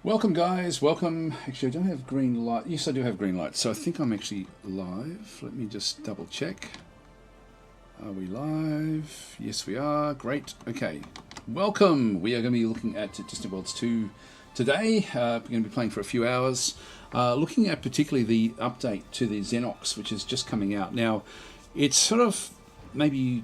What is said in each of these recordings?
Welcome guys, welcome. Actually, I don't have green light. Yes, I do have green light. So I think I'm actually live. Let me just double check. Are we live? Yes, we are. Great. Okay. Welcome. We are going to be looking at Distant Worlds 2 today. We're going to be playing for a few hours. Looking at particularly the update to the Zenox, which is just coming out. Now, it's sort of maybe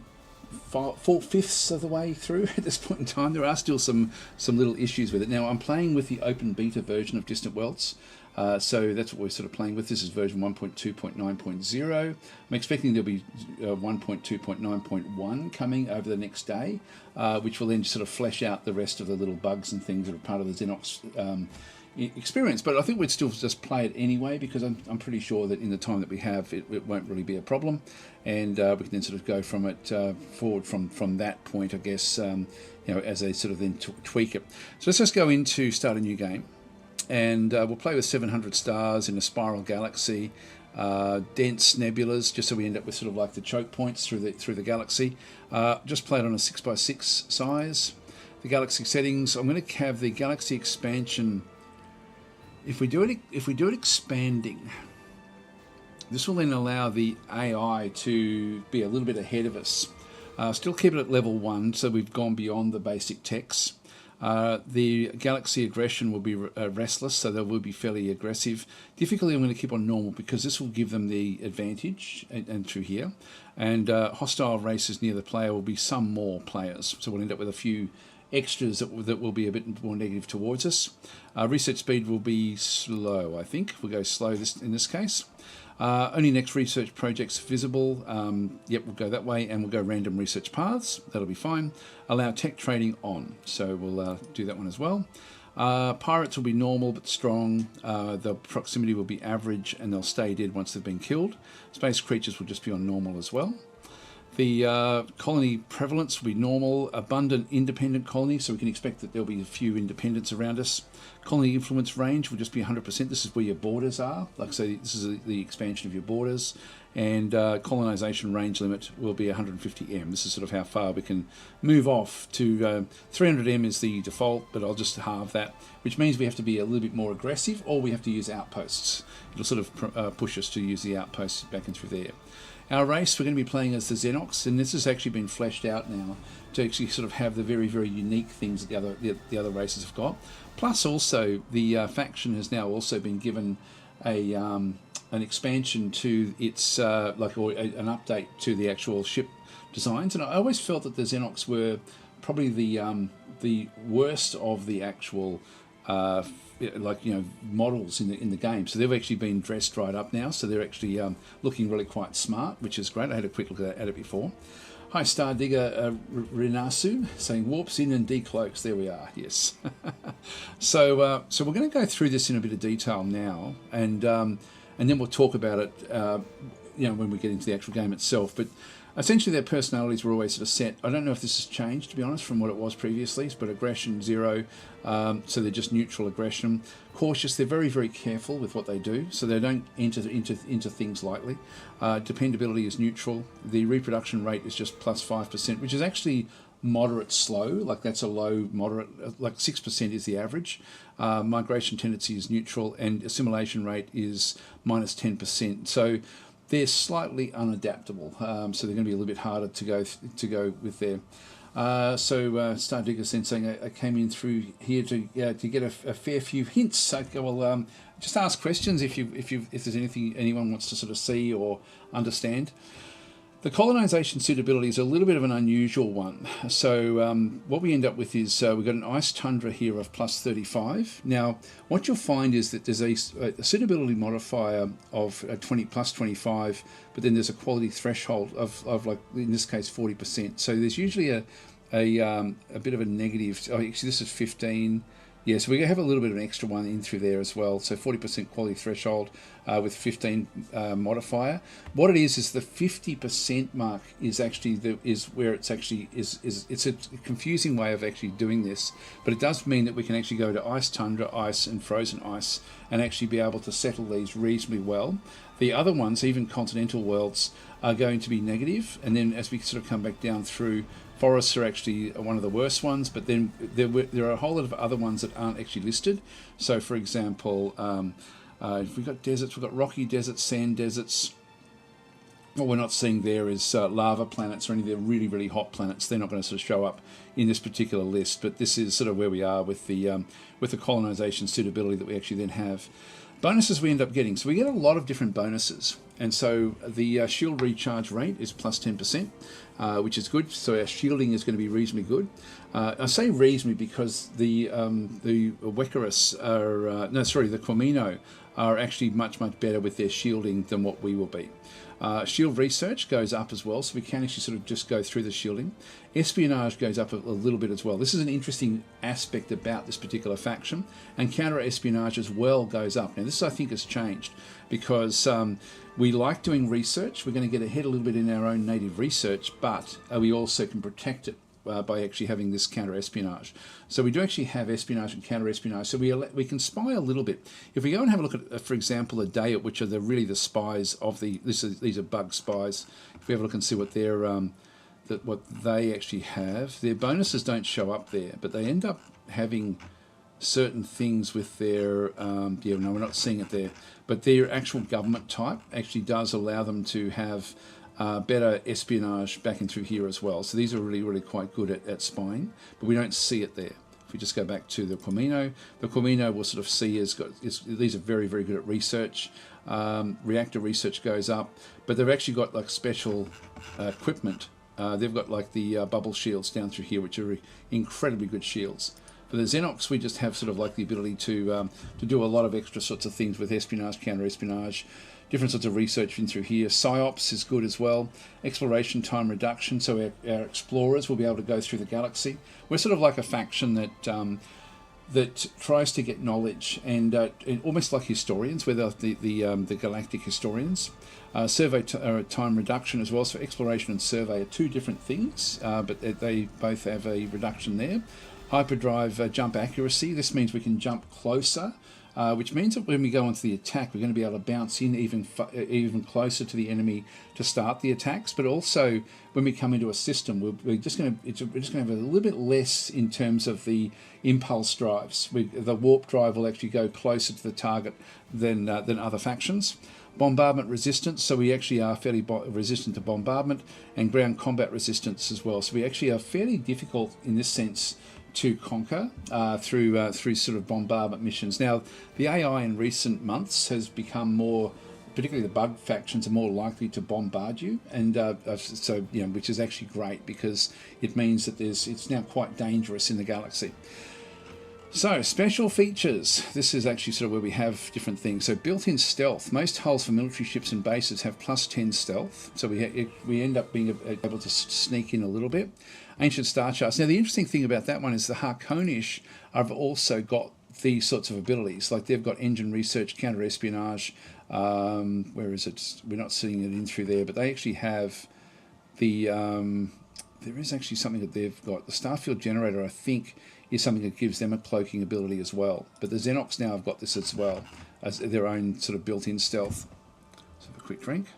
4/5 of the way through at this point in time. There are still some little issues with it. Now, I'm playing with the open beta version of Distant Worlds, so that's what we're sort of playing with. This is version 1.2.9.0. I'm expecting there'll be 1.2.9.1 coming over the next day, which will then sort of flesh out the rest of the little bugs and things that are part of the Zenox experience. But I think we'd still just play it anyway, because I'm pretty sure that in the time that we have, it won't really be a problem, and we can then sort of go from it forward from that point, I guess, as they sort of then tweak it. So let's just go into start a new game, and we'll play with 700 stars in a spiral galaxy, dense nebulas, just so we end up with sort of like the choke points through the galaxy. Just play it on a 6x6 size. The galaxy settings, I'm going to have the galaxy expansion. If we do it expanding, this will then allow the AI to be a little bit ahead of us. Still keep it at level 1, so we've gone beyond the basic techs. The galaxy aggression will be restless, so they will be fairly aggressive. Difficulty I'm going to keep on normal, because this will give them the advantage and through here. And hostile races near the player will be some more players, so we'll end up with a few extras that will be a bit more negative towards us. Research speed will be slow, I think. We'll go slow in this case. Only next research projects visible. Yep, we'll go that way, and we'll go random research paths. That'll be fine. Allow tech trading on, so we'll do that one as well. Pirates will be normal but strong. The proximity will be average, and they'll stay dead once they've been killed. Space creatures will just be on normal as well. The colony prevalence will be normal, abundant independent colony, so we can expect that there'll be a few independents around us. Colony influence range will just be 100%. This is where your borders are. Like I say, this is the expansion of your borders. And colonization range limit will be 150M. This is sort of how far we can move off to 300M is the default, but I'll just halve that, which means we have to be a little bit more aggressive, or we have to use outposts. It'll sort of push us to use the outposts back and through there. Our race, we're going to be playing as the Zenox, and this has actually been fleshed out now to actually sort of have the very, very unique things that the other races have got. Plus, also the faction has now also been given an expansion to its an update to the actual ship designs. And I always felt that the Zenox were probably the worst of the actual models in the game. So they've actually been dressed right up now, so they're actually looking really quite smart, which is great. I had a quick look at it before. Hi, Star Digger Renasu saying warps in and decloaks. There we are. Yes. So we're going to go through this in a bit of detail now, and then we'll talk about it when we get into the actual game itself. But essentially, their personalities were always sort of set. I don't know if this has changed, to be honest, from what it was previously, but aggression 0, so they're just neutral aggression. Cautious, they're very, very careful with what they do, so they don't enter into things lightly. Dependability is neutral. The reproduction rate is just plus 5%, which is actually moderate slow, like that's a low moderate, like 6% is the average. Migration tendency is neutral, and assimilation rate is minus 10%. So they're slightly unadaptable, so they're going to be a little bit harder to go with there. Star Digger then saying I came in through here to get a fair few hints. Okay, well, just ask questions if there's anything anyone wants to sort of see or understand. The colonization suitability is a little bit of an unusual one. So what we end up with is we've got an ice tundra here of plus 35. Now, what you'll find is that there's a suitability modifier of 20 plus 25, but then there's a quality threshold of like, in this case, 40%. So there's usually a bit of a negative. Oh, actually, this is 15. Yeah, so we have a little bit of an extra one in through there as well. So 40% quality threshold with 15 modifier. What it is the 50% mark is actually is where it's actually it's a confusing way of actually doing this, but it does mean that we can actually go to ice tundra, ice, and frozen ice, and actually be able to settle these reasonably well. The other ones, even continental worlds, are going to be negative, and then as we sort of come back down through, forests are actually one of the worst ones, but then there are a whole lot of other ones that aren't actually listed. So for example, if we've got deserts, we've got rocky deserts, sand deserts. What we're not seeing there is lava planets or any of the really, really hot planets. They're not going to sort of show up in this particular list, but this is sort of where we are with the colonization suitability that we actually then have. Bonuses we end up getting. So we get a lot of different bonuses. And so the shield recharge rate is plus 10%, which is good. So our shielding is going to be reasonably good. I say reasonably because the Wecarus are, the Quamino are actually much, much better with their shielding than what we will be. Shield research goes up as well, so we can actually sort of just go through the shielding. Espionage goes up a little bit as well. This is an interesting aspect about this particular faction, and counter-espionage as well goes up. Now this, I think, has changed because we like doing research. We're going to get ahead a little bit in our own native research, but we also can protect it by actually having this counter-espionage. So we do actually have espionage and counter-espionage, so we can spy a little bit. If we go and have a look at, for example, a day at which are really the spies of these are bug spies. If we have a look and see what what they actually have, their bonuses don't show up there, but they end up having certain things with their, we're not seeing it there, but their actual government type actually does allow them to have better espionage back in through here as well. So these are really, really quite good at spying, but we don't see it there. If we just go back to the Quamino we'll sort of see these are very, very good at research. Reactor research goes up, but they've actually got like special equipment. They've got like the bubble shields down through here, which are incredibly good shields. For the Zenox, we just have sort of like the ability to do a lot of extra sorts of things with espionage, counter-espionage, different sorts of research in through here. Psyops is good as well. Exploration time reduction, so our explorers will be able to go through the galaxy. We're sort of like a faction that tries to get knowledge, and almost like historians, we're the galactic historians. Survey time reduction as well, so exploration and survey are two different things, but they both have a reduction there. Hyperdrive jump accuracy, this means we can jump closer, which means that when we go onto the attack, we're going to be able to bounce in even closer to the enemy to start the attacks. But also, when we come into a system, we're just going to have a little bit less in terms of the impulse drives. The warp drive will actually go closer to the target than other factions. Bombardment resistance, so we actually are fairly resistant to bombardment, and ground combat resistance as well. So we actually are fairly difficult in this sense to conquer through sort of bombardment missions. Now, the AI in recent months has become more, particularly the bug factions, are more likely to bombard you, and which is actually great because it means that it's now quite dangerous in the galaxy. So, special features. This is actually sort of where we have different things. So, built-in stealth. Most hulls for military ships and bases have plus 10 stealth. So, we end up being able to sneak in a little bit. Ancient star charts. Now, the interesting thing about that one is the Harkonish have also got these sorts of abilities. Like, they've got engine research, counter-espionage. Where is it? We're not seeing it in through there, but they actually have the... there is actually something that they've got. The Starfield Generator, I think, is something that gives them a cloaking ability as well. But the Zenox now have got this as well, as their own sort of built-in stealth. Let's have a quick drink.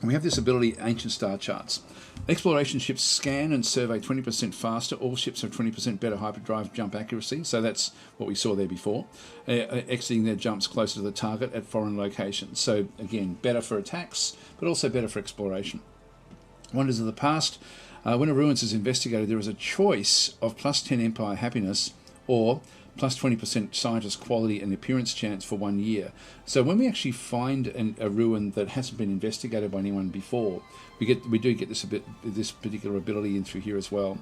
And we have this ability, Ancient Star Charts. Exploration ships scan and survey 20% faster. All ships have 20% better hyperdrive jump accuracy. So that's what we saw there before. Exiting their jumps closer to the target at foreign locations. So again, better for attacks, but also better for exploration. Wonders of the past. When a ruins is investigated, there is a choice of plus 10 Empire happiness or plus 20% scientist quality and appearance chance for 1 year. So when we actually find a ruin that hasn't been investigated by anyone before, we do get this particular ability in through here as well.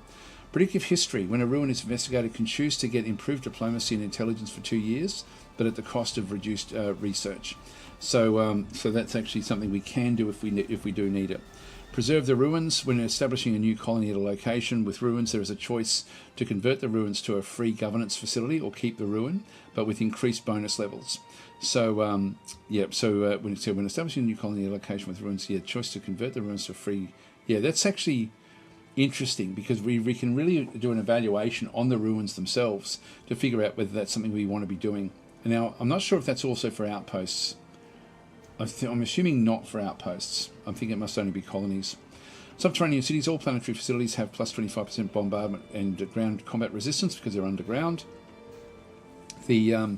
Predictive history. When a ruin is investigated, can choose to get improved diplomacy and intelligence for 2 years, but at the cost of reduced research. So that's actually something we can do if we do need it. Preserve the ruins. When establishing a new colony at a location with ruins, there is a choice to convert the ruins to a free governance facility or keep the ruin, but with increased bonus levels. So, when establishing a new colony at a location with ruins, choice to convert the ruins to free. Yeah, that's actually interesting because we can really do an evaluation on the ruins themselves to figure out whether that's something we want to be doing. Now, I'm not sure if that's also for outposts. I'm assuming not for outposts. I'm thinking it must only be colonies. Subterranean cities, all planetary facilities have plus 25% bombardment and ground combat resistance because they're underground. The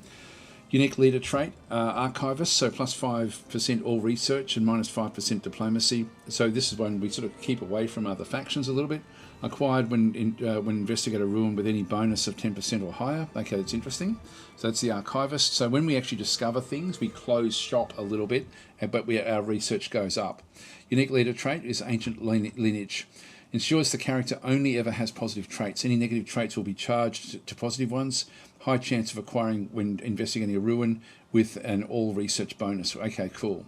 unique leader trait, archivist, so plus 5% all research and minus 5% diplomacy. So this is when we sort of keep away from other factions a little bit. Acquired when investigate a ruin with any bonus of 10% or higher. Okay, that's interesting. So that's the archivist. So when we actually discover things, we close shop a little bit, but our research goes up. Unique leader trait is ancient lineage. Ensures the character only ever has positive traits. Any negative traits will be charged to positive ones. High chance of acquiring when investigating a ruin with an all research bonus. Okay, cool.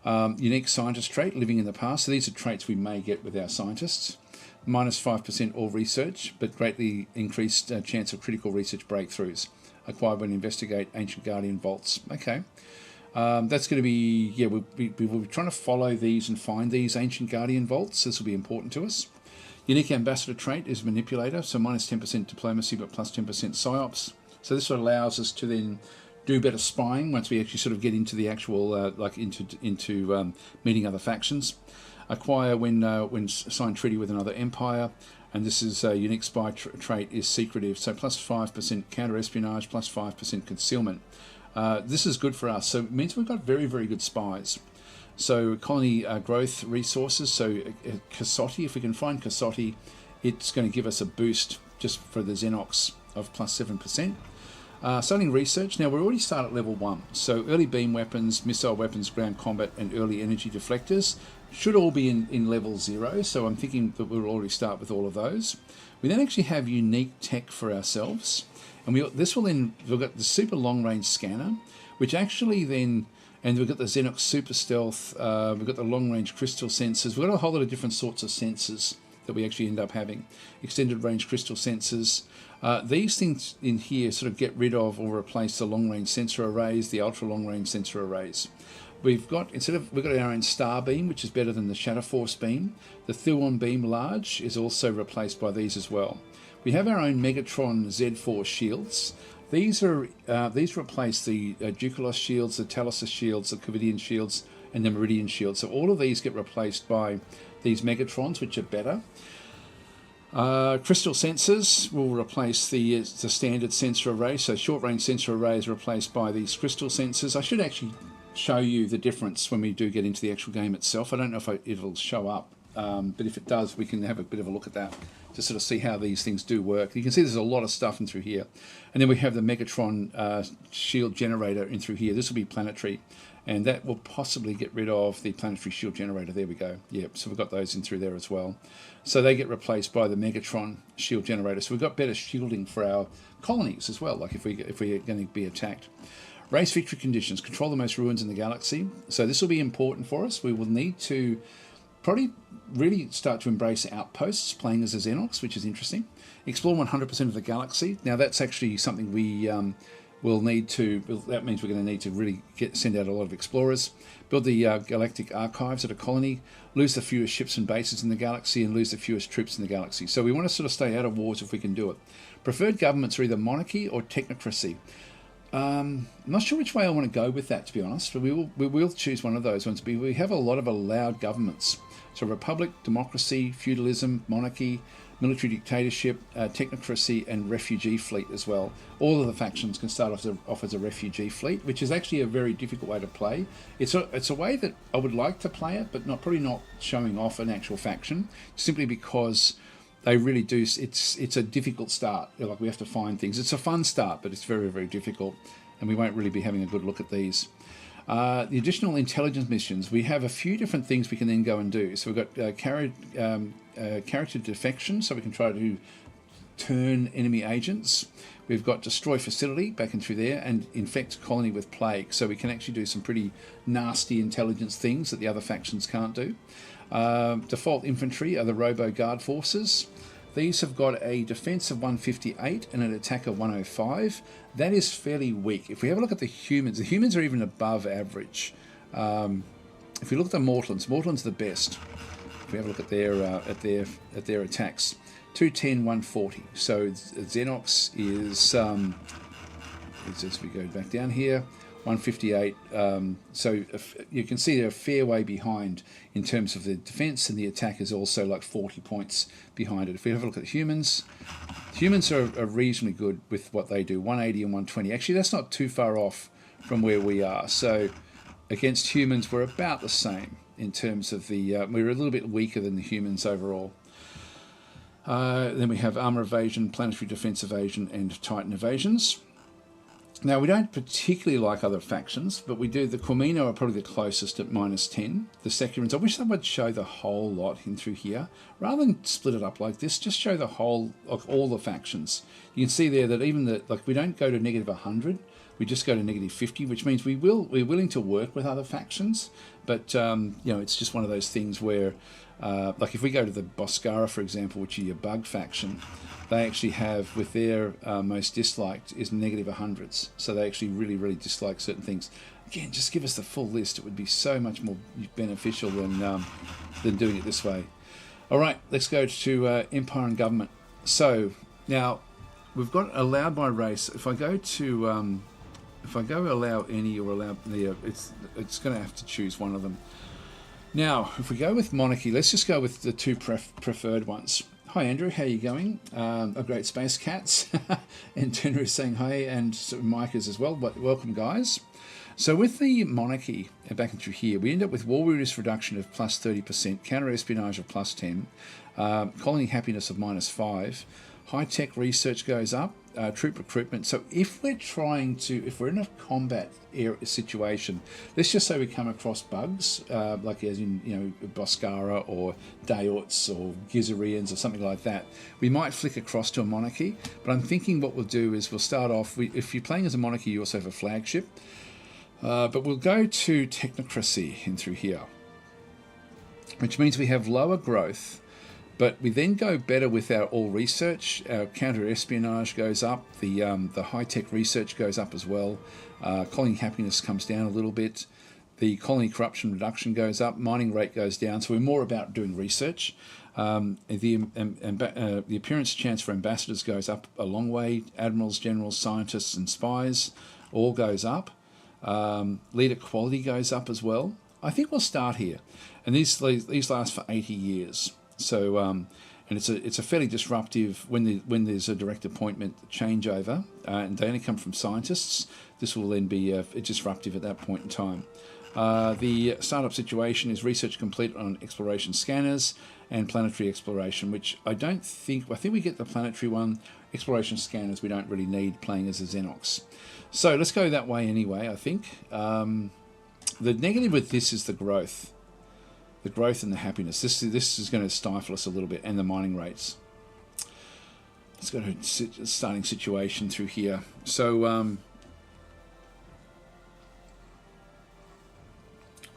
Unique scientist trait, living in the past. So these are traits we may get with our scientists. Minus 5% all research, but greatly increased chance of critical research breakthroughs. Acquired when investigate ancient guardian vaults. Okay. That's going to be, yeah, we'll be trying to follow these and find these ancient guardian vaults. This will be important to us. Unique ambassador trait is manipulator, so minus 10% diplomacy, but plus 10% psyops. So this sort of allows us to then do better spying once we actually sort of get into the actual, into meeting other factions. Acquire when signed treaty with another empire, and this is a unique spy trait is secretive, so plus 5% counter-espionage, plus 5% concealment. This is good for us, so it means we've got very, very good spies. So colony growth resources, so Cassotti, if we can find Cassotti, it's going to give us a boost just for the Zenox of plus 7%. Starting research, now we're already started at level 1, so early beam weapons, missile weapons, ground combat and early energy deflectors should all be in level 0, so I'm thinking that we'll already start with all of those. We then actually have unique tech for ourselves, and we've got the super long range scanner, which actually then, and we've got the Zenox super stealth, we've got the long range crystal sensors, we've got a whole lot of different sorts of sensors that we actually end up having. Extended range crystal sensors. These things in here sort of get rid of or replace the long range sensor arrays, the ultra long range sensor arrays. We've got our own star beam, which is better than the Shadow Force beam. The Thuon beam large is also replaced by these as well. We have our own Megatron Z4 shields. These replace the Ducalos shields, the Talos shields, the Covidian shields, and the Meridian shields. So all of these get replaced by these Megatrons, which are better. Crystal sensors will replace the standard sensor array. So short range sensor array is replaced by these crystal sensors. I should actually show you the difference when we do get into the actual game itself. I don't know if it'll show up, but if it does, we can have a bit of a look at that to sort of see how these things do work. You can see there's a lot of stuff in through here. And then we have the Megatron shield generator in through here. This will be planetary, and that will possibly get rid of the planetary shield generator. There we go. Yep, so we've got those in through there as well. So they get replaced by the Megatron shield generator. So we've got better shielding for our colonies as well, like if we're going to be attacked. Race victory conditions. Control the most ruins in the galaxy. So this will be important for us. We will need to probably really start to embrace outposts, playing as a Zenox, which is interesting. Explore 100% of the galaxy. Now that's actually something we will need to, that means we're going to need to really send out a lot of explorers. Build the galactic archives at a colony. Lose the fewest ships and bases in the galaxy, and lose the fewest troops in the galaxy. So we want to sort of stay out of wars if we can do it. Preferred governments are either monarchy or technocracy. I'm not sure which way I want to go with that, to be honest, but we will choose one of those ones. We have a lot of allowed governments. So republic, democracy, feudalism, monarchy, military dictatorship, technocracy, and refugee fleet as well. All of the factions can start off as a refugee fleet, which is actually a very difficult way to play. It's a way that I would like to play it, but probably not showing off an actual faction, simply because they really do. It's a difficult start. Like, we have to find things. It's a fun start, but it's very, very difficult, and we won't really be having a good look at these. The additional intelligence missions, we have a few different things we can then go and do. So we've got character defection, so we can try to turn enemy agents. We've got destroy facility back in through there, and infect colony with plague. So we can actually do some pretty nasty intelligence things that the other factions can't do. Default infantry are the Robo Guard forces. These have got a defense of 158 and an attack of 105. That is fairly weak. If we have a look at the humans are even above average. If we look at the Mortlans are the best. If we have a look at their attacks, 210, 140. So Zenox is as we go back down here, 158. So you can see they're a fair way behind in terms of the defense, and the attack is also like 40 points behind it. If we have a look at humans are reasonably good with what they do, 180 and 120. Actually, that's not too far off from where we are. So against humans, we're about the same in terms of the... we're a little bit weaker than the humans overall. Then we have armor evasion, planetary defense evasion, and Titan evasions. Now, we don't particularly like other factions, but we do. The Cormino are probably the closest at -10. The Securans, I wish they would show the whole lot in through here. Rather than split it up like this, just show the whole of all the factions. You can see there that even the, like, we don't go to -100, we just go to -50, which means we're willing to work with other factions, but you know, it's just one of those things where, like if we go to the Boscara, for example, which is your bug faction, they actually have, with their most disliked, is -100s. So they actually really dislike certain things. Again, just give us the full list. It would be so much more beneficial than doing it this way. All right, let's go to Empire and Government. So now we've got allowed by race. If I go to allow any or allow the, it's going to have to choose one of them. Now, if we go with monarchy, let's just go with the two preferred ones. Hi Andrew, how are you going? Great space cats. And Tuna is saying hi, and Mike is as well. But welcome, guys. So with the monarchy, back into here, we end up with war risk reduction of +30%, counter espionage of +10, colony happiness of -5, high tech research goes up, troop recruitment. So if we're in a combat situation, let's just say we come across bugs, like as in, you know, Boscara or Daots or Gizarians or something like that, we might flick across to a monarchy. But I'm thinking what we'll do is we'll start off, if you're playing as a monarchy, you also have a flagship. But we'll go to technocracy in through here, which means we have lower growth, but we then go better with our all research. Our counter-espionage goes up, the high-tech research goes up as well, colony happiness comes down a little bit, the colony corruption reduction goes up, mining rate goes down, so we're more about doing research. The appearance chance for ambassadors goes up a long way, admirals, generals, scientists and spies all goes up. Leader quality goes up as well. I think we'll start here, and these last for 80 years. So, and it's a fairly disruptive when there's a direct appointment changeover, and they only come from scientists. This will then be disruptive at that point in time. The startup situation is research complete on exploration scanners and planetary exploration, which I think we get the planetary one. Exploration scanners we don't really need playing as a Zenox. So let's go that way anyway, I think. The negative with this is the growth. The growth and the happiness. This is going to stifle us a little bit, and the mining rates. Let's go to starting situation through here. So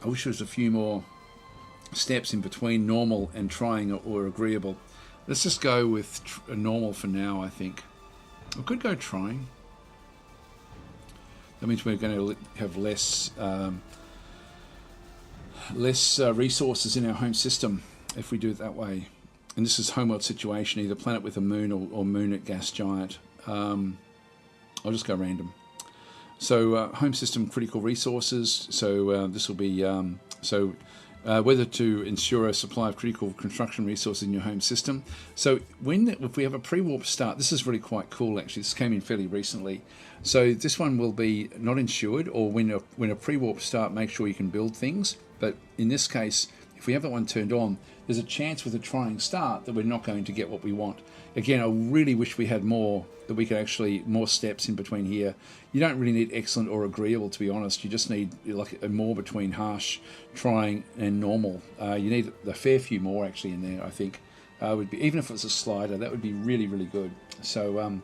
I wish there was a few more steps in between normal and trying or agreeable. Let's just go with a normal for now, I think. We could go trying. That means we're going to have less resources in our home system if we do it that way. And this is homeworld situation, either planet with a moon or moon at gas giant. I'll just go random. So home system critical resources. So this will be whether to ensure a supply of critical construction resources in your home system. So if we have a pre-warp start, this is really quite cool actually. This came in fairly recently. So this one will be not insured, or when a pre-warp start, make sure you can build things. But in this case, if we have that one turned on, there's a chance with a trying start that we're not going to get what we want. Again, I really wish we had more, that we could actually, more steps in between here. You don't really need excellent or agreeable, to be honest. You just need like a more between harsh, trying, and normal. You need a fair few more actually in there, I think. Would be, even if it was a slider, that would be really, really good. So,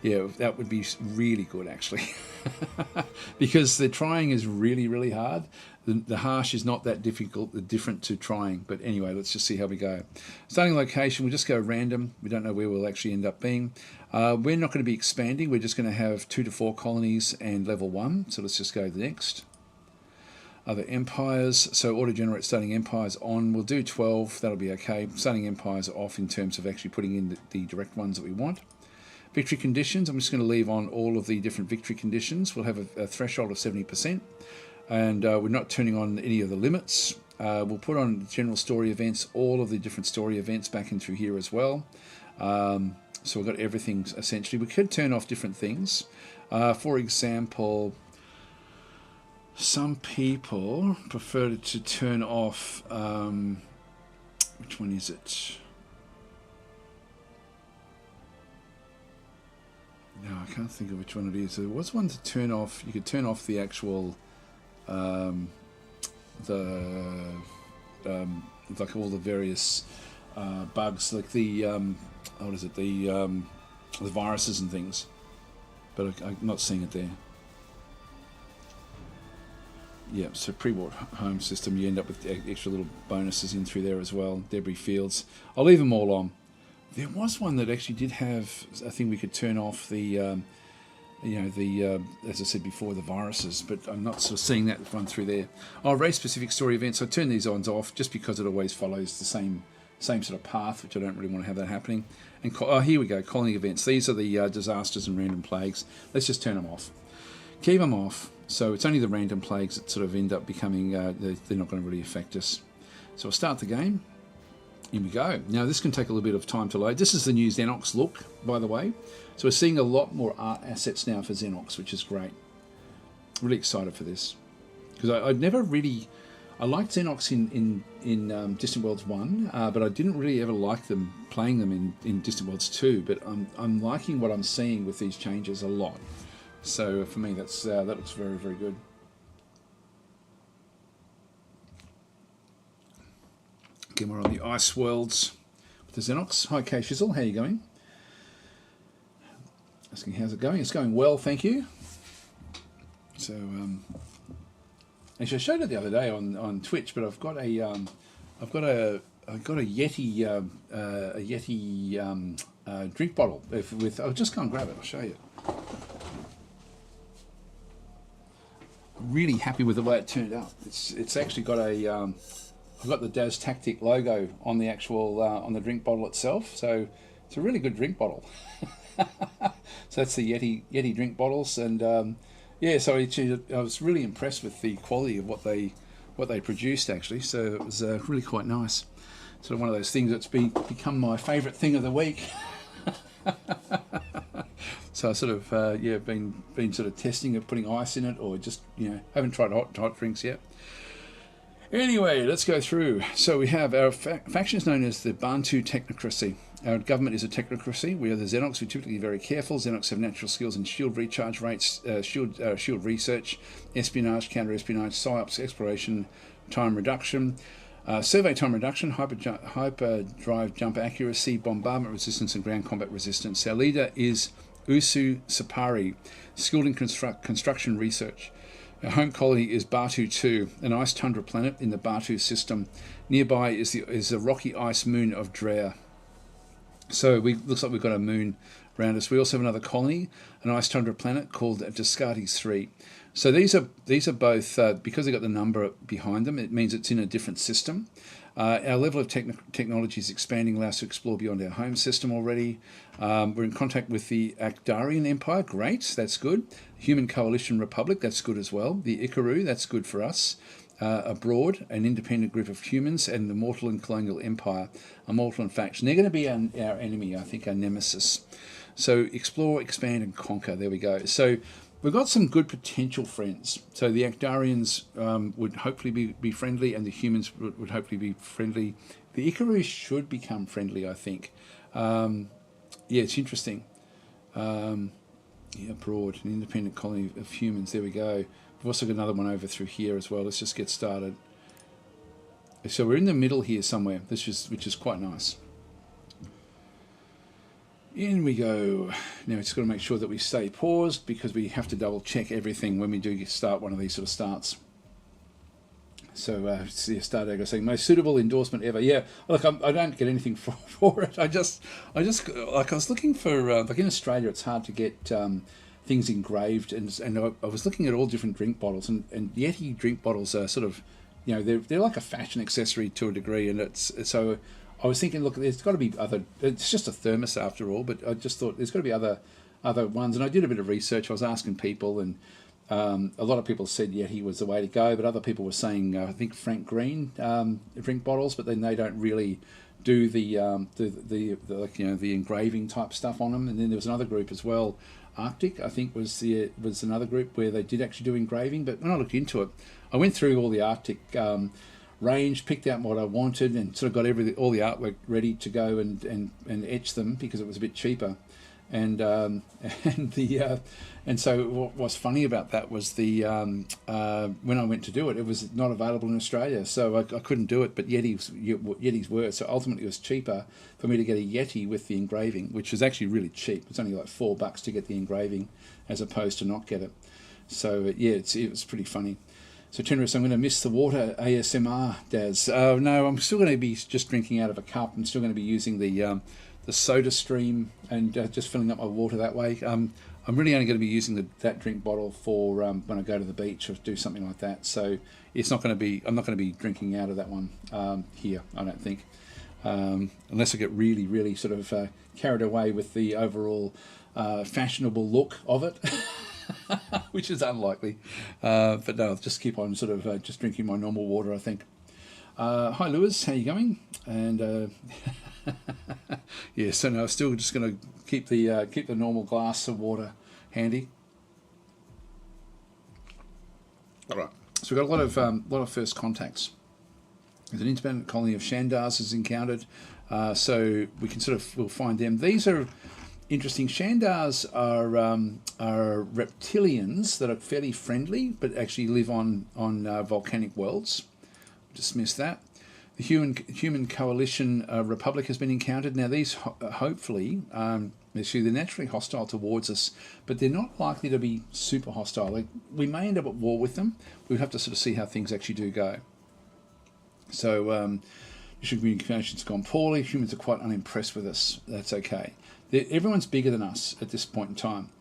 yeah, that would be really good actually. Because the trying is really, really hard. The harsh is not that different to trying. But anyway, let's just see how we go. Starting location, we'll just go random. We don't know where we'll actually end up being. We're not going to be expanding. We're just going to have 2 to 4 colonies and level 1. So let's just go to the next. Other empires. So auto-generate starting empires on. We'll do 12. That'll be okay. Starting empires off in terms of actually putting in the direct ones that we want. Victory conditions, I'm just going to leave on all of the different victory conditions. We'll have a threshold of 70%, and we're not turning on any of the limits. We'll put on general story events, all of the different story events back in through here as well. So we've got everything essentially. We could turn off different things. For example, some people prefer to turn off, which one is it? No, I can't think of which one it is. There was one to turn off. You could turn off the actual, like all the various bugs, like the what is it? The viruses and things. But I'm not seeing it there. Yeah, so pre-bought home system, you end up with extra little bonuses in through there as well. Debris fields. I'll leave them all on. There was one that actually did have a thing we could turn off the, as I said before, the viruses, but I'm not sort of seeing that one through there. Oh, race-specific story events. I turn these ones off just because it always follows the same sort of path, which I don't really want to have that happening. And here we go, colony events. These are the disasters and random plagues. Let's just turn them off. Keep them off. So it's only the random plagues that sort of end up becoming, they're not going to really affect us. So we'll start the game. Here we go. Now this can take a little bit of time to load. This is the new Zenox look, by the way. So we're seeing a lot more art assets now for Zenox, which is great. Really excited for this. Because I'd never really... I liked Zenox in Distant Worlds 1, but I didn't really ever like them, playing them in Distant Worlds 2. But I'm liking what I'm seeing with these changes a lot. So for me, that looks very, very good. Again, we're on the Ice Worlds with the Zenox. Hi, Kay Shizzle, how are you going? Asking how's it going? It's going well, thank you. So, actually, I showed it the other day on Twitch, but I've got a Yeti drink bottle. I'll just go and grab it. I'll show you. Really happy with the way it turned out. It's actually got a I've got the Daz Tactic logo on the actual on the drink bottle itself, so it's a really good drink bottle. So that's the Yeti drink bottles, and yeah, so I was really impressed with the quality of what they produced actually. So it was really quite nice. Sort of one of those things that's become my favourite thing of the week. So I sort of been sort of testing of putting ice in it, or just haven't tried hot drinks yet. Anyway, let's go through. So we have our faction is known as the Bantu Technocracy. Our government is a technocracy. We are the Zenox. We're typically very careful. Zenox have natural skills in shield recharge rates, shield research, espionage, counter-espionage, psyops, exploration, time reduction, survey time reduction, hyperdrive jump accuracy, bombardment resistance, and ground combat resistance. Our leader is Usu Sapari, skilled in construction research. Our home colony is Batu 2, an ice tundra planet in the Batu system. Nearby is the rocky ice moon of Drea. So looks like we've got a moon around us. We also have another colony, an ice tundra planet called Descartes 3. So these are both, because they've got the number behind them, it means it's in a different system. Our level of technology is expanding, allows us to explore beyond our home system already. We're in contact with the Akdarian Empire, great, that's good. Human Coalition Republic, that's good as well. The Ikaru, that's good for us. Abroad, an independent group of humans, and the Mortal and Colonial Empire, a Mortal faction. They're going to be our enemy, I think, our nemesis. So explore, expand, and conquer. There we go. So we've got some good potential friends. So the Akdarians would hopefully be friendly, and the humans would hopefully be friendly. The Ikaru should become friendly, I think. Yeah, it's interesting. Yeah, abroad, an independent colony of humans. There we go. We've also got another one over through here as well. Let's just get started. So we're in the middle here somewhere, which is quite nice. In we go. Now, it's got to make sure that we stay paused because we have to double check everything when we do start one of these sort of starts. So, see a start there saying most suitable endorsement ever. Yeah, look, I don't get anything for it. I just like I was looking for like in Australia, it's hard to get things engraved, and I was looking at all different drink bottles, and Yeti drink bottles are sort of, they're like a fashion accessory to a degree, and it's so I was thinking, look, there's got to be other. It's just a thermos after all, but I just thought there's got to be other ones. And I did a bit of research. I was asking people, and a lot of people said Yeti was the way to go, but other people were saying I think Frank Green drink bottles, but then they don't really do the like, the engraving type stuff on them. And then there was another group as well. Arctic, I think, was another group where they did actually do engraving. But when I looked into it, I went through all the Arctic range, picked out what I wanted, and sort of got all the artwork ready to go and etch them because it was a bit cheaper. And and so what was funny about that was when I went to do it, it was not available in Australia, so I couldn't do it. But Yetis were, so ultimately it was cheaper for me to get a Yeti with the engraving, which was actually really cheap. It's only like $4 to get the engraving, as opposed to not get it. So it was pretty funny. So Tenris, I'm going to miss the water ASMR, Daz. No, I'm still going to be just drinking out of a cup. I'm still going to be using the soda stream and just filling up my water that way. I'm really only going to be using that drink bottle for when I go to the beach or do something like that. So it's not going to be. I'm not going to be drinking out of that one here. I don't think, unless I get really, really sort of carried away with the overall fashionable look of it, which is unlikely. But no, I'll just keep on sort of just drinking my normal water, I think. Hi Lewis, how you going? And yeah, so no, I'm still just going to keep the normal glass of water handy. All right, so we've got a lot of first contacts. There's an independent colony of Shandars is encountered, so we can we'll find them. These are interesting. Shandars are reptilians that are fairly friendly, but actually live on volcanic worlds. Dismiss that. The Human Coalition Republic has been encountered. Now these hopefully, they're naturally hostile towards us, but they're not likely to be super hostile. Like, we may end up at war with them. We'll have to sort of see how things actually do go. So mission communications gone poorly. Humans are quite unimpressed with us. That's okay. Everyone's bigger than us at this point in time.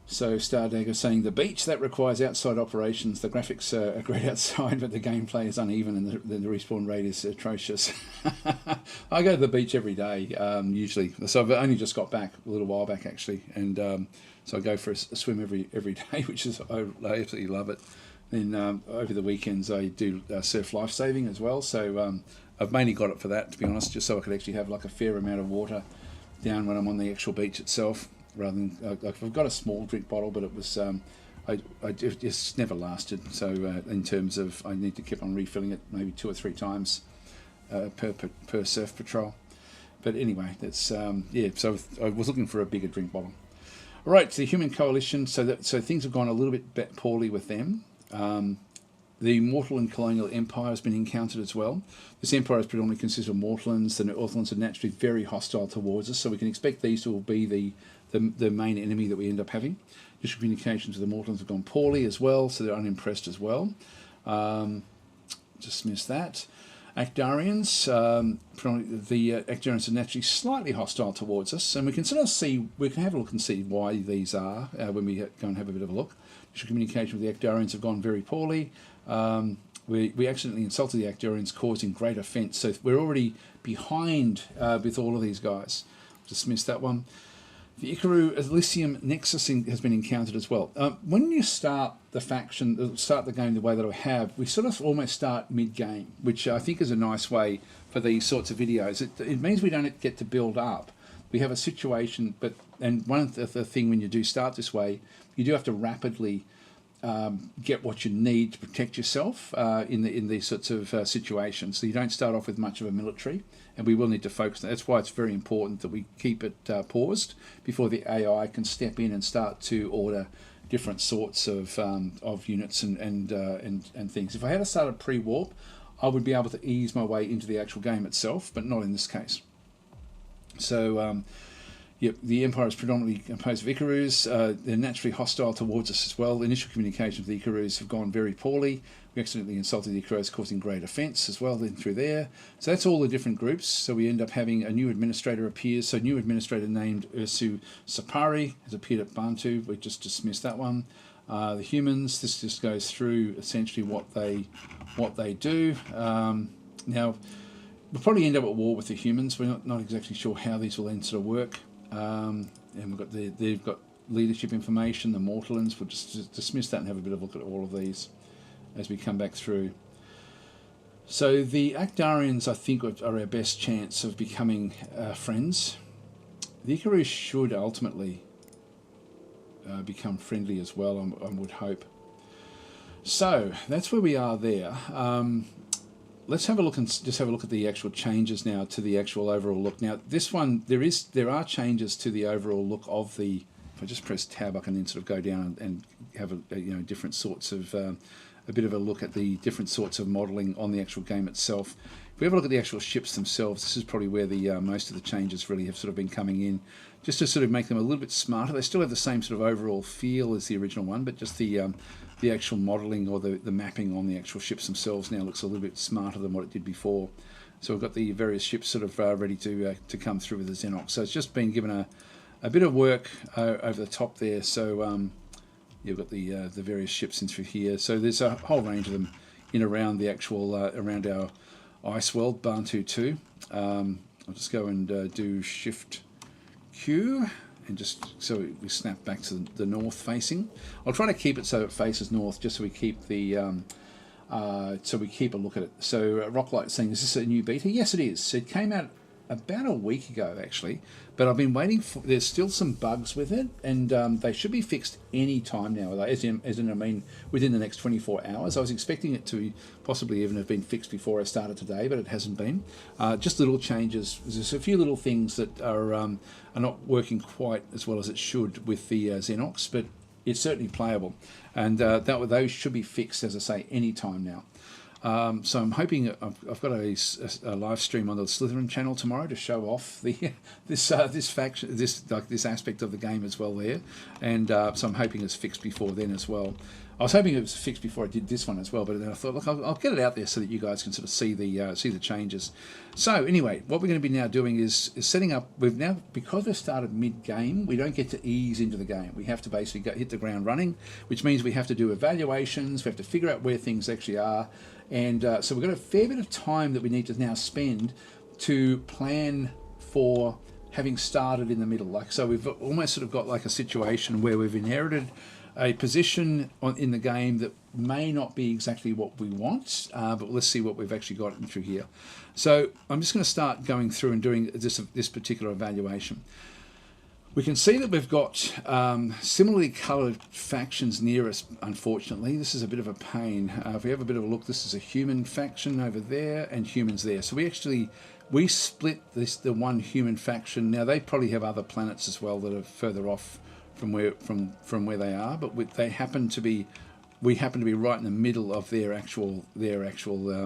So Stardagger saying the beach, that requires outside operations. The graphics are great outside, but the gameplay is uneven and the respawn rate is atrocious. I go to the beach every day, usually. So I've only just got back a little while back, actually. And so I go for a swim every day, which is, I absolutely love it. Then over the weekends I do surf lifesaving as well. So I've mainly got it for that, to be honest, just so I could actually have like a fair amount of water down when I'm on the actual beach itself. Rather than I've got a small drink bottle, but it was I just never lasted. So in terms of, I need to keep on refilling it maybe 2 or 3 times per surf patrol. But anyway, that's So I was looking for a bigger drink bottle. All right, so the Human Coalition. So things have gone a little bit poorly with them. The Mortal and Colonial Empire has been encountered as well. This empire is predominantly consisted of Mortlands. The Northlands are naturally very hostile towards us, so we can expect these will be the main enemy that we end up having. District communications with the Mortlands have gone poorly as well, so they're unimpressed as well. Just missed that. Actarians, the Actarians are naturally slightly hostile towards us, and we can sort of see, we can have a look and see why these are when we go and have a bit of a look. District communication with the Actarians have gone very poorly. We accidentally insulted the Actarians, causing great offence, so we're already behind with all of these guys. Just missed that one. The Ikaru Elysium Nexus has been encountered as well. When you start the game the way that I have, we sort of almost start mid-game, which I think is a nice way for these sorts of videos. It means we don't get to build up. We have a situation, and one of the thing when you do start this way, you do have to rapidly get what you need to protect yourself in these sorts of situations. So you don't start off with much of a military, and we will need to focus. That's why it's very important that we keep it paused before the AI can step in and start to order different sorts of units and things. If I had started pre-warp, I would be able to ease my way into the actual game itself, but not in this case. So yep, the Empire is predominantly composed of Icarus. They're naturally hostile towards us as well. Initial communications with the Icarus have gone very poorly. We accidentally insulted the Icarus, causing great offence as well then through there. So that's all the different groups. So we end up having a new administrator appears. So new administrator named Ursu Sapari has appeared at Bantu. We just dismissed that one. The humans, this just goes through essentially what they do. Now, we'll probably end up at war with the humans. We're not exactly sure how these will then sort of work. And we've got they've got leadership information, the Mortallans. We'll just dismiss that and have a bit of a look at all of these as we come back through. So the Actarians, I think, are our best chance of becoming friends. The Icarus should ultimately become friendly as well, I would hope. So that's where we are there. Let's have a look and just have a look at the actual changes now to the actual overall look. Now this one, there are changes to the overall look of the. If I just press tab, I can then sort of go down and have different sorts of a bit of a look at the different sorts of modelling on the actual game itself. If we have a look at the actual ships themselves, this is probably where the most of the changes really have sort of been coming in, just to sort of make them a little bit smarter. They still have the same sort of overall feel as the original one, but just the actual modelling or the mapping on the actual ships themselves now looks a little bit smarter than what it did before. So we've got the various ships sort of ready to come through with the Zenox. So it's just been given a bit of work over the top there. So you've got the various ships in through here. So there's a whole range of them in around the actual around our ice world, Bantu 2. I'll just go and do Shift Q. And just so we snap back to the north facing. I'll try to keep it so it faces north, just so we keep the keep a look at it. So Rocklight saying, is this a new beta? Yes, it is. It came out about a week ago actually, but I've been waiting for. There's still some bugs with it, and they should be fixed any time now. As in, I mean, within the next 24 hours. I was expecting it to possibly even have been fixed before I started today, but it hasn't been. Just little changes. There's a few little things that are not working quite as well as it should with the Zenox, but it's certainly playable, and those should be fixed, as I say, any time now. So I'm hoping I've got a live stream on the Slytherin channel tomorrow to show off the this faction, this aspect of the game as well there, and so I'm hoping it's fixed before then as well. I was hoping it was fixed before I did this one as well, but then I thought, look, I'll get it out there so that you guys can sort of see the changes. So anyway, what we're going to be now doing is setting up. Because we've started mid-game, we don't get to ease into the game. We have to basically hit the ground running, which means we have to do evaluations. We have to figure out where things actually are, and so we've got a fair bit of time that we need to now spend to plan for having started in the middle. So we've almost sort of got like a situation where we've inherited a position in the game that may not be exactly what we want, but let's see what we've actually got through here. So I'm just going to start going through and doing this particular evaluation. We can see that we've got similarly coloured factions near us, unfortunately. This is a bit of a pain. If we have a bit of a look, this is a human faction over there and humans there. So we split the one human faction. Now they probably have other planets as well that are further off from where they are, but we happen to be right in the middle of their actual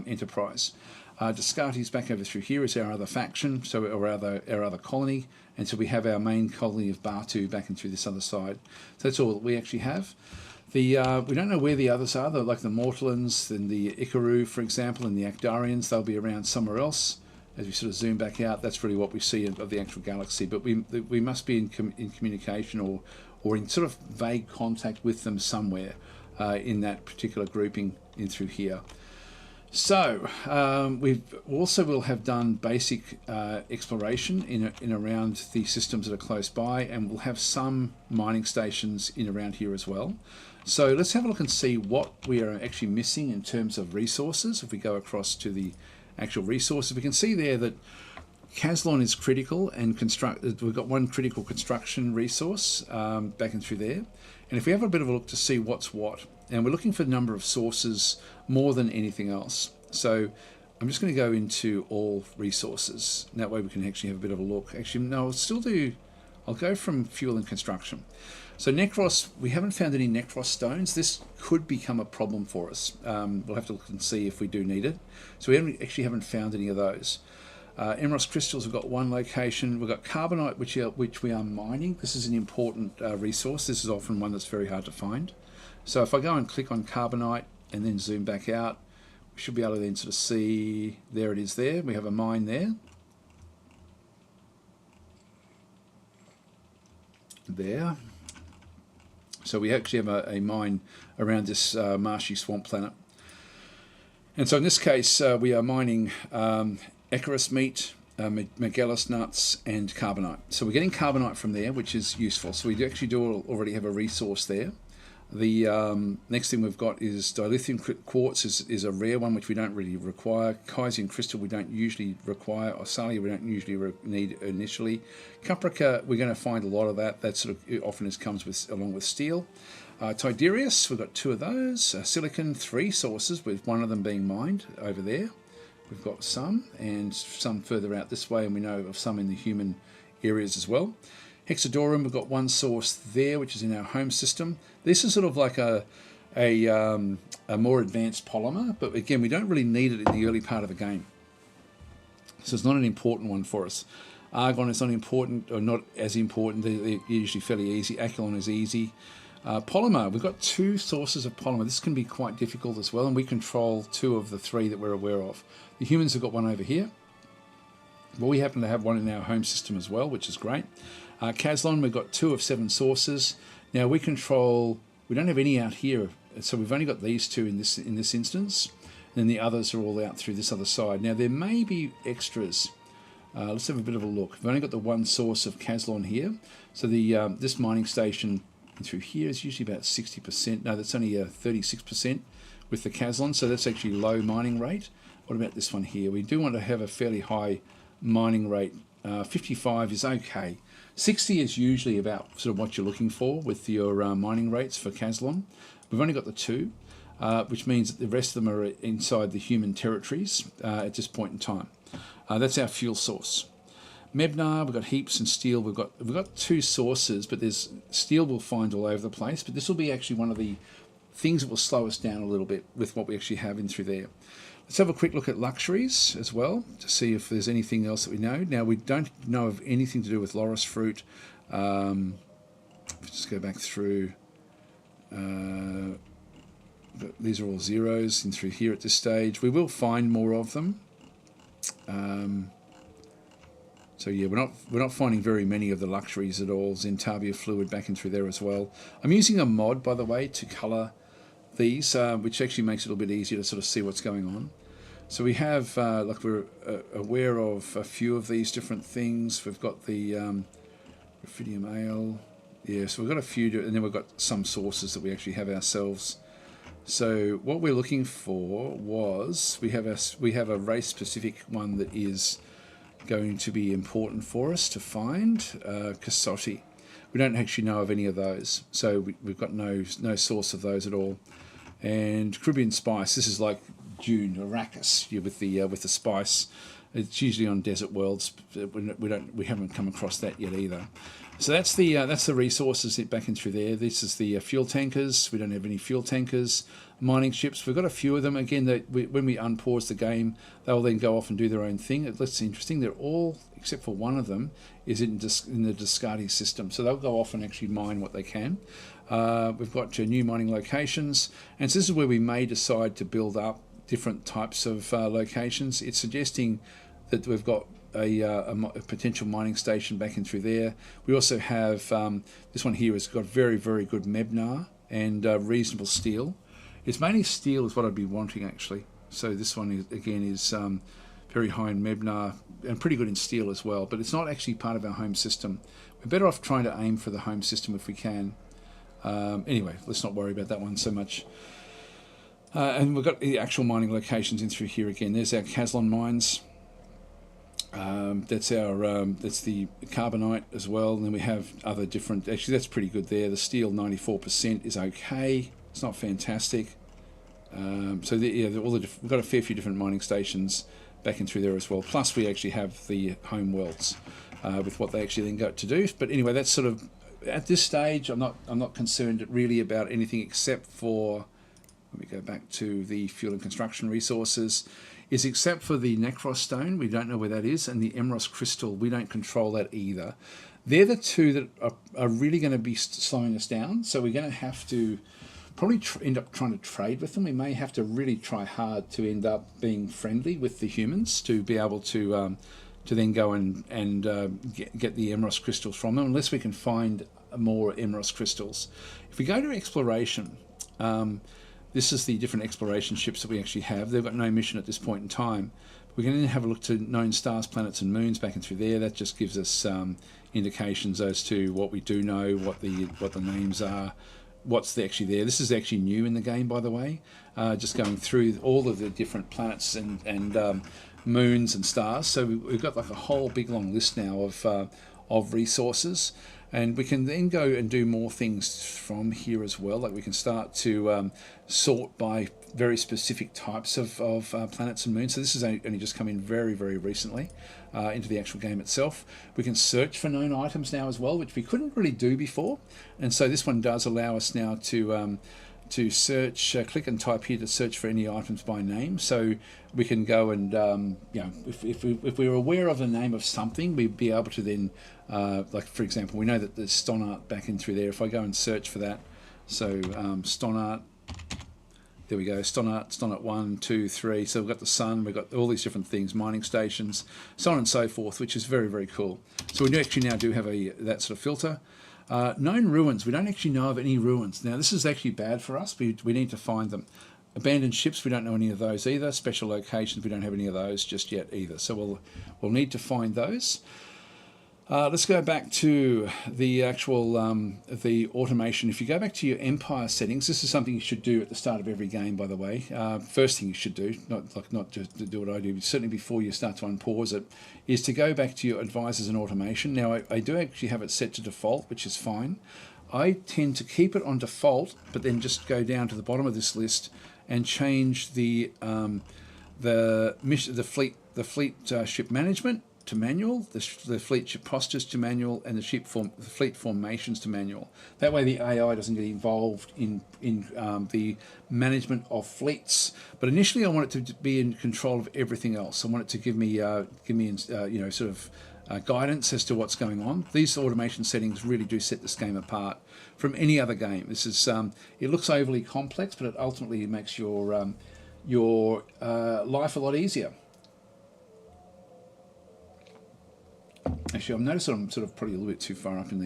enterprise. Descartes back over through here is our other faction, or our other colony, and so we have our main colony of Batu back and through this other side. So that's all that we actually have. We don't know where the others are, though, like the Mortallans and the Icaru, for example, and the Actarians. They'll be around somewhere else. As we sort of zoom back out, that's really what we see of the actual galaxy. But we must be in communication or in sort of vague contact with them somewhere in that particular grouping in through here. So we also will have done basic exploration in around the systems that are close by, and we'll have some mining stations in around here as well. So let's have a look and see what we are actually missing in terms of resources. If we go across to the actual resources, we can see there that Caslon is critical, and we've got one critical construction resource back and through there. And if we have a bit of a look to see what's what, and we're looking for the number of sources more than anything else. So I'm just going to go into all resources. And that way we can actually have a bit of a look. Actually, no, I'll go from fuel and construction. So Necros, we haven't found any Necros stones. This could become a problem for us. We'll have to look and see if we do need it. So we actually haven't found any of those. Emerald crystals, we've got one location. We've got carbonite, which we are mining. This is an important resource. This is often one that's very hard to find. So if I go and click on carbonite and then zoom back out, we should be able to then sort of see, there it is there. We have a mine there. There. So we actually have a mine around this marshy swamp planet. And so in this case, we are mining Icarus meat, Magellan nuts, and carbonite. So we're getting carbonite from there, which is useful. So we actually do already have a resource there. The next thing we've got is dilithium quartz is a rare one, which we don't really require. Kaisian crystal we don't usually require. Osalia we don't usually need initially. Caprica, we're going to find a lot of that. That sort of often comes with along with steel. Tidarius, we've got 2 of those. Silicon, 3 sources, with one of them being mined over there. We've got some, and some further out this way, and we know of some in the human areas as well. Hexadorum, we've got 1 source there, which is in our home system. This is sort of like a more advanced polymer, but again, we don't really need it in the early part of the game. So it's not an important one for us. Argon is not important, or not as important. They're usually fairly easy. Acylon is easy. Polymer, we've got 2 sources of polymer. This can be quite difficult as well, and we control 2 of the 3 that we're aware of. The humans have got 1 over here. Well, we happen to have 1 in our home system as well, which is great. Caslon, we've got 2 of 7 sources. Now we don't have any out here, so we've only got these 2 in this instance. And then the others are all out through this other side. Now there may be extras. Let's have a bit of a look. We've only got the 1 source of Caslon here. So the this mining station through here is usually about 60%. No, that's only 36% with the Caslon, so that's actually low mining rate. What about this one here? We do want to have a fairly high mining rate. 55 is okay. 60 is usually about sort of what you're looking for with your mining rates for Caslon. We've only got the 2, which means that the rest of them are inside the human territories at this point in time. That's our fuel source. Mebnar, we've got heaps, and steel. We've got 2 sources, but there's steel we'll find all over the place. But this will be actually one of the things that will slow us down a little bit with what we actually have in through there. Let's have a quick look at luxuries as well to see if there's anything else that we know. Now, we don't know of anything to do with Loris fruit. Just go back through. These are all zeros in through here at this stage. We will find more of them. So yeah, we're not finding very many of the luxuries at all. Zentabia fluid back in through there as well. I'm using a mod, by the way, to colour these, which actually makes it a little bit easier to sort of see what's going on. So we have, like we're aware of a few of these different things. We've got the Raphidium ale. Yeah, so we've got a few, and then we've got some sources that we actually have ourselves. So what we're looking for was, we have a race-specific one that is going to be important for us to find, Casotti. We don't actually know of any of those, so we've got no source of those at all. And Caribbean spice, this is like June, Arrakis, with the spice. It's usually on desert worlds. We haven't come across that yet either. So that's the resources back in through there. This is the fuel tankers. We don't have any fuel tankers. Mining ships, we've got a few of them. Again, when we unpause the game, they'll then go off and do their own thing. That's interesting. They're all, except for one of them, is in the Discardi system. So they'll go off and actually mine what they can. We've got new mining locations. And so this is where we may decide to build up different types of locations. It's suggesting that we've got a potential mining station back in through there. We also have, this one here has got very, very good Mebnar and reasonable steel. It's mainly steel is what I'd be wanting, actually. So this one, is very high in Mebnar and pretty good in steel as well, but it's not actually part of our home system. We're better off trying to aim for the home system if we can. Anyway, let's not worry about that one so much. And we've got the actual mining locations in through here again. There's our Caslon mines. That's the carbonite as well. And then we have other different, actually that's pretty good there. The steel 94% is okay. It's not fantastic. So we've got a fair few different mining stations back in through there as well. Plus we actually have the home worlds with what they actually then got to do. But anyway, that's sort of, at this stage, I'm not concerned really about anything except for, let me go back to the fuel and construction resources, is except for the Necros stone, we don't know where that is, and the Emerald crystal, we don't control that either. They're the two that are really going to be slowing us down, so we're going to have to probably end up trying to trade with them. We may have to really try hard to end up being friendly with the humans to be able to then go and get the Emerald crystals from them, unless we can find more Emerald crystals. If we go to exploration, This is the different exploration ships that we actually have. They've got no mission at this point in time. We can then have a look to known stars, planets and moons back and through there. That just gives us indications as to what we do know, what the names are, what's actually there. This is actually new in the game, by the way. Just going through all of the different planets and moons and stars. So we've got like a whole big long list now of resources. And we can then go and do more things from here as well. Like we can start to sort by very specific types of planets and moons. So this has only just come in very, very recently into the actual game itself. We can search for known items now as well, which we couldn't really do before. And so this one does allow us now to search, click and type here to search for any items by name. So we can go and, if we were aware of the name of something, we'd be able to then, like for example, we know that there's Stonart back in through there. If I go and search for that, so Stonart, there we go, Stonart 1, 2, 3. So we've got the sun, we've got all these different things, mining stations, so on and so forth, which is very, very cool. So we do actually now do have that sort of filter. Known ruins, we don't actually know of any ruins. Now this is actually bad for us. We need to find them. Abandoned ships, we don't know any of those either. Special locations, we don't have any of those just yet either. So we'll need to find those. Let's go back to the actual the automation. If you go back to your Empire settings, this is something you should do at the start of every game, by the way. First thing you should do, not just to do what I do, but certainly before you start to unpause it, is to go back to your advisors and automation. Now I do actually have it set to default, which is fine. I tend to keep it on default, but then just go down to the bottom of this list and change the fleet ship management to manual, the fleet ship postures to manual, and the fleet formations to manual. That way the AI doesn't get involved in the management of fleets. But initially I want it to be in control of everything else. I want it to give me guidance as to what's going on. These automation settings really do set this game apart from any other game. This is it looks overly complex, but it ultimately makes your life a lot easier. Actually, I've noticed that I'm sort of probably a little bit too far up in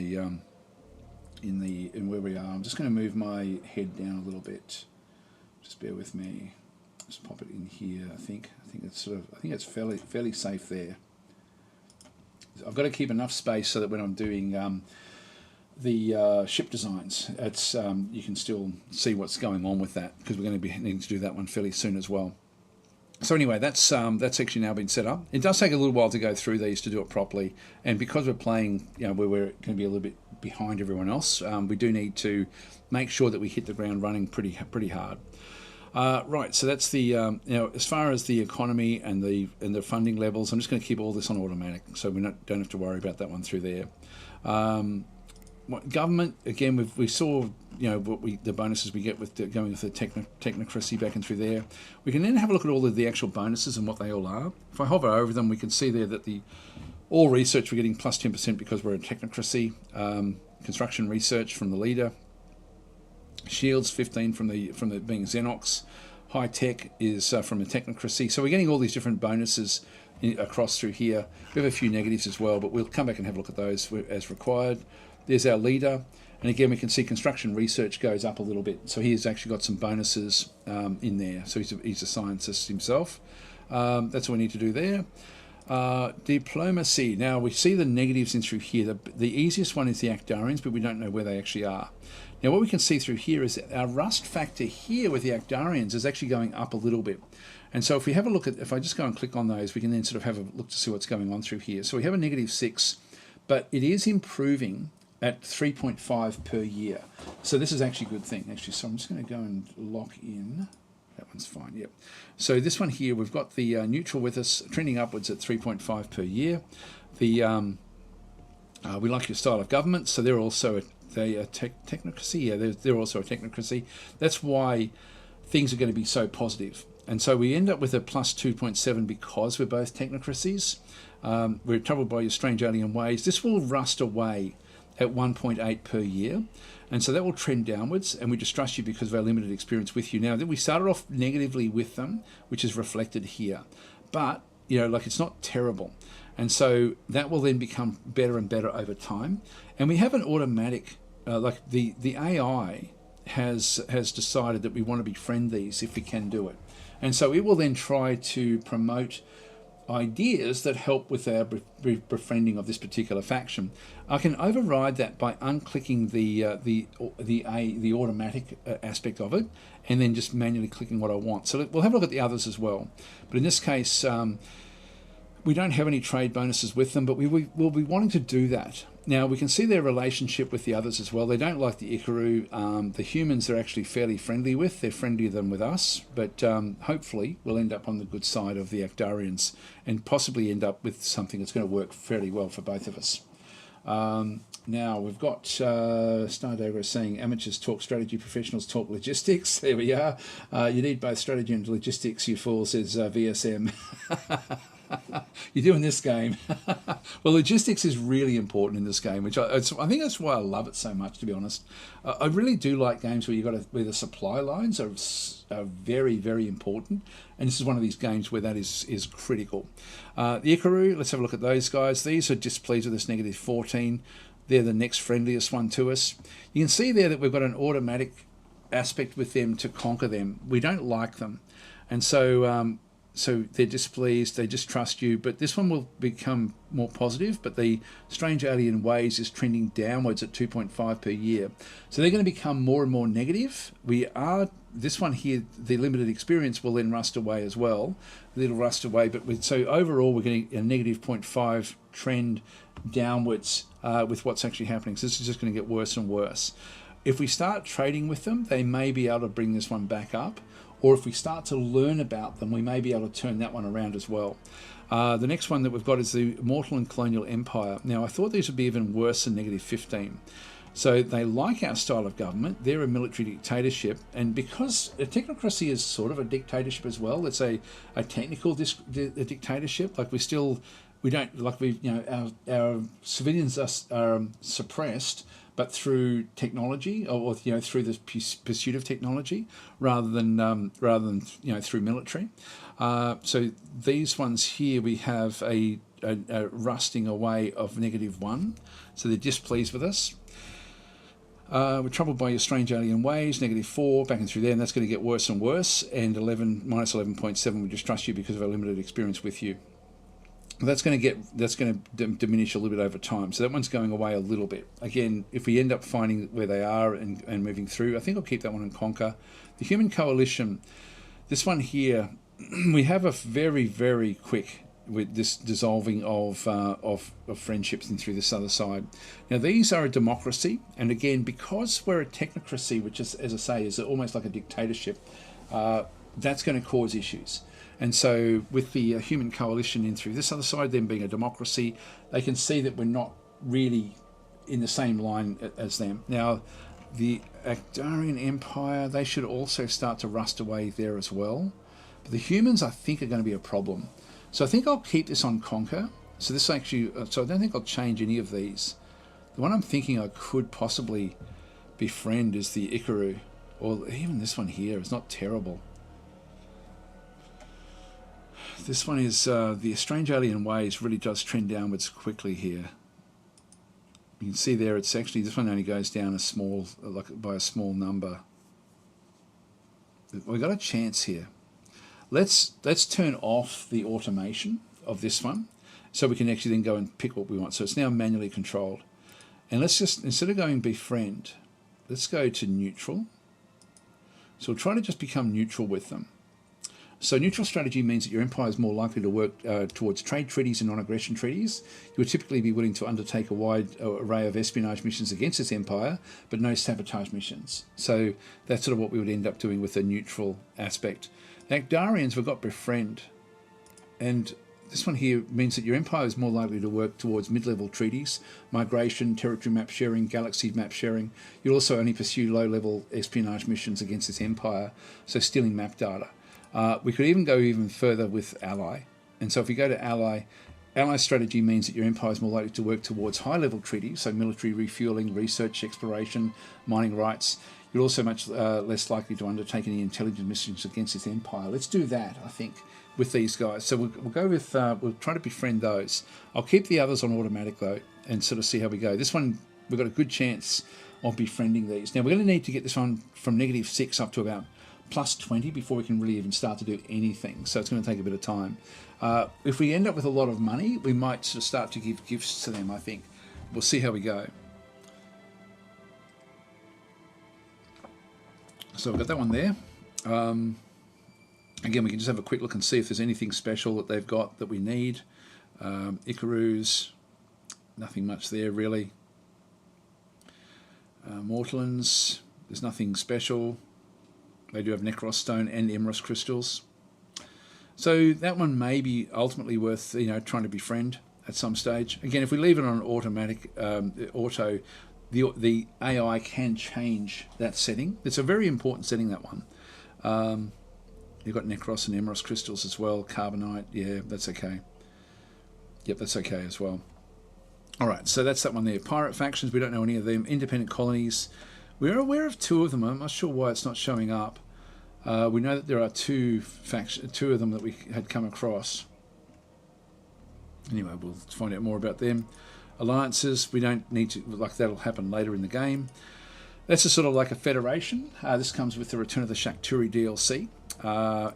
where we are. I'm just going to move my head down a little bit. Just bear with me. Just pop it in here. I think it's fairly safe there. I've got to keep enough space so that when I'm doing the ship designs, it's you can still see what's going on with that, because we're going to be needing to do that one fairly soon as well. So anyway, that's actually now been set up. It does take a little while to go through these to do it properly, and because we're playing, where we're going to be a little bit behind everyone else, we do need to make sure that we hit the ground running pretty hard. Right, so that's the as far as the economy and the funding levels, I'm just going to keep all this on automatic, so we don't have to worry about that one through there. Government, again, we saw the bonuses we get with going with the technocracy back and through there. We can then have a look at all of the actual bonuses and what they all are. If I hover over them, we can see there that all research we're getting plus 10% because we're a technocracy. Construction research from the leader. Shields 15 from the being Zenox. High tech is from the technocracy. So we're getting all these different bonuses across through here. We have a few negatives as well, but we'll come back and have a look at those as required. There's our leader, and again we can see construction research goes up a little bit. So he's actually got some bonuses in there. So he's a scientist himself. That's what we need to do there. Diplomacy. Now we see the negatives in through here. The easiest one is the Actarians, but we don't know where they actually are. Now what we can see through here is that our rust factor here with the Actarians is actually going up a little bit. And so if we have a look at, if I just go and click on those, we can then sort of have a look to see what's going on through here. So we have a -6, but it is improving at 3.5 per year. So this is actually a good thing, actually. So I'm just going to go and lock in. That one's fine, yep. So this one here, we've got the neutral with us, trending upwards at 3.5 per year. We like your style of government, so they're also a technocracy. Yeah, they're also a technocracy. That's why things are going to be so positive. And so we end up with a plus 2.7 because we're both technocracies. We're troubled by your strange alien ways. This will rust away at 1.8 per year, and so that will trend downwards, and we distrust you because of our limited experience with you. Now, we started off negatively with them, which is reflected here, but it's not terrible, and so that will then become better and better over time. And we have an automatic, like the AI has decided that we want to befriend these if we can do it. And so it will then try to promote ideas that help with our befriending of this particular faction. I can override that by unclicking the automatic aspect of it, and then just manually clicking what I want. So we'll have a look at the others as well. But in this case, we don't have any trade bonuses with them, but we'll be wanting to do that. Now, we can see their relationship with the others as well. They don't like the Ikaru. The humans they're actually fairly friendly with. They're friendlier than with us, but hopefully we'll end up on the good side of the Actarians and possibly end up with something that's going to work fairly well for both of us. Now, we've got Stardover saying, amateurs talk strategy, professionals talk logistics. There we are. You need both strategy and logistics, you fool, says VSM. You do in this game. Well, logistics is really important in this game, which I think that's why I love it so much, to be honest. I really do like games where the supply lines are very, very important, and this is one of these games where that is critical. The Ikaru, let's have a look at those guys. These are displeased with this -14. They're the next friendliest one to us. You can see there that we've got an automatic aspect with them to conquer them. We don't like them, and so they're displeased, they just trust you, but this one will become more positive, but the Strange Alien Ways is trending downwards at 2.5 per year. So they're going to become more and more negative. This one here, the limited experience will then rust away as well. It'll rust away, so overall we're getting a negative 0.5 trend downwards with what's actually happening. So this is just going to get worse and worse. If we start trading with them, they may be able to bring this one back up. Or if we start to learn about them, we may be able to turn that one around as well. The next one that we've got is the Mortal and Colonial Empire. Now, I thought these would be even worse than -15. So they like our style of government. They're a military dictatorship. And because a technocracy is sort of a dictatorship as well, it's a technical dictatorship. Like our civilians are suppressed, but through technology, or through the pursuit of technology, rather than through military. So these ones here, we have a rusting away of -1, so they're displeased with us. We're troubled by your strange alien ways, -4, back and through there, and that's going to get worse and worse. And -11.7, we distrust you because of our limited experience with you. That's going to diminish a little bit over time. So that one's going away a little bit. Again, if we end up finding where they are and moving through, I think I'll keep that one and conquer. The Human Coalition, this one here, we have a very, very quick with this dissolving of friendships and through this other side. Now these are a democracy, and again, because we're a technocracy, which is, as I say, is almost like a dictatorship, that's going to cause issues. And so with the Human Coalition in through this other side, them being a democracy, they can see that we're not really in the same line as them. Now, the Actarian Empire, they should also start to rust away there as well. But the humans, I think, are going to be a problem. So I think I'll keep this on Conquer. So this actually, so I don't think I'll change any of these. The one I'm thinking I could possibly befriend is the Ikaru, or even this one here. It's not terrible. This one is the Strange Alien Ways really does trend downwards quickly here. You can see there it's actually, this one only goes down a small, by a small number. We've got a chance here. Let's turn off the automation of this one so we can actually then go and pick what we want. So it's now manually controlled. And let's just, instead of going befriend, let's go to neutral. So we'll try to just become neutral with them. So neutral strategy means that your empire is more likely to work towards trade treaties and non-aggression treaties. You would typically be willing to undertake a wide array of espionage missions against this empire, but no sabotage missions. So that's sort of what we would end up doing with a neutral aspect. The Actarians, we've got befriend. And this one here means that your empire is more likely to work towards mid-level treaties, migration, territory map sharing, galaxy map sharing. You'll also only pursue low-level espionage missions against this empire, so stealing map data. We could even go even further with ally. And so if we go to ally strategy means that your empire is more likely to work towards high-level treaties, so military refueling, research, exploration, mining rights. You're also much less likely to undertake any intelligence missions against this empire. Let's do that, I think, with these guys. So we'll go with, we'll try to befriend those. I'll keep the others on automatic, though, and sort of see how we go. This one, we've got a good chance of befriending these. Now we're going to need to get this one from -6 up to about +20 before we can really even start to do anything. So it's going to take a bit of time. If we end up with a lot of money, we might sort of start to give gifts to them, I think. We'll see how we go. So we've got that one there. Again, we can just have a quick look and see if there's anything special that they've got that we need. Icarus, nothing much there really. Mortlands, there's nothing special. They do have Necros Stone and Emerald Crystals. So that one may be ultimately worth, trying to befriend at some stage. Again, if we leave it on automatic auto, the AI can change that setting. It's a very important setting, that one. You've got Necros and Emerald Crystals as well. Carbonite, yeah, that's okay. Yep, that's okay as well. All right, so that's that one there. Pirate factions, we don't know any of them. Independent colonies, we're aware of 2 of them. I'm not sure why it's not showing up. We know that there are 2 of them that we had come across. Anyway, we'll find out more about them. Alliances, we don't need to, like, that'll happen later in the game. That's a sort of like a federation. This comes with the Return of the Shakturi DLC.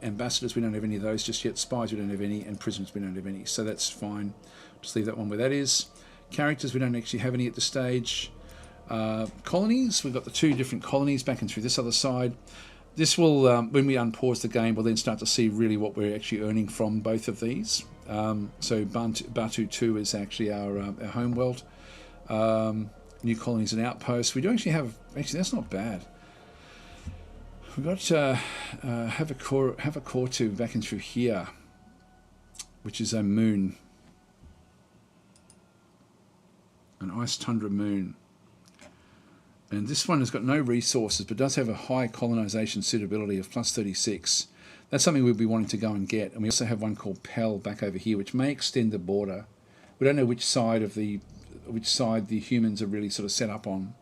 Ambassadors, we don't have any of those just yet. Spies, we don't have any. And prisoners, we don't have any. So that's fine. Just leave that one where that is. Characters, we don't actually have any at this stage. Colonies, we've got the 2 different colonies back and through this other side. This will, when we unpause the game, we'll then start to see really what we're actually earning from both of these. So Batu 2 is actually our home world. New colonies and outposts. We do actually have, that's not bad. We've got Havakortu back in through here, which is a moon. An ice tundra moon. And this one has got no resources, but does have a high colonization suitability of +36. That's something we'll be wanting to go and get. And we also have one called Pell back over here, which may extend the border. We don't know which side the humans are really sort of set up on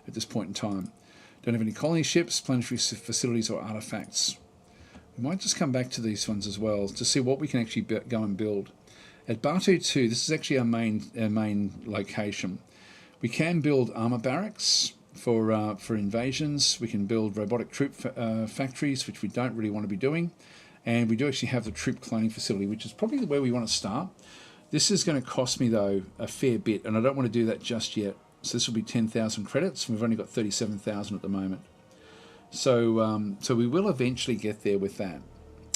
at this point in time. Don't have any colony ships, planetary facilities, or artifacts. We might just come back to these ones as well to see what we can actually go and build. At Batu 2, this is actually our main location. We can build armor barracks for invasions. We can build robotic troop factories, which we don't really want to be doing. And we do actually have the troop cloning facility, which is probably where we want to start. This is going to cost me, though, a fair bit, and I don't want to do that just yet. So this will be 10,000 credits, and we've only got 37,000 at the moment. So so we will eventually get there with that.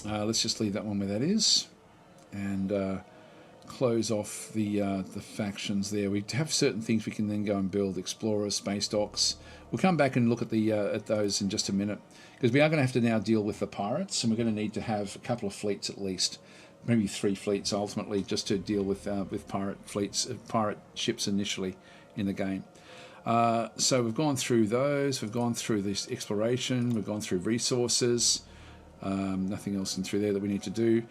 Let's just leave that one where that is, and close off the factions there. We have certain things we can then go and build: explorers, space docks. We'll come back and look at at those in just a minute, because we are going to have to now deal with the pirates, and we're going to need to have a couple of fleets at least. Maybe 3 fleets ultimately, just to deal with pirate fleets, pirate ships initially in the game. So we've gone through those. We've gone through this exploration. We've gone through resources. Nothing else in through there that we need to do.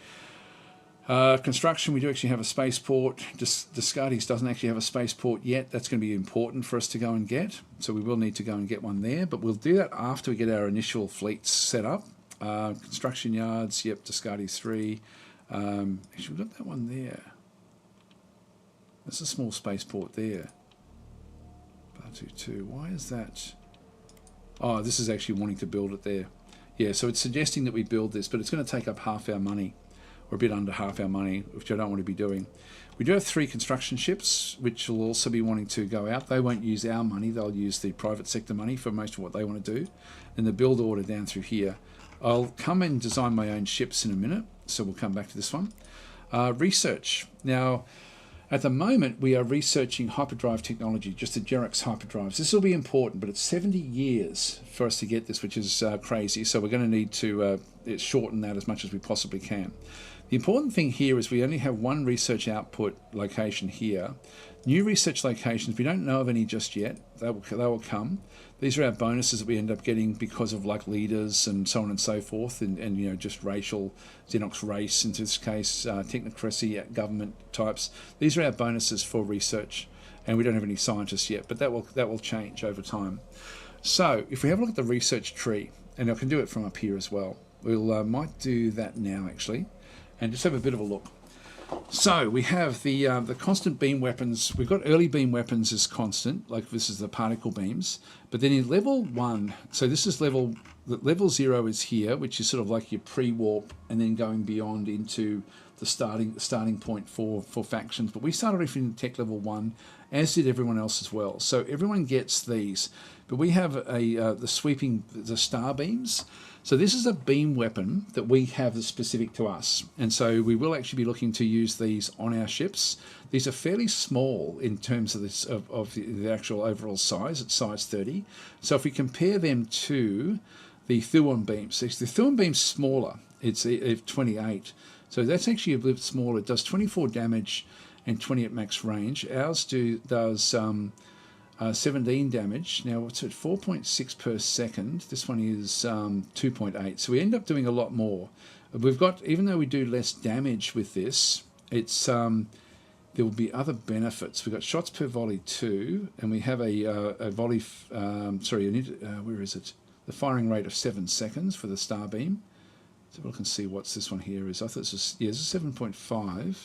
Construction, we do actually have a spaceport. Discardis doesn't actually have a spaceport yet. That's going to be important for us to go and get. So we will need to go and get one there. But we'll do that after we get our initial fleets set up. Construction yards, yep, Discardis 3. Actually, we've got that one there. That's a small spaceport there. Batu 2. Why is that? Oh, this is actually wanting to build it there. Yeah, so it's suggesting that we build this, but it's going to take up half our money, or a bit under half our money, which I don't want to be doing. We do have 3 construction ships, which will also be wanting to go out. They won't use our money. They'll use the private sector money for most of what they want to do. And the build order down through here. I'll come and design my own ships in a minute, so we'll come back to this one. Research. Now, at the moment, we are researching hyperdrive technology, just the Zenox hyperdrives. This will be important, but it's 70 years for us to get this, which is crazy. So we're going to need to shorten that as much as we possibly can. The important thing here is we only have 1 research output location here. New research locations, we don't know of any just yet. They will come. These are our bonuses that we end up getting because of like leaders and so on and so forth, and you know, just racial, Zenox race, in this case, technocracy, government types. These are our bonuses for research, and we don't have any scientists yet, but that will change over time. So if we have a look at the research tree, and I can do it from up here as well. We'll might do that now actually, and just have a bit of a look. So we have the constant beam weapons. We've got early beam weapons as constant, like this is the particle beams. But then in level 1, so this is level 0 is here, which is sort of like your pre-warp, and then going beyond into the starting point for factions. But we started off in tech level 1, as did everyone else as well. So everyone gets these. But we have the star beams. So this is a beam weapon that we have that's specific to us. And so we will actually be looking to use these on our ships. These are fairly small in terms of the actual overall size. It's size 30. So if we compare them to the Thuon beams, the Thuon beam's smaller. It's 28. So that's actually a bit smaller. It does 24 damage and 20 at max range. Ours does 17 damage. Now it's at 4.6 per second. This one is 2.8. So we end up doing a lot more. We've got, even though we do less damage with this, it's there will be other benefits. We've got shots per volley 2, and we have a volley. Where is it? The firing rate of 7 seconds for the star beam. So we can see what's this one here is. I thought this was, it's a 7.5.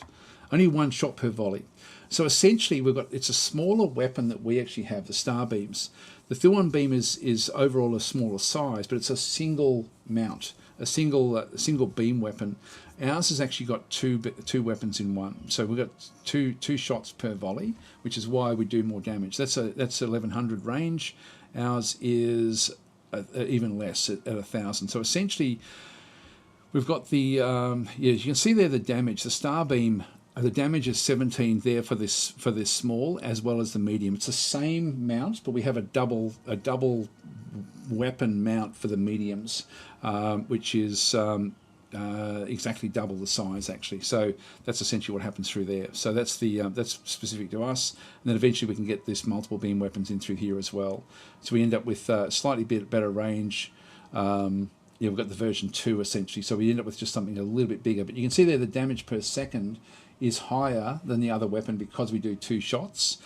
Only 1 shot per volley. So essentially, it's a smaller weapon that we actually have, the star beams. The Thuon beam is overall a smaller size, but it's a single mount, a single beam weapon. Ours has actually got two weapons in one. So we've got two shots per volley, which is why we do more damage. That's 1100 range. Ours is even less at 1000. So essentially, we've got the you can see there the damage. The star beam. The damage is 17 there for this small as well as the medium. It's the same mount, but we have a double weapon mount for the mediums, which is exactly double the size actually. So that's essentially what happens through there. So that's specific to us, and then eventually we can get this multiple beam weapons in through here as well. So we end up with slightly better range. We've got the version 2 essentially. So we end up with just something a little bit bigger. But you can see there the damage per second is higher than the other weapon because we do 2 shots,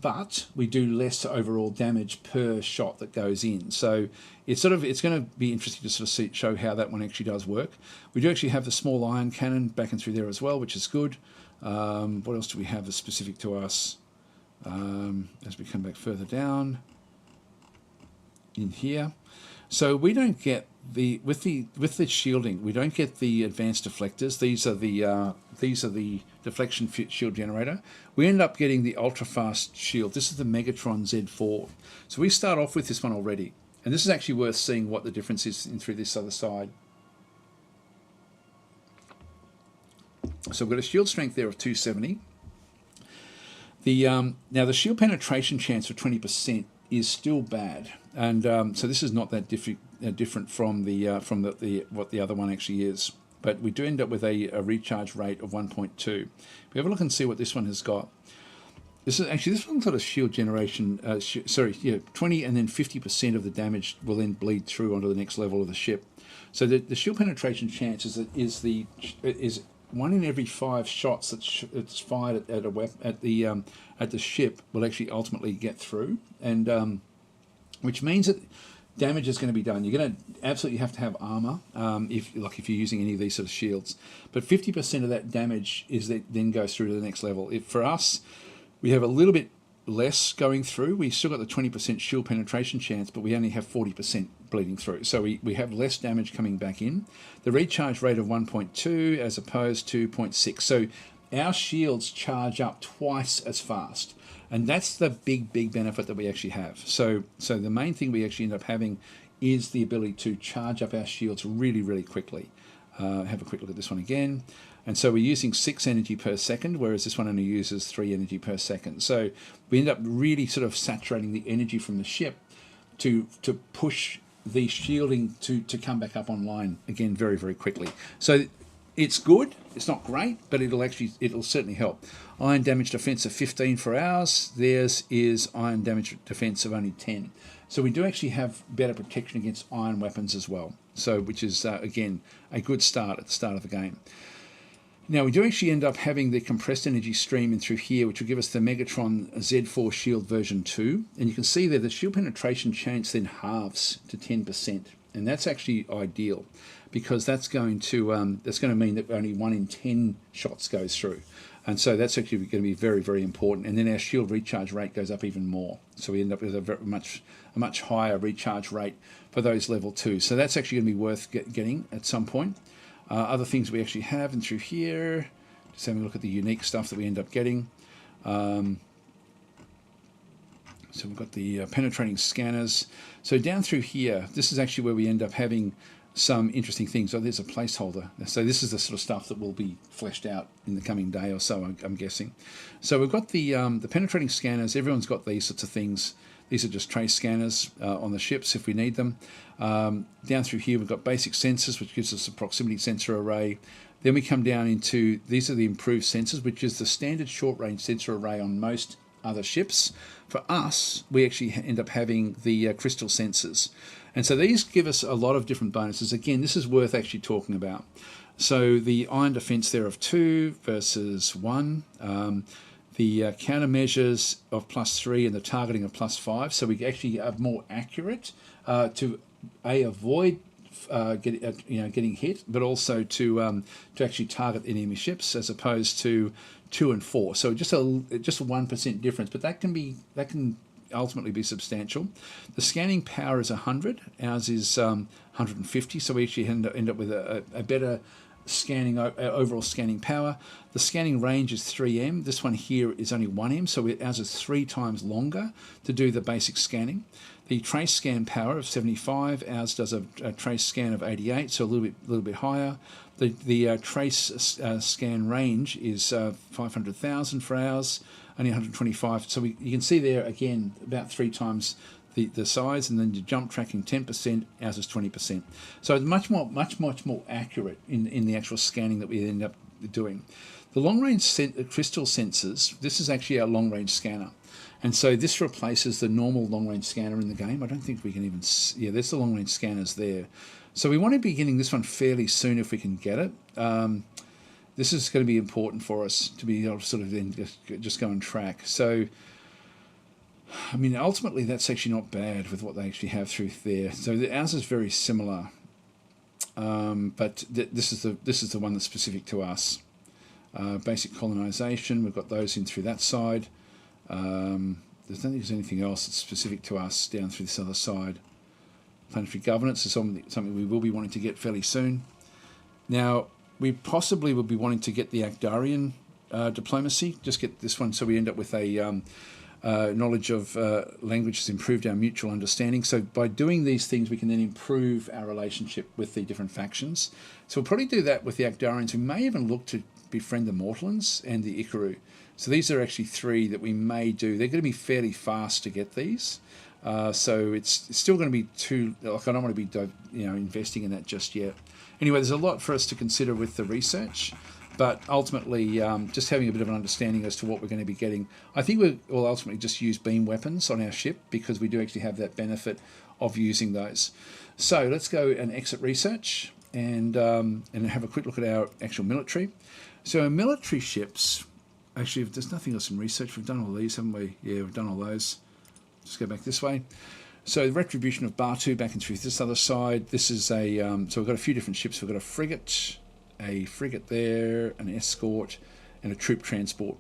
but we do less overall damage per shot that goes in. So it's going to be interesting to sort of show how that one actually does work. We do actually have the small iron cannon back and through there as well, which is good. What else do we have that's specific to us? As we come back further down in here. So we don't get with the shielding, we don't get the advanced deflectors. These are the deflection shield generator. We end up getting the ultra fast shield. This is the Megatron Z4. So we start off with this one already, and this is actually worth seeing what the difference is through this other side. So we've got a shield strength there of 270. Now the shield penetration chance of 20% is still bad, and so this is not that different from what the other one actually is. But we do end up with a recharge rate of 1.2. We have a look and see what this one has got. This one's got a shield generation. 20 and then 50% of the damage will then bleed through onto the next level of the ship. So the shield penetration chance is 1 in every 5 shots that's fired at the ship will actually ultimately get through, and which means that damage is going to be done. You're going to absolutely have to have armor if you're using any of these sort of shields. But 50% of that damage then goes through to the next level. For us, we have a little bit less going through. We still got the 20% shield penetration chance, but we only have 40% bleeding through. So we have less damage coming back in. The recharge rate of 1.2 as opposed to 0.6. So our shields charge up twice as fast. And that's the big benefit that we actually have. So the main thing we actually end up having is the ability to charge up our shields really, really quickly. Have a quick look at this one again. And so we're using 6 energy per second, whereas this one only uses 3 energy per second. So we end up really sort of saturating the energy from the ship to push the shielding to come back up online again very, very quickly. So it's good. It's not great, but it'll certainly help. Iron damage defense of 15 for ours. Theirs is iron damage defense of only 10. So we do actually have better protection against iron weapons as well. So which is again a good start at the start of the game. Now we do actually end up having the compressed energy stream in through here, which will give us the Megatron Z4 Shield version 2. And you can see there the shield penetration chance then halves to 10%. And that's actually ideal. because that's going to mean that only 1 in 10 shots goes through. And so that's actually going to be very, very important. And then our shield recharge rate goes up even more. So we end up with a much higher recharge rate for those level 2. So that's actually going to be worth getting at some point. Other things we actually have and through here, just having a look at the unique stuff that we end up getting. So we've got the penetrating scanners. So down through here, this is actually where we end up having some interesting things. Oh, there's a placeholder. So this is the sort of stuff that will be fleshed out in the coming day or so, I'm guessing. So we've got the penetrating scanners. Everyone's got these sorts of things. These are just trace scanners on the ships if we need them. Down through here, we've got basic sensors, which gives us a proximity sensor array. Then we come down into, these are the improved sensors, which is the standard short-range sensor array on most other ships. For us, we actually end up having the crystal sensors. And so these give us a lot of different bonuses. Again, this is worth actually talking about. So the iron defense there of 2 versus 1. The countermeasures of +3 and the targeting of +5. So we actually are more accurate to avoid getting hit, but also to actually target enemy ships as opposed to 2 and 4. So just a 1% difference, but that can ultimately be substantial. The scanning power is 100. Ours is 150. So we actually end up with a better scanning overall scanning power. The scanning range is 3M. This one here is only 1M, so ours is 3 times longer to do the basic scanning. The trace scan power of 75. Ours does a trace scan of 88, so a little bit higher. The trace scan range is 500,000 for ours, only 125. So you can see there again about 3 times the size, and then the jump tracking 10%, ours is 20%. So it's much more accurate in the actual scanning that we end up doing. The long-range crystal sensors, this is actually our long-range scanner. And so this replaces the normal long-range scanner in the game. I don't think we can even, yeah, there's the long-range scanners there. So we want to be getting this one fairly soon if we can get it. This is going to be important for us to be able to sort of then just go and track. So, I mean, ultimately that's actually not bad with what they actually have through there. So ours is very similar, but this is the one that's specific to us. Basic colonization, we've got those in through that side. There's don't think there's anything else that's specific to us down through this other side. Planetary governance is something we will be wanting to get fairly soon. Now, we possibly will be wanting to get the Acdarian diplomacy, just get this one so we end up with a knowledge of languages, improved our mutual understanding. So by doing these things, we can then improve our relationship with the different factions. So we'll probably do that with the Acdarians. We may even look to befriend the Mortallans and the Ikaru. So these are actually 3 that we may do. They're going to be fairly fast to get these. So it's still going to be too, like I don't want to be investing in that just yet. Anyway, there's a lot for us to consider with the research, but ultimately just having a bit of an understanding as to what we're going to be getting. I think we'll ultimately just use beam weapons on our ship because we do actually have that benefit of using those. So let's go and exit research and have a quick look at our actual military. So our military ships, actually, there's nothing else in research. We've done all these, haven't we? Yeah, we've done all those. Just go back this way. So the retribution of Batu back and through this other side. This is a, so we've got a few different ships. We've got a frigate there, an escort, and a troop transport.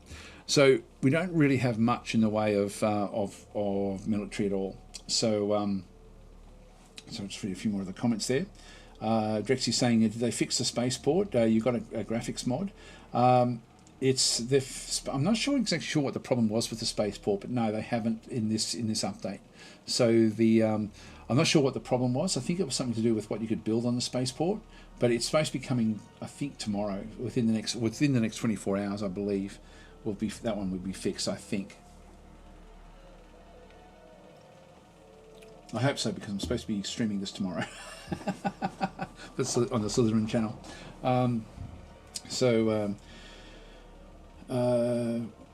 So we don't really have much in the way of military at all. So, so I'll just read a few more of the comments there. Drexy's saying, did they fix the spaceport? You got a graphics mod. I'm not exactly sure what the problem was with the spaceport, but no, they haven't in this update. So I'm not sure what the problem was. I think it was something to do with what you could build on the spaceport, but it's supposed to be coming, I think, tomorrow within the next 24 hours, I believe. That one will be fixed, I think. I hope so, because I'm supposed to be streaming this tomorrow. That's on the Slytherin channel. So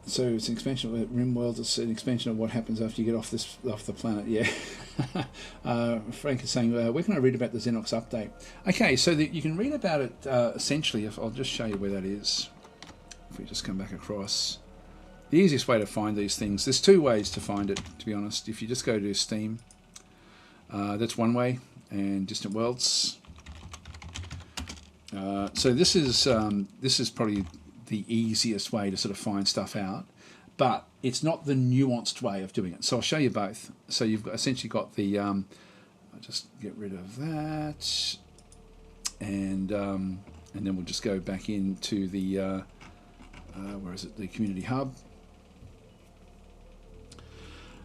it's an expansion of RimWorld. It's an expansion of what happens after you get off the planet. Yeah. Frank is saying, where can I read about the Zenox update? Okay, so you can read about it essentially. I'll just show you where that is. If we just come back across, the easiest way to find these things. There's 2 ways to find it, to be honest. If you just go to Steam, that's one way, and Distant Worlds. So this is probably the easiest way to sort of find stuff out, but it's not the nuanced way of doing it. So I'll show you both. So you've essentially got the, I'll just get rid of that, and then we'll just go back into the, where is it, the Community Hub.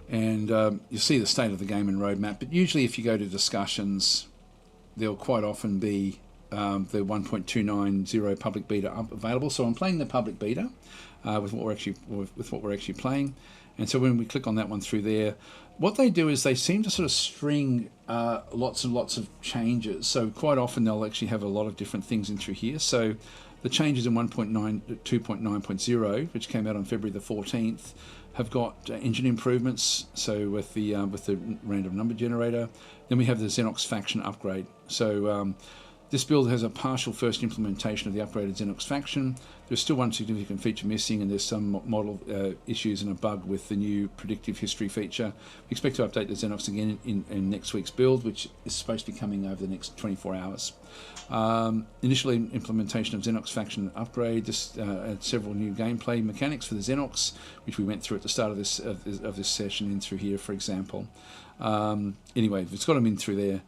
And you'll see the state of the game and roadmap, but usually if you go to discussions, there'll quite often be the 1.290 public beta available. So I'm playing the public beta with what we're actually playing, and so when we click on that one through there, what they do is they seem to sort of string lots and lots of changes. So quite often they'll actually have a lot of different things in through here. So the changes in 2.9.0, which came out on February the 14th, have got engine improvements. So with the random number generator, then we have the Zenox faction upgrade. So this build has a partial first implementation of the upgraded Zenox faction. There's still one significant feature missing, and there's some model issues and a bug with the new predictive history feature. We expect to update the Zenox again in next week's build, which is supposed to be coming over the next 24 hours. Initial implementation of Zenox faction upgrade. This had several new gameplay mechanics for the Zenox, which we went through at the start of this session in through here, for example. Anyway, it's got them in through there.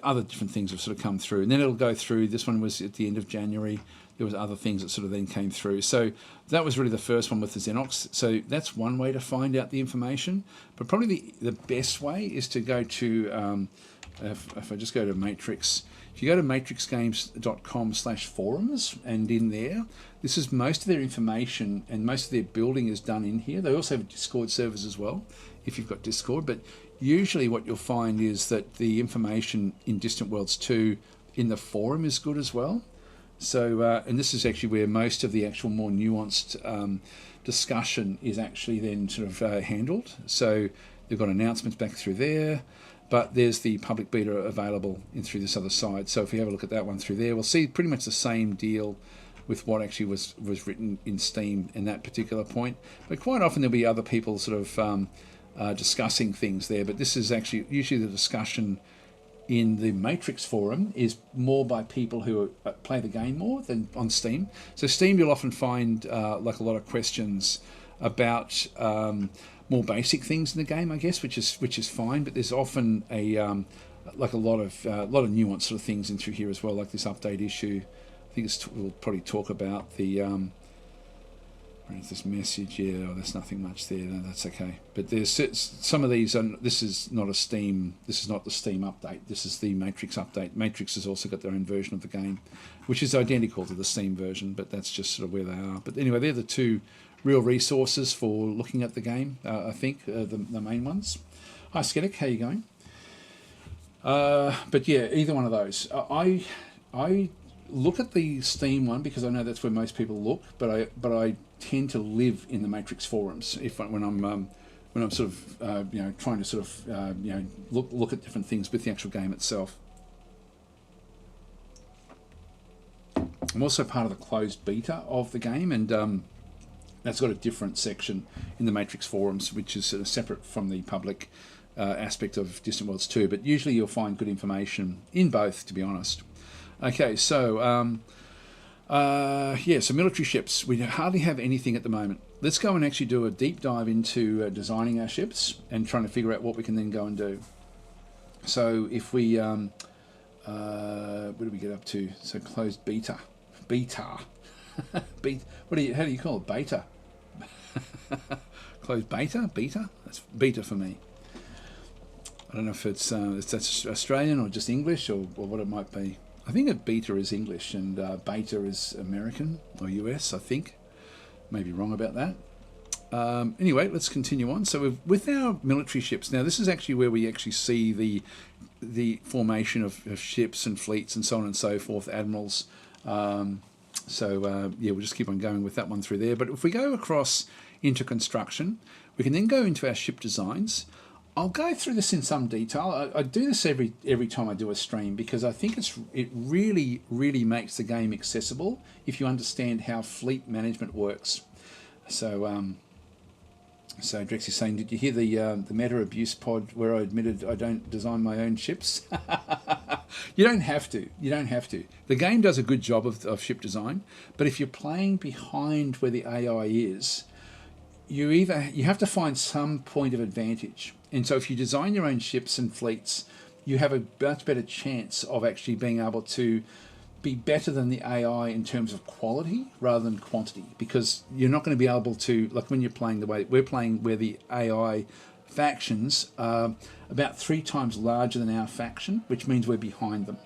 Other different things have sort of come through, and then it'll go through. This one was at the end of January. There was other things that sort of then came through. So that was really the first one with the Zenox. So that's one way to find out the information. But probably the best way is to go to, if I just go to Matrix, if you go to matrixgames.com/forums, and in there, this is most of their information, and most of their building is done in here. They also have Discord servers as well, if you've got Discord. But usually what you'll find is that the information in Distant Worlds 2 in the forum is good as well. So, and this is actually where most of the actual more nuanced discussion is actually then sort of handled. So they've got announcements back through there, but there's the public beta available in through this other side. So if we have a look at that one through there, we'll see pretty much the same deal with what actually was written in Steam in that particular point. But quite often there'll be other people sort of discussing things there, but this is actually usually the discussion in the Matrix forum is more by people who play the game more than on Steam. So Steam, you'll often find like a lot of questions about more basic things in the game, I guess, which is fine. But there's often like a lot of nuanced sort of things in through here as well, like this update issue. I think we'll probably talk about the. Where is this message? Yeah, there's nothing much there. No, that's okay. But there's some of these. This is not a Steam. This is not the Steam update. This is the Matrix update. Matrix has also got their own version of the game, which is identical to the Steam version, but that's just sort of where they are. But anyway, they're the two real resources for looking at the game. I think the main ones. Hi, Skiddick, how you going? But yeah, either one of those. I look at the Steam one because I know that's where most people look, but I tend to live in the Matrix forums when I'm sort of trying to sort of look at different things with the actual game itself. I'm also part of the closed beta of the game, and that's got a different section in the Matrix forums, which is sort of separate from the public aspect of Distant Worlds 2. But usually you'll find good information in both, to be honest. Okay, so so military ships. We hardly have anything at the moment. Let's go and actually do a deep dive into designing our ships and trying to figure out what we can then go and do. So if we, where do we get up to? So closed beta. How do you call it? Beta. Closed beta? Beta? That's beta for me. I don't know if it's that's Australian or just English or what it might be. I think that beta is English and beta is American or US, I think. Maybe wrong about that. Anyway, let's continue on. So with our military ships, now this is actually where we actually see the formation of ships and fleets and so on and so forth, admirals. We'll just keep on going with that one through there. But if we go across into construction, we can then go into our ship designs. I'll go through this in some detail. I do this every time I do a stream because I think it really, really makes the game accessible if you understand how fleet management works. So Drex is saying, did you hear the meta abuse pod where I admitted I don't design my own ships? You don't have to. You don't have to. The game does a good job of ship design, but if you're playing behind where the AI is, you have to find some point of advantage. And so if you design your own ships and fleets, you have a much better chance of actually being able to be better than the AI in terms of quality rather than quantity, because you're not going to be able to, like when you're playing the way we're playing, where the AI factions are about 3 times larger than our faction, which means we're behind them.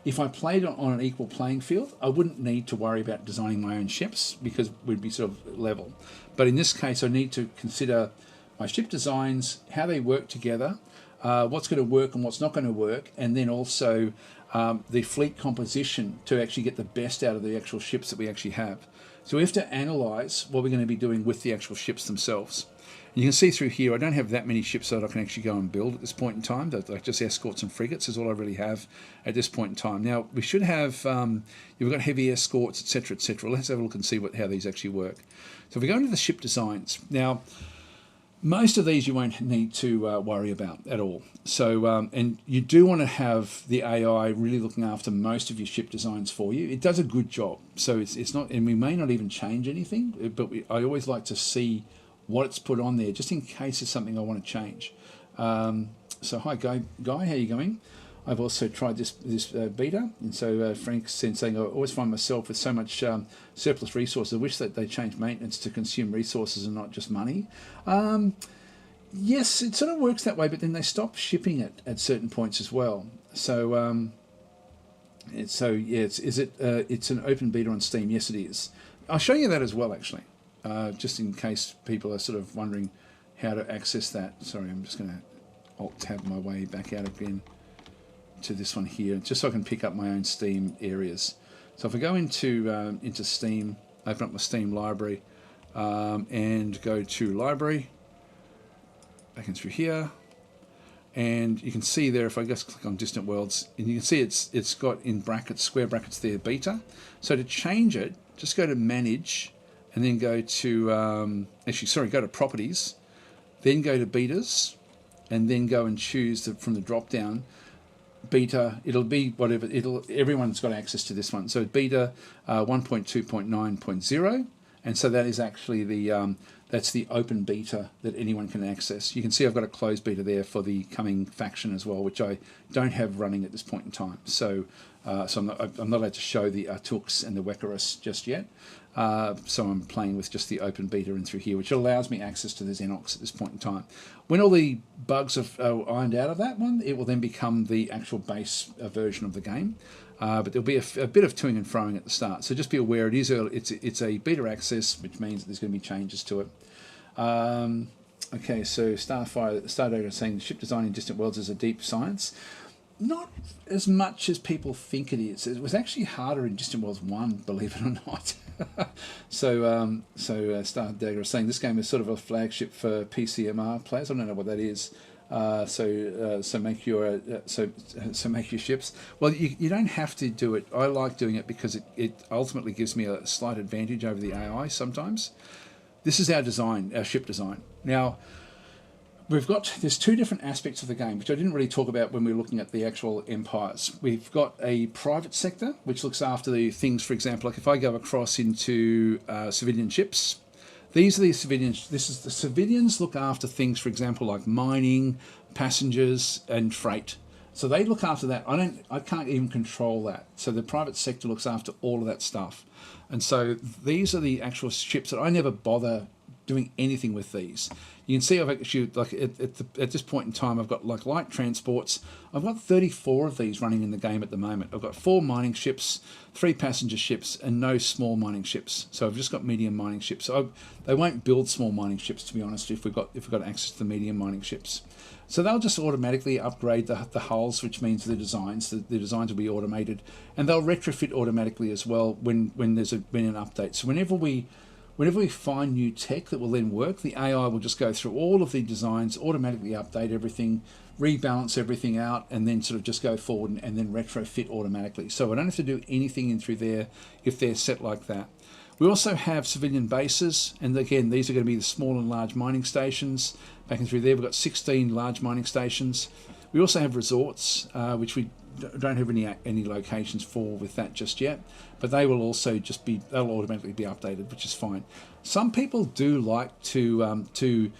If I played on an equal playing field, I wouldn't need to worry about designing my own ships because we'd be sort of level. But in this case, I need to consider my ship designs, how they work together, what's going to work and what's not going to work, and then also the fleet composition to actually get the best out of the actual ships that we actually have. So we have to analyse what we're going to be doing with the actual ships themselves. And you can see through here, I don't have that many ships that I can actually go and build at this point in time. Like just escorts and frigates is all I really have at this point in time. Now, we should have, you've got heavy escorts, etc., etc. Let's have a look and see how these actually work. So if we go into the ship designs, now, most of these you won't need to worry about at all. So, and you do want to have the AI really looking after most of your ship designs for you. It does a good job. So it's not, and we may not even change anything, but I always like to see what it's put on there, just in case it's something I want to change. So hi, Guy, how are you going? I've also tried this beta, and so Frank's saying I always find myself with so much surplus resources. I wish that they changed maintenance to consume resources and not just money. Yes, it sort of works that way, but then they stop shipping it at certain points as well. So it's an open beta on Steam. Yes, it is. I'll show you that as well, actually, just in case people are sort of wondering how to access that. Sorry, I'm just going to Alt-tab my way back out again to this one here, just so I can pick up my own Steam areas. So if I go into Steam, open up my Steam library, and go to library, back in through here, and you can see there, if I just click on Distant Worlds, and you can see it's got in brackets, square brackets there, beta. So to change it, just go to Manage, and then go to go to Properties, then go to Betas, and then go and choose from the drop down beta. It'll be whatever, everyone's got access to this one. So beta 1.2.9.0, and so that is actually that's the open beta that anyone can access. You can see I've got a closed beta there for the coming faction as well, which I don't have running at this point in time. So I'm not allowed to show the Artux and the Wekarus just yet. So I'm playing with just the open beta in through here, which allows me access to the Zenox at this point in time. When all the bugs are ironed out of that one, it will then become the actual base version of the game. But there'll be a bit of toing and froing at the start. So just be aware it's a beta access, which means that there's going to be changes to it. Okay, so Stardoga is saying the ship design in Distant Worlds is a deep science. Not as much as people think it is. It was actually harder in Distant Worlds 1, believe it or not. So Stardagger is saying this game is sort of a flagship for PCMR players. I don't know what that is. So make your ships. Well, you don't have to do it. I like doing it because it ultimately gives me a slight advantage over the AI sometimes. This is our design, our ship design. Now, there's 2 different aspects of the game, which I didn't really talk about when we were looking at the actual empires. We've got a private sector, which looks after the things, for example, like if I go across into civilian ships, these are the civilians. The civilians look after things, for example, like mining, passengers, and freight. So they look after that. I can't even control that. So the private sector looks after all of that stuff. And so these are the actual ships that I never bother doing anything with these. You can see I've actually, like at this point in time, I've got like light transports. I've got 34 of these running in the game at the moment. I've got 4 mining ships, 3 passenger ships, and no small mining ships. So I've just got medium mining ships. So they won't build small mining ships, to be honest, if we've got access to the medium mining ships. So they'll just automatically upgrade the hulls, which means the designs will be automated, and they'll retrofit automatically as well when there's been an update. So whenever we find new tech that will then work, the AI will just go through all of the designs, automatically update everything, rebalance everything out, and then sort of just go forward and then retrofit automatically. So I don't have to do anything in through there if they're set like that. We also have civilian bases, and again, these are going to be the small and large mining stations. Back in through there, we've got 16 large mining stations. We also have resorts, which we don't have any locations for with that just yet, but they will also they'll automatically be updated, which is fine. Some people do like to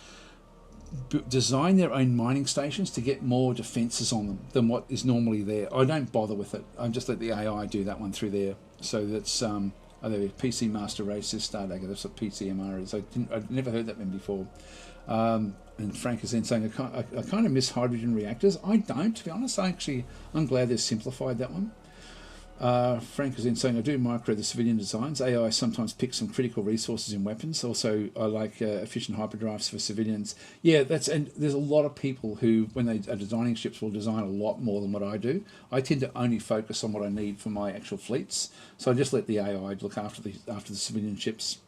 design their own mining stations to get more defenses on them than what is normally there. I don't bother with it. I just let the AI do that one through there. So that's PC Master Race is Stardagger. That's what PCMR is. I'd never heard that one before. And Frank is then saying, I kind of miss hydrogen reactors. I don't, to be honest. I'm glad they've simplified that one. Frank is then saying, I do micro the civilian designs. AI sometimes picks some critical resources in weapons. Also, I like efficient hyperdrives for civilians. Yeah, and there's a lot of people who, when they are designing ships, will design a lot more than what I do. I tend to only focus on what I need for my actual fleets. So I just let the AI look after the civilian ships.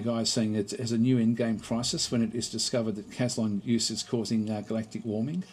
Guys saying it has a new endgame crisis when it is discovered that Caslon use is causing galactic warming.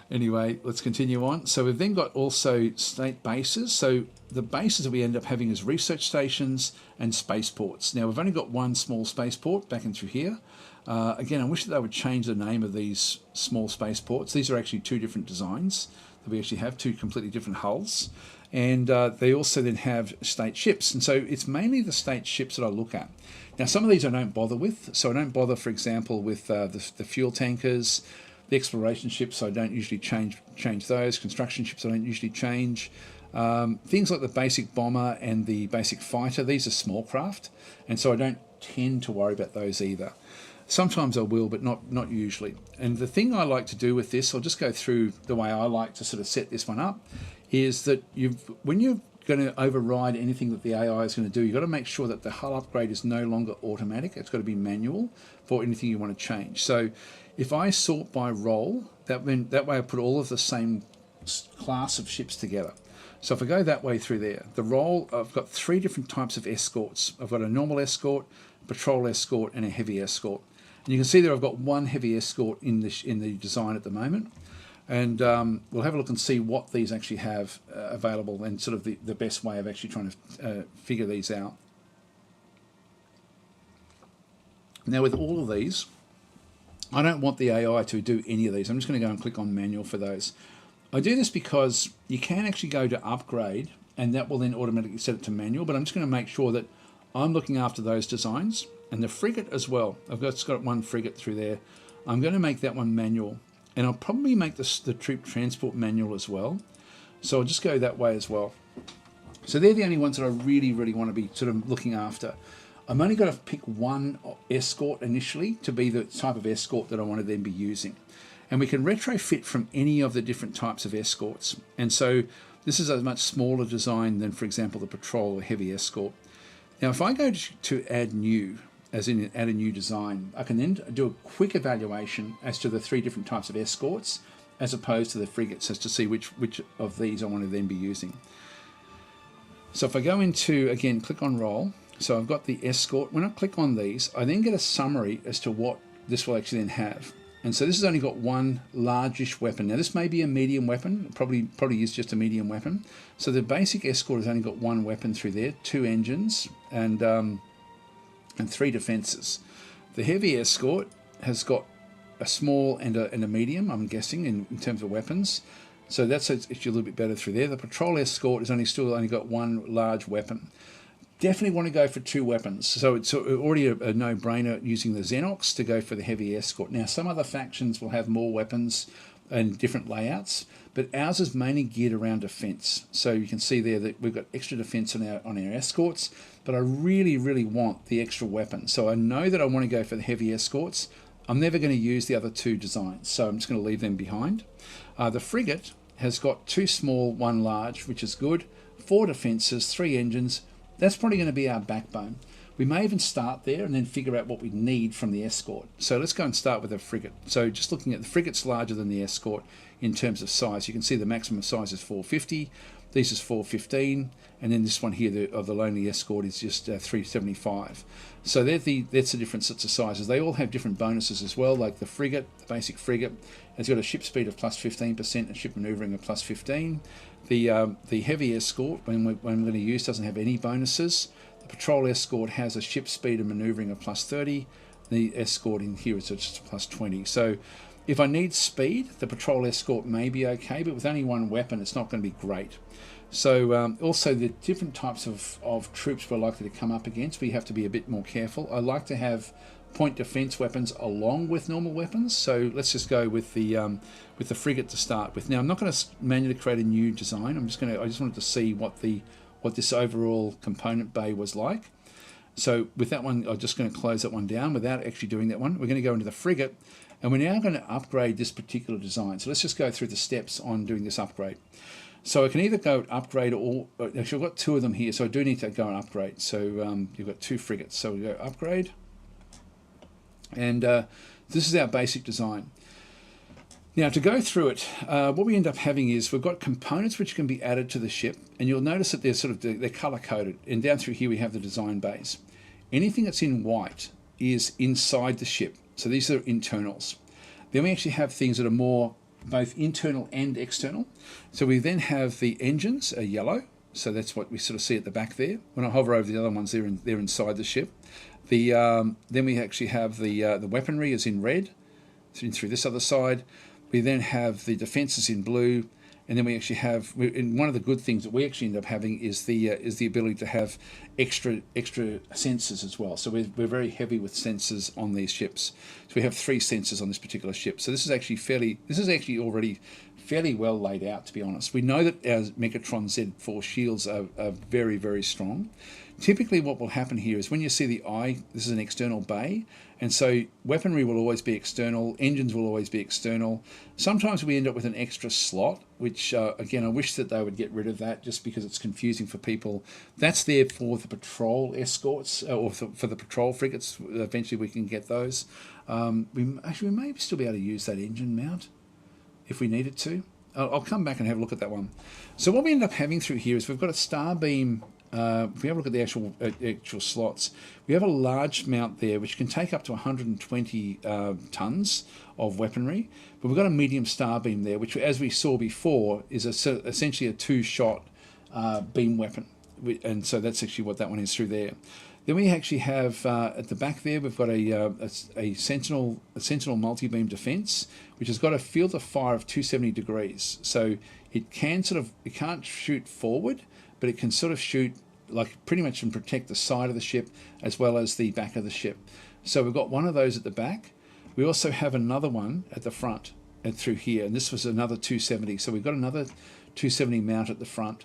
Anyway, let's continue on. So we've then got also state bases. So the bases that we end up having is research stations and spaceports. Now we've only got one small spaceport back in through here. Again, I wish that they would change the name of these small spaceports. These are actually two different designs that we actually have, two completely different hulls. And they also then have state ships. And so it's mainly the state ships that I look at. Now, some of these I don't bother with. So I don't bother, for example, with the fuel tankers, the exploration ships. I don't usually change those. Construction ships I don't usually change. Things like the basic bomber and the basic fighter, these are small craft. And so I don't tend to worry about those either. Sometimes I will, but not usually. And the thing I like to do with this, I'll just go through the way I like to sort of set this one up, is that when you're going to override anything that the AI is going to do, you've got to make sure that the hull upgrade is no longer automatic. It's got to be manual for anything you want to change. So if I sort by role, that way I put all of the same class of ships together. So if I go that way through there, the role, I've got three different types of escorts. I've got a normal escort, patrol escort, and a heavy escort. And you can see there I've got one heavy escort in the design at the moment. And we'll have a look and see what these actually have available and sort of the best way of actually trying to figure these out. Now with all of these, I don't want the AI to do any of these. I'm just going to go and click on manual for those. I do this because you can actually go to upgrade and that will then automatically set it to manual, but I'm just going to make sure that I'm looking after those designs. And the frigate as well. I've got one frigate through there. I'm going to make that one manual. And I'll probably make the troop transport manual as well. So I'll just go that way as well. So they're the only ones that I really, really want to be sort of looking after. I'm only going to pick one escort initially to be the type of escort that I want to then be using. And we can retrofit from any of the different types of escorts. And so this is a much smaller design than, for example, the patrol or heavy escort. Now, if I go to add new, as in add a new design, I can then do a quick evaluation as to the three different types of escorts as opposed to the frigates, as to see which of these I want to then be using. So if I go into, again, click on roll, so I've got the escort. When I click on these, I then get a summary as to what this will actually then have. And so this has only got one largish weapon. Now this may be a medium weapon, probably is just a medium weapon. So the basic escort has only got one weapon through there, 2 engines and 3 defenses. The heavy escort has got a small and a medium, I'm guessing, in terms of weapons. So that's actually a little bit better through there. The patrol escort has still only got one large weapon. Definitely want to go for 2 weapons. So it's already a no-brainer using the Zenox to go for the heavy escort. Now, some other factions will have more weapons and different layouts, but ours is mainly geared around defense. So you can see there that we've got extra defense on our escorts, but I really, really want the extra weapons. So I know that I want to go for the heavy escorts. I'm never going to use the other 2 designs, so I'm just going to leave them behind. The frigate has got 2 small, 1 large, which is good, 4 defenses, 3 engines. That's probably going to be our backbone. We may even start there and then figure out what we need from the escort. So let's go and start with a frigate. So just looking at the frigate's larger than the escort in terms of size. You can see the maximum size is 450. This is 415. And then this one here of the lonely escort is just 375. So that's the different sets of sizes. They all have different bonuses as well, like the frigate, the basic frigate, has got a ship speed of plus 15% and ship maneuvering of plus 15. The heavy escort, when I'm going to use, doesn't have any bonuses. The patrol escort has a ship speed and maneuvering of plus 30. The escort in here is just plus 20. So If I need speed, the patrol escort may be okay, but with only one weapon, it's not going to be great. So also the different types of troops we're likely to come up against, we have to be a bit more careful. I like to have point defense weapons along with normal weapons. So let's just go with the frigate to start with. Now I'm not going to manually create a new design. I just wanted to see what this overall component bay was like. So with that one, I'm just going to close that one down without actually doing that one. We're going to go into the frigate, and we're now going to upgrade this particular design. So let's just go through the steps on doing this upgrade. So I can either go upgrade or, actually I've got two of them here, so I do need to go and upgrade. So you've got two frigates. So we go upgrade, and this is our basic design. Now to go through it, what we end up having is we've got components which can be added to the ship, and you'll notice that they're color coded. And down through here we have the design base. Anything that's in white is inside the ship. So these are internals. Then we actually have things that are more both internal and external. So we then have the engines are yellow. So that's what we sort of see at the back there. When I hover over the other ones, they're inside the ship. Then we actually have the weaponry is in red, through this other side. We then have the defences in blue, and then we actually have. And one of the good things that we actually end up having is the ability to have extra sensors as well. So we're very heavy with sensors on these ships. So we have 3 sensors on this particular ship. So this is actually already fairly well laid out, to be honest. We know that our Megatron Z4 shields are very, very strong. Typically what will happen here is when you see the eye, this is an external bay, and so weaponry will always be external, engines will always be external. Sometimes we end up with an extra slot, which again, I wish that they would get rid of that just because it's confusing for people. That's there for the patrol escorts, or for the patrol frigates. Eventually we can get those. We may still be able to use that engine mount if we needed to. I'll come back and have a look at that one. So what we end up having through here is we've got a star beam. If we have a look at the actual slots, we have a large mount there which can take up to 120 tons of weaponry, but we've got a medium star beam there, which, as we saw before, is essentially a 2-shot beam weapon, and so that's actually what that one is through there. Then we actually have at the back there, we've got a sentinel multi-beam defense, which has got a field of fire of 270 degrees. So it can't shoot forward, but it can sort of shoot like pretty much and protect the side of the ship as well as the back of the ship. So we've got one of those at the back. We also have another one at the front and through here, and this was another 270. So we've got another 270 mount at the front.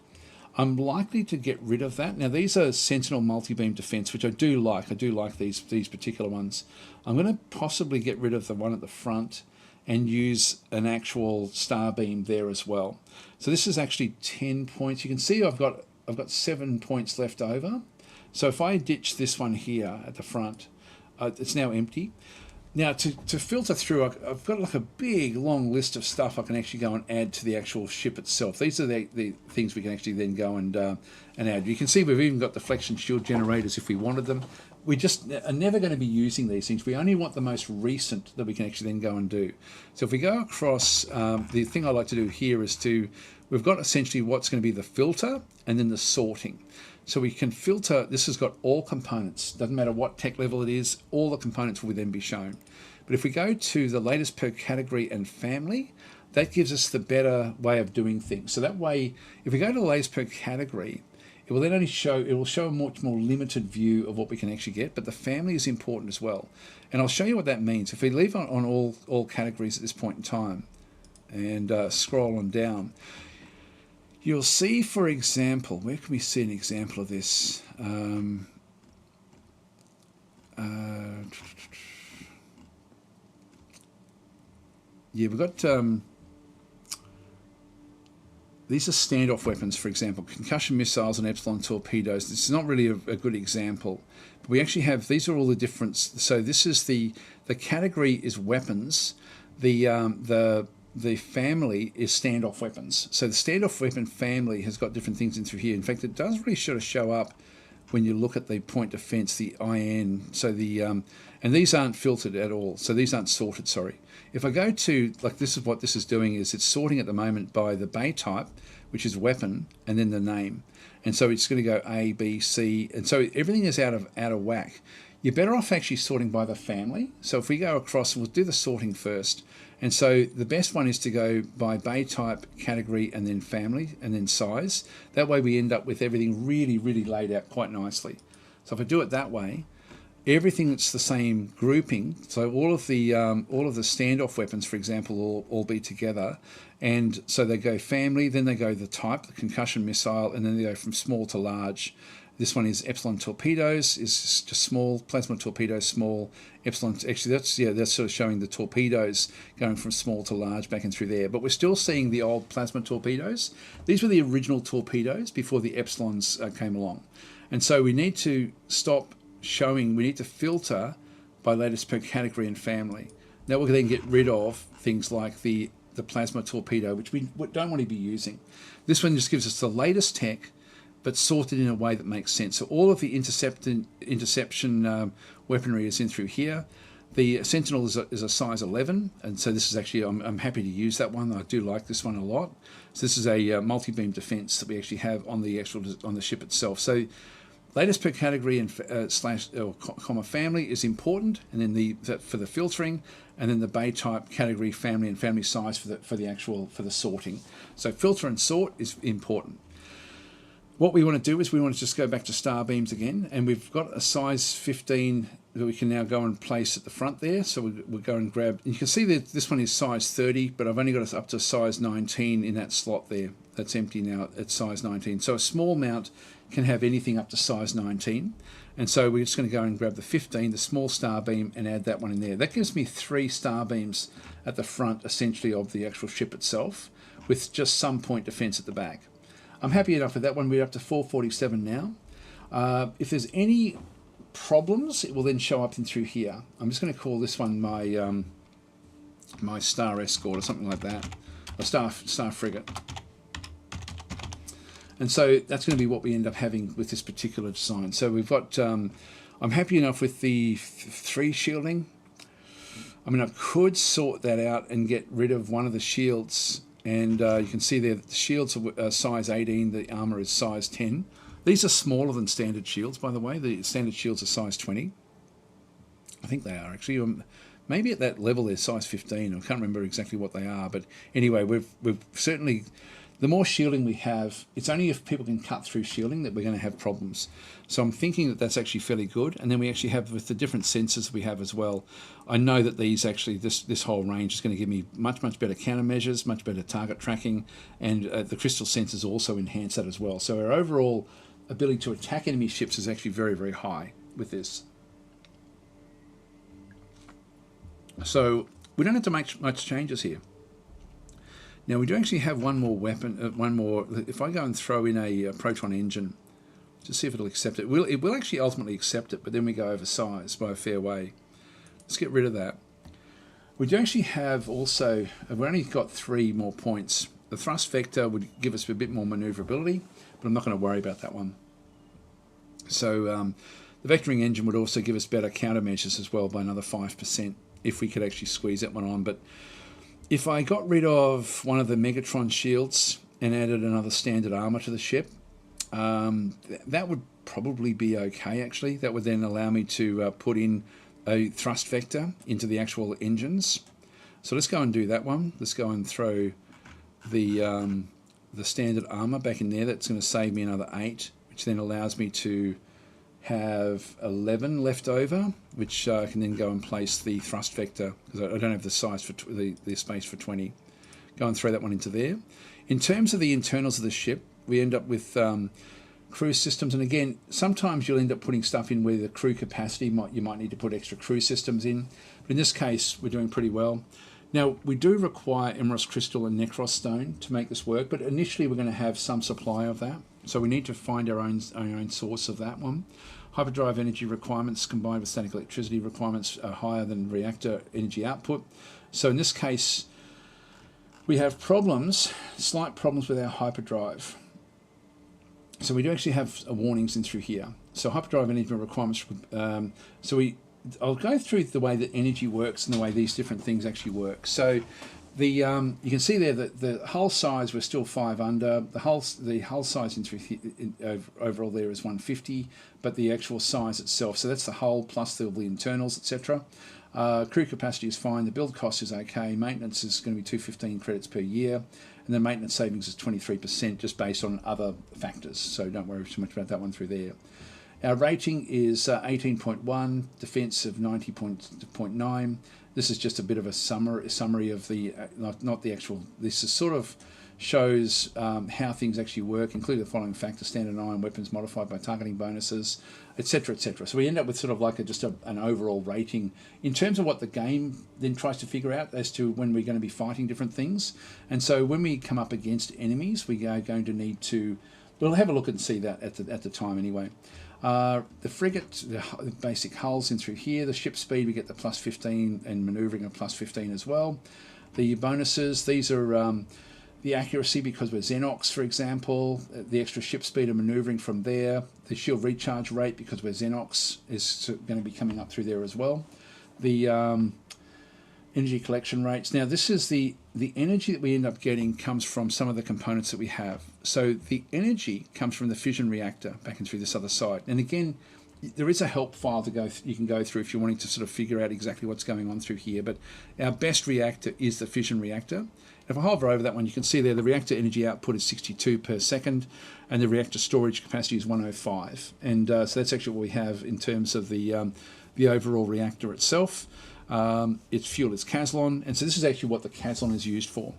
I'm likely to get rid of that. Now these are Sentinel multi-beam defense, which I do like. I do like these particular ones. I'm going to possibly get rid of the one at the front and use an actual star beam there as well. So this is actually 10 points. You can see I've got 7 points left over. So if I ditch this one here at the front, it's now empty. Now to filter through, I've got like a big long list of stuff I can actually go and add to the actual ship itself. These are the things we can actually then go and add. You can see we've even got deflection shield generators if we wanted them. We just are never going to be using these things. We only want the most recent that we can actually then go and do. So if we go across, the thing I like to do here is we've got essentially what's going to be the filter and then the sorting. So we can filter, this has got all components, doesn't matter what tech level it is, all the components will then be shown. But if we go to the latest per category and family, that gives us the better way of doing things. So that way, if we go to the latest per category, it will then only show, it will show a much more limited view of what we can actually get, but the family is important as well. And I'll show you what that means. If we leave on all categories at this point in time and scroll on down, you'll see, for example, where can we see an example of this? Yeah, we've got, these are standoff weapons, for example, concussion missiles and epsilon torpedoes. This is not really a good example, but we actually have, these are all the different, so this is the category is weapons, the family is standoff weapons. So the standoff weapon family has got different things in through here. In fact, it does really sort of show up when you look at the point defense, the IN. So the and these aren't filtered at all. So these aren't sorted. Sorry. If I go to, like, this is what this is doing, is it's sorting at the moment by the bay type, which is weapon, and then the name. And so it's going to go A, B, C, and so everything is out of whack. You're better off actually sorting by the family. So if we go across, we'll do the sorting first. And so the best one is to go by bay type, category, and then family, and then size. That way we end up with everything really, really laid out quite nicely. So if I do it that way, everything that's the same grouping, so all of the standoff weapons, for example, will all be together. And so they go family, then they go the type, the concussion missile, and then they go from small to large. This one is Epsilon torpedoes, is just small, plasma torpedoes, small, Epsilon, actually that's sort of showing the torpedoes going from small to large back and through there. But we're still seeing the old plasma torpedoes. These were the original torpedoes before the Epsilons came along. And so we need to stop showing, we need to filter by latest per category and family. That will then get rid of things like the plasma torpedo, which we don't want to be using. This one just gives us the latest tech, but sorted in a way that makes sense. So all of the interception weaponry is in through here. The Sentinel is a size 11, and so this is actually, I'm happy to use that one. I do like this one a lot. So this is a multi-beam defense that we actually have on the ship itself. So latest per category and comma family is important, and then for the filtering, and then the bay type, category, family, and family size for the sorting. So filter and sort is important. What we want to do is we want to just go back to star beams again, and we've got a size 15 that we can now go and place at the front there. So we'll go and grab, and you can see that this one is size 30, but I've only got us up to size 19 in that slot there. That's empty now at size 19. So a small mount can have anything up to size 19. And so we're just going to go and grab the 15, the small star beam, and add that one in there. That gives me 3 star beams at the front, essentially, of the actual ship itself, with just some point defense at the back. I'm happy enough with that one. We're up to 447 now. If there's any problems, it will then show up in through here. I'm just going to call this one my my star escort or something like that, a star frigate. And so that's going to be what we end up having with this particular design. So we've got, I'm happy enough with the 3 shielding. I mean, I could sort that out and get rid of one of the shields. And you can see there that the shields are size 18, the armor is size 10. These are smaller than standard shields, by the way. The standard shields are size 20. I think they are, actually. Maybe at that level they're size 15. I can't remember exactly what they are. But anyway, we've certainly... The more shielding we have, it's only if people can cut through shielding that we're going to have problems. So I'm thinking that that's actually fairly good. And then we actually have, with the different sensors we have as well, I know that these actually, this whole range is going to give me much better countermeasures, much better target tracking, and the crystal sensors also enhance that as well. So our overall ability to attack enemy ships is actually very high with this. So we don't have to make much changes here. Now we do actually have one more weapon, if I go and throw in a proton engine, to see if it'll accept it. It will actually ultimately accept it, but then we go over size by a fair way. Let's get rid of that. We do actually have also, we've only got 3 more points. The thrust vector would give us a bit more maneuverability, but I'm not going to worry about that one. So the vectoring engine would also give us better countermeasures as well by another 5% if we could actually squeeze that one on. But if I got rid of one of the Megatron shields and added another standard armor to the ship, that would probably be okay, actually. That would then allow me to put in a thrust vector into the actual engines. So let's go and do that one. Let's go and throw the standard armor back in there. That's going to save me another 8, which then allows me to have 11 left over, which I can then go and place the thrust vector, because I don't have the size for the space for 20. Go and throw that one into there. In terms of the internals of the ship, we end up with crew systems, and again, sometimes you'll end up putting stuff in where the crew capacity you might need to put extra crew systems in, but in this case we're doing pretty well. Now we do require Emerald Crystal and Necros Stone to make this work, but initially we're going to have some supply of that, so we need to find our own source of that one. Hyperdrive energy requirements combined with static electricity requirements are higher than reactor energy output. So in this case, we have slight problems with our hyperdrive. So we do actually have warnings in through here. So hyperdrive energy requirements. I'll go through the way that energy works and the way these different things actually work. So you can see there that the hull size we're still 5 under. The hull size overall there is 150, but the actual size itself. So that's the hull plus the internals, etc. Crew capacity is fine. The build cost is okay. Maintenance is going to be 215 credits per year. And the maintenance savings is 23% just based on other factors. So don't worry too much about that one through there. Our rating is 18.1, defense of 90.9. This is just a bit of a summary of the, not the actual, this is sort of shows how things actually work, including the following factors: standard iron weapons modified by targeting bonuses, etc., etc. So we end up with sort of like an overall rating in terms of what the game then tries to figure out as to when we're going to be fighting different things. And so when we come up against enemies, we are going to need to, we'll have a look and see that at the time anyway. The frigate, the basic hulls in through here. The ship speed, we get the plus 15 and manoeuvring of plus 15 as well. The bonuses, these are the accuracy because we're Zenox, for example. The extra ship speed and manoeuvring from there. The shield recharge rate because we're Zenox is going to be coming up through there as well. The energy collection rates. Now this is the energy that we end up getting comes from some of the components that we have. So the energy comes from the fission reactor back and through this other side. And again, there is a help file you can go through if you're wanting to sort of figure out exactly what's going on through here. But our best reactor is the fission reactor. If I hover over that one, you can see there the reactor energy output is 62 per second, and the reactor storage capacity is 105. And so that's actually what we have in terms of the overall reactor itself. Its fuel is Caslon, and so this is actually what the Caslon is used for.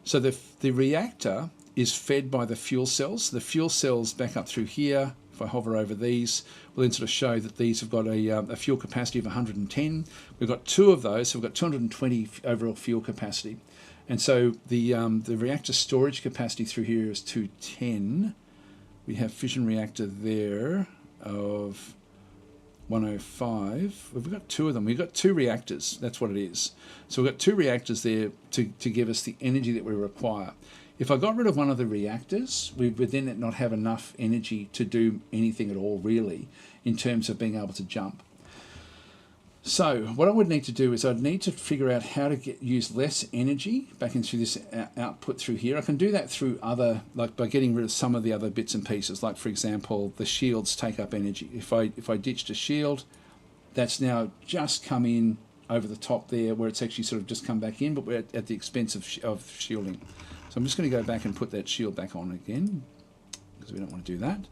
So the reactor is fed by the fuel cells. The fuel cells back up through here. If I hover over these, we'll then sort of show that these have got a fuel capacity of 110. We've got two of those, so we've got 220 overall fuel capacity. And so the reactor storage capacity through here is 210. We have fission reactor there of 105. We've got two of them. We've got two reactors. That's what it is. So we've got two reactors there to give us the energy that we require. If I got rid of one of the reactors, we would then not have enough energy to do anything at all, really, in terms of being able to jump. So what I would need to do is I'd need to figure out how to use less energy back into this output through here. I can do that through other, like by getting rid of some of the other bits and pieces. Like for example, the shields take up energy. If I ditched a shield, that's now just come in over the top there where it's actually sort of just come back in, but we're at the expense of shielding. So I'm just going to go back and put that shield back on again because we don't want to do that.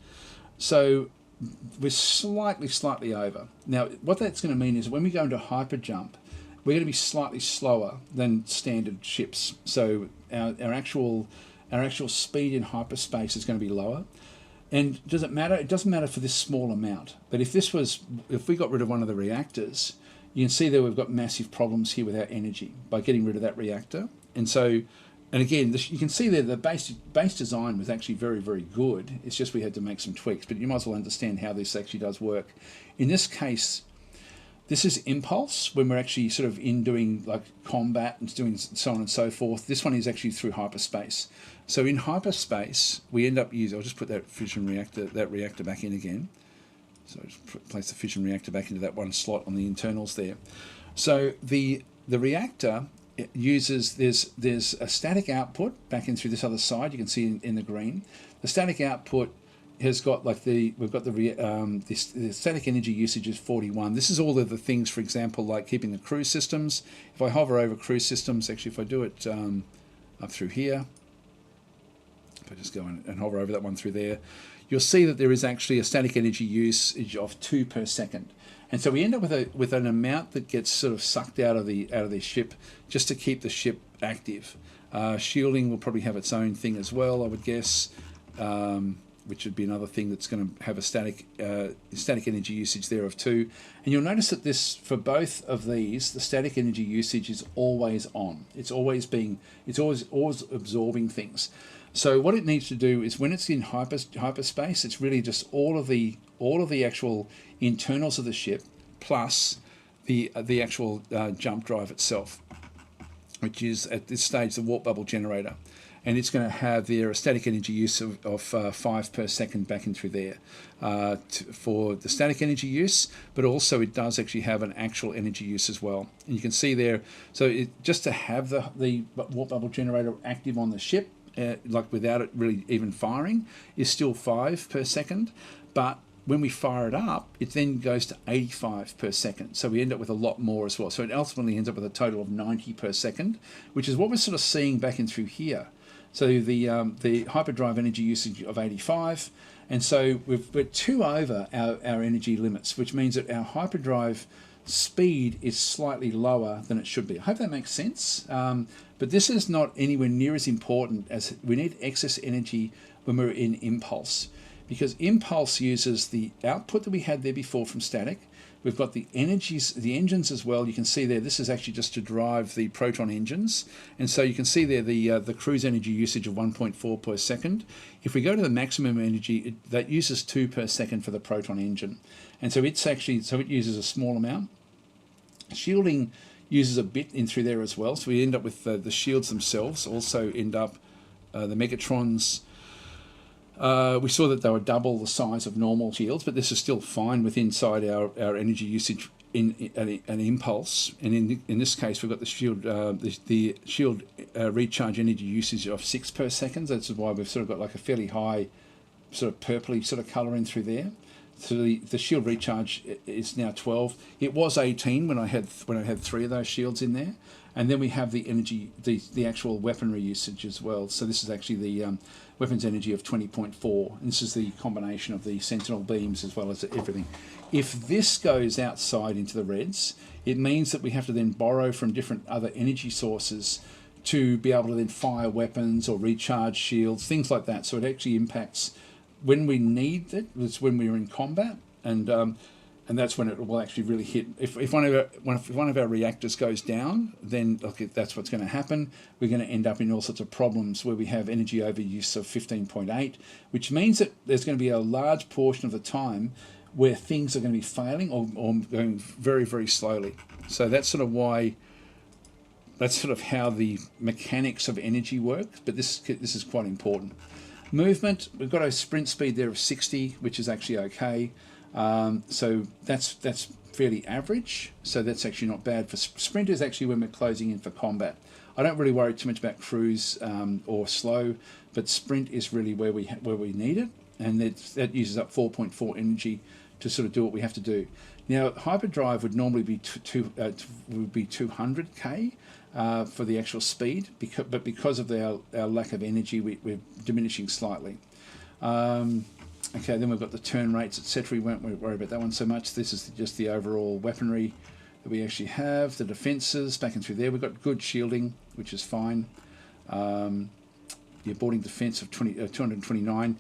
So we're slightly over. Now, what that's going to mean is when we go into hyper jump, we're going to be slightly slower than standard ships. So our actual speed in hyperspace is going to be lower. And does it matter? It doesn't matter for this small amount. But if we got rid of one of the reactors, you can see that we've got massive problems here with our energy by getting rid of that reactor. And so, and again, you can see there the base design was actually very, very good. It's just we had to make some tweaks, but you might as well understand how this actually does work. In this case, this is impulse when we're actually sort of in doing like combat and doing so on and so forth. This one is actually through hyperspace. So in hyperspace, we end up using, I'll just put that fission reactor back in again. So just place the fission reactor back into that one slot on the internals there. So the reactor, it uses, there's a static output back in through this other side. You can see in the green. The static output has got like the static energy usage is 41. This is all of the things, for example, like keeping the crew systems. If I hover over crew systems, actually, if I do it up through here, if I just go and hover over that one through there, you'll see that there is actually a static energy usage of 2 per second. And so we end up with an amount that gets sort of sucked out of the ship just to keep the ship active. Shielding will probably have its own thing as well, I would guess, which would be another thing that's going to have a static energy usage there of 2. And you'll notice that this, for both of these, the static energy usage is always on. It's always absorbing things. So what it needs to do is when it's in hyperspace, it's really just all of the actual internals of the ship plus the actual jump drive itself, which is at this stage the warp bubble generator, and it's going to have their static energy use of 5 per second back in through there for the static energy use, but also it does actually have an actual energy use as well. And you can see there, so just to have the warp bubble generator active on the ship, like without it really even firing, is still 5 per second, but when we fire it up, it then goes to 85 per second. So we end up with a lot more as well. So it ultimately ends up with a total of 90 per second, which is what we're sort of seeing back in through here. So the hyperdrive energy usage of 85, and so we're 2 over our energy limits, which means that our hyperdrive speed is slightly lower than it should be. I hope that makes sense. But this is not anywhere near as important as we need excess energy when we're in impulse, because impulse uses the output that we had there before from static. We've got the energies, the engines as well. You can see there, this is actually just to drive the proton engines. And so you can see there the cruise energy usage of 1.4 per second. If we go to the maximum energy, that uses 2 per second for the proton engine. And so it's actually, so it uses a small amount. Shielding uses a bit in through there as well. So we end up with the shields themselves also end up, the Megatrons, we saw that they were double the size of normal shields, but this is still fine with inside our energy usage in an impulse. And in this case, we've got the shield recharge energy usage of 6 per second. That's why we've sort of got like a fairly high sort of purpley sort of colour in through there. So the shield recharge is now 12. It was 18 when I had 3 of those shields in there. And then we have the energy, the actual weaponry usage as well. So this is actually the weapons energy of 20.4. And this is the combination of the sentinel beams as well as everything. If this goes outside into the reds, it means that we have to then borrow from different other energy sources to be able to then fire weapons or recharge shields, things like that. So it actually impacts when we need it. It's when we're in combat, and that's when it will actually really hit. If one of our reactors goes down, then okay, that's what's going to happen. We're going to end up in all sorts of problems where we have energy overuse of 15.8, which means that there's going to be a large portion of the time where things are going to be failing or going very, very slowly. So that's sort of why. That's sort of how the mechanics of energy work. But this is quite important. Movement, we've got a sprint speed there of 60, which is actually okay. So that's fairly average. So that's actually not bad. For sprint is actually when we're closing in for combat. I don't really worry too much about cruise or slow, but sprint is really where we need it, and that uses up 4.4 energy to sort of do what we have to do. Now hyperdrive would normally be 200k. For the actual speed, but because of our lack of energy, we're diminishing slightly. Okay, then we've got the turn rates, etc. We won't worry about that one so much. This is just the overall weaponry that we actually have. The defences back and through there. We've got good shielding, which is fine. The boarding defence of 229.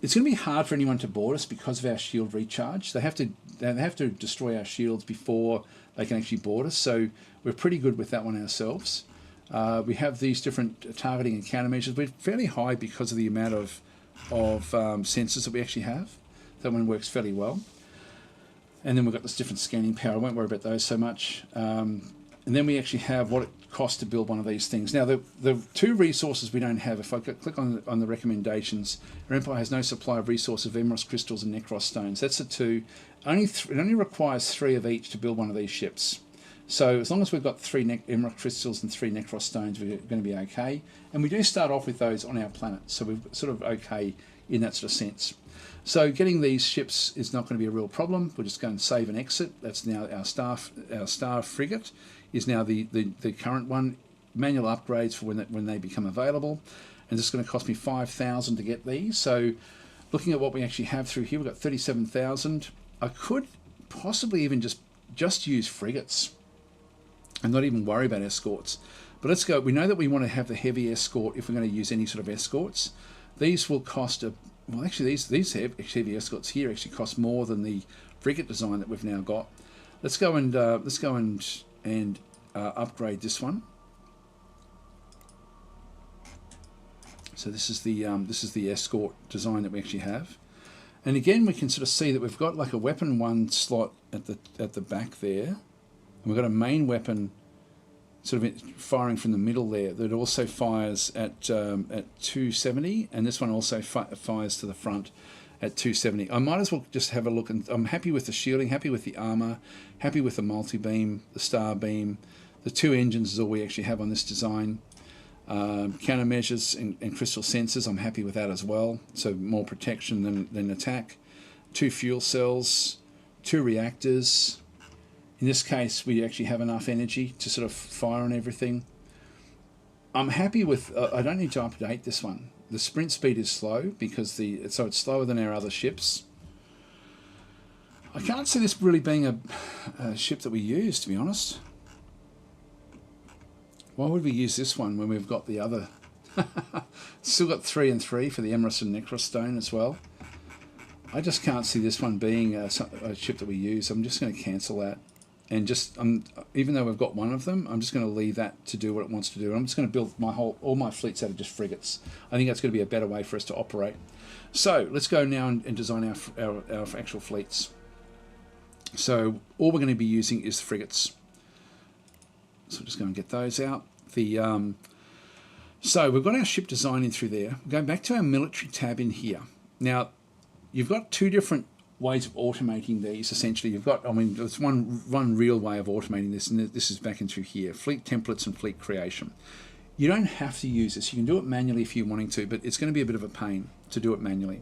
It's going to be hard for anyone to board us because of our shield recharge. They have to destroy our shields before they can actually board us. So we're pretty good with that one ourselves. We have these different targeting and countermeasures. We're fairly high because of the amount of sensors that we actually have. That one works fairly well. And then we've got this different scanning power. I won't worry about those so much. And then we actually have what it costs to build one of these things. Now, the 2 resources we don't have, if I click on the recommendations, our Empire has no supply of resources of Emerald crystals and Necros stones. That's the 2. It only requires 3 of each to build one of these ships. So as long as we've got 3 Emerald crystals and 3 Necros stones, we're going to be okay. And we do start off with those on our planet, so we're sort of okay in that sort of sense. So getting these ships is not going to be a real problem. We'll just go and save and exit. That's now our star frigate is now the current one. Manual upgrades for when they become available, and this is going to cost me 5,000 to get these. So looking at what we actually have through here, we've got 37,000. I could possibly even just use frigates and not even worry about escorts. But let's go. We know that we want to have the heavy escort if we're going to use any sort of escorts. These will cost well, actually these heavy escorts here actually cost more than the frigate design that we've now got. Let's go and upgrade this one. So this is the escort design that we actually have. And again, we can sort of see that we've got like a weapon 1 slot at the back there, and we've got a main weapon sort of firing from the middle there that also fires at 270, and this one also fires to the front at 270. I might as well just have a look, and I'm happy with the shielding, happy with the armor, happy with the multi-beam, the star beam. The 2 engines is all we actually have on this design. Countermeasures and crystal sensors, I'm happy with that as well. So more protection than attack. 2 fuel cells, 2 reactors. In this case, we actually have enough energy to sort of fire on everything. I'm happy with, I don't need to update this one. The sprint speed is slow because so it's slower than our other ships. I can't see this really being a ship that we use, to be honest. Why would we use this one when we've got the other? Still got 3 and 3 for the Emerus and Necros stone as well. I just can't see this one being a ship that we use. I'm just going to cancel that. And just, even though we've got one of them, I'm just going to leave that to do what it wants to do. I'm just going to build all my fleets out of just frigates. I think that's going to be a better way for us to operate. So let's go now and design our actual fleets. So all we're going to be using is frigates. So just go and get those out. So we've got our ship design in through there. We're going back to our military tab in here. Now, you've got 2 different ways of automating these. Essentially, you've got, there's one real way of automating this, and this is back in through here, fleet templates and fleet creation. You don't have to use this. You can do it manually if you're wanting to, but it's going to be a bit of a pain to do it manually.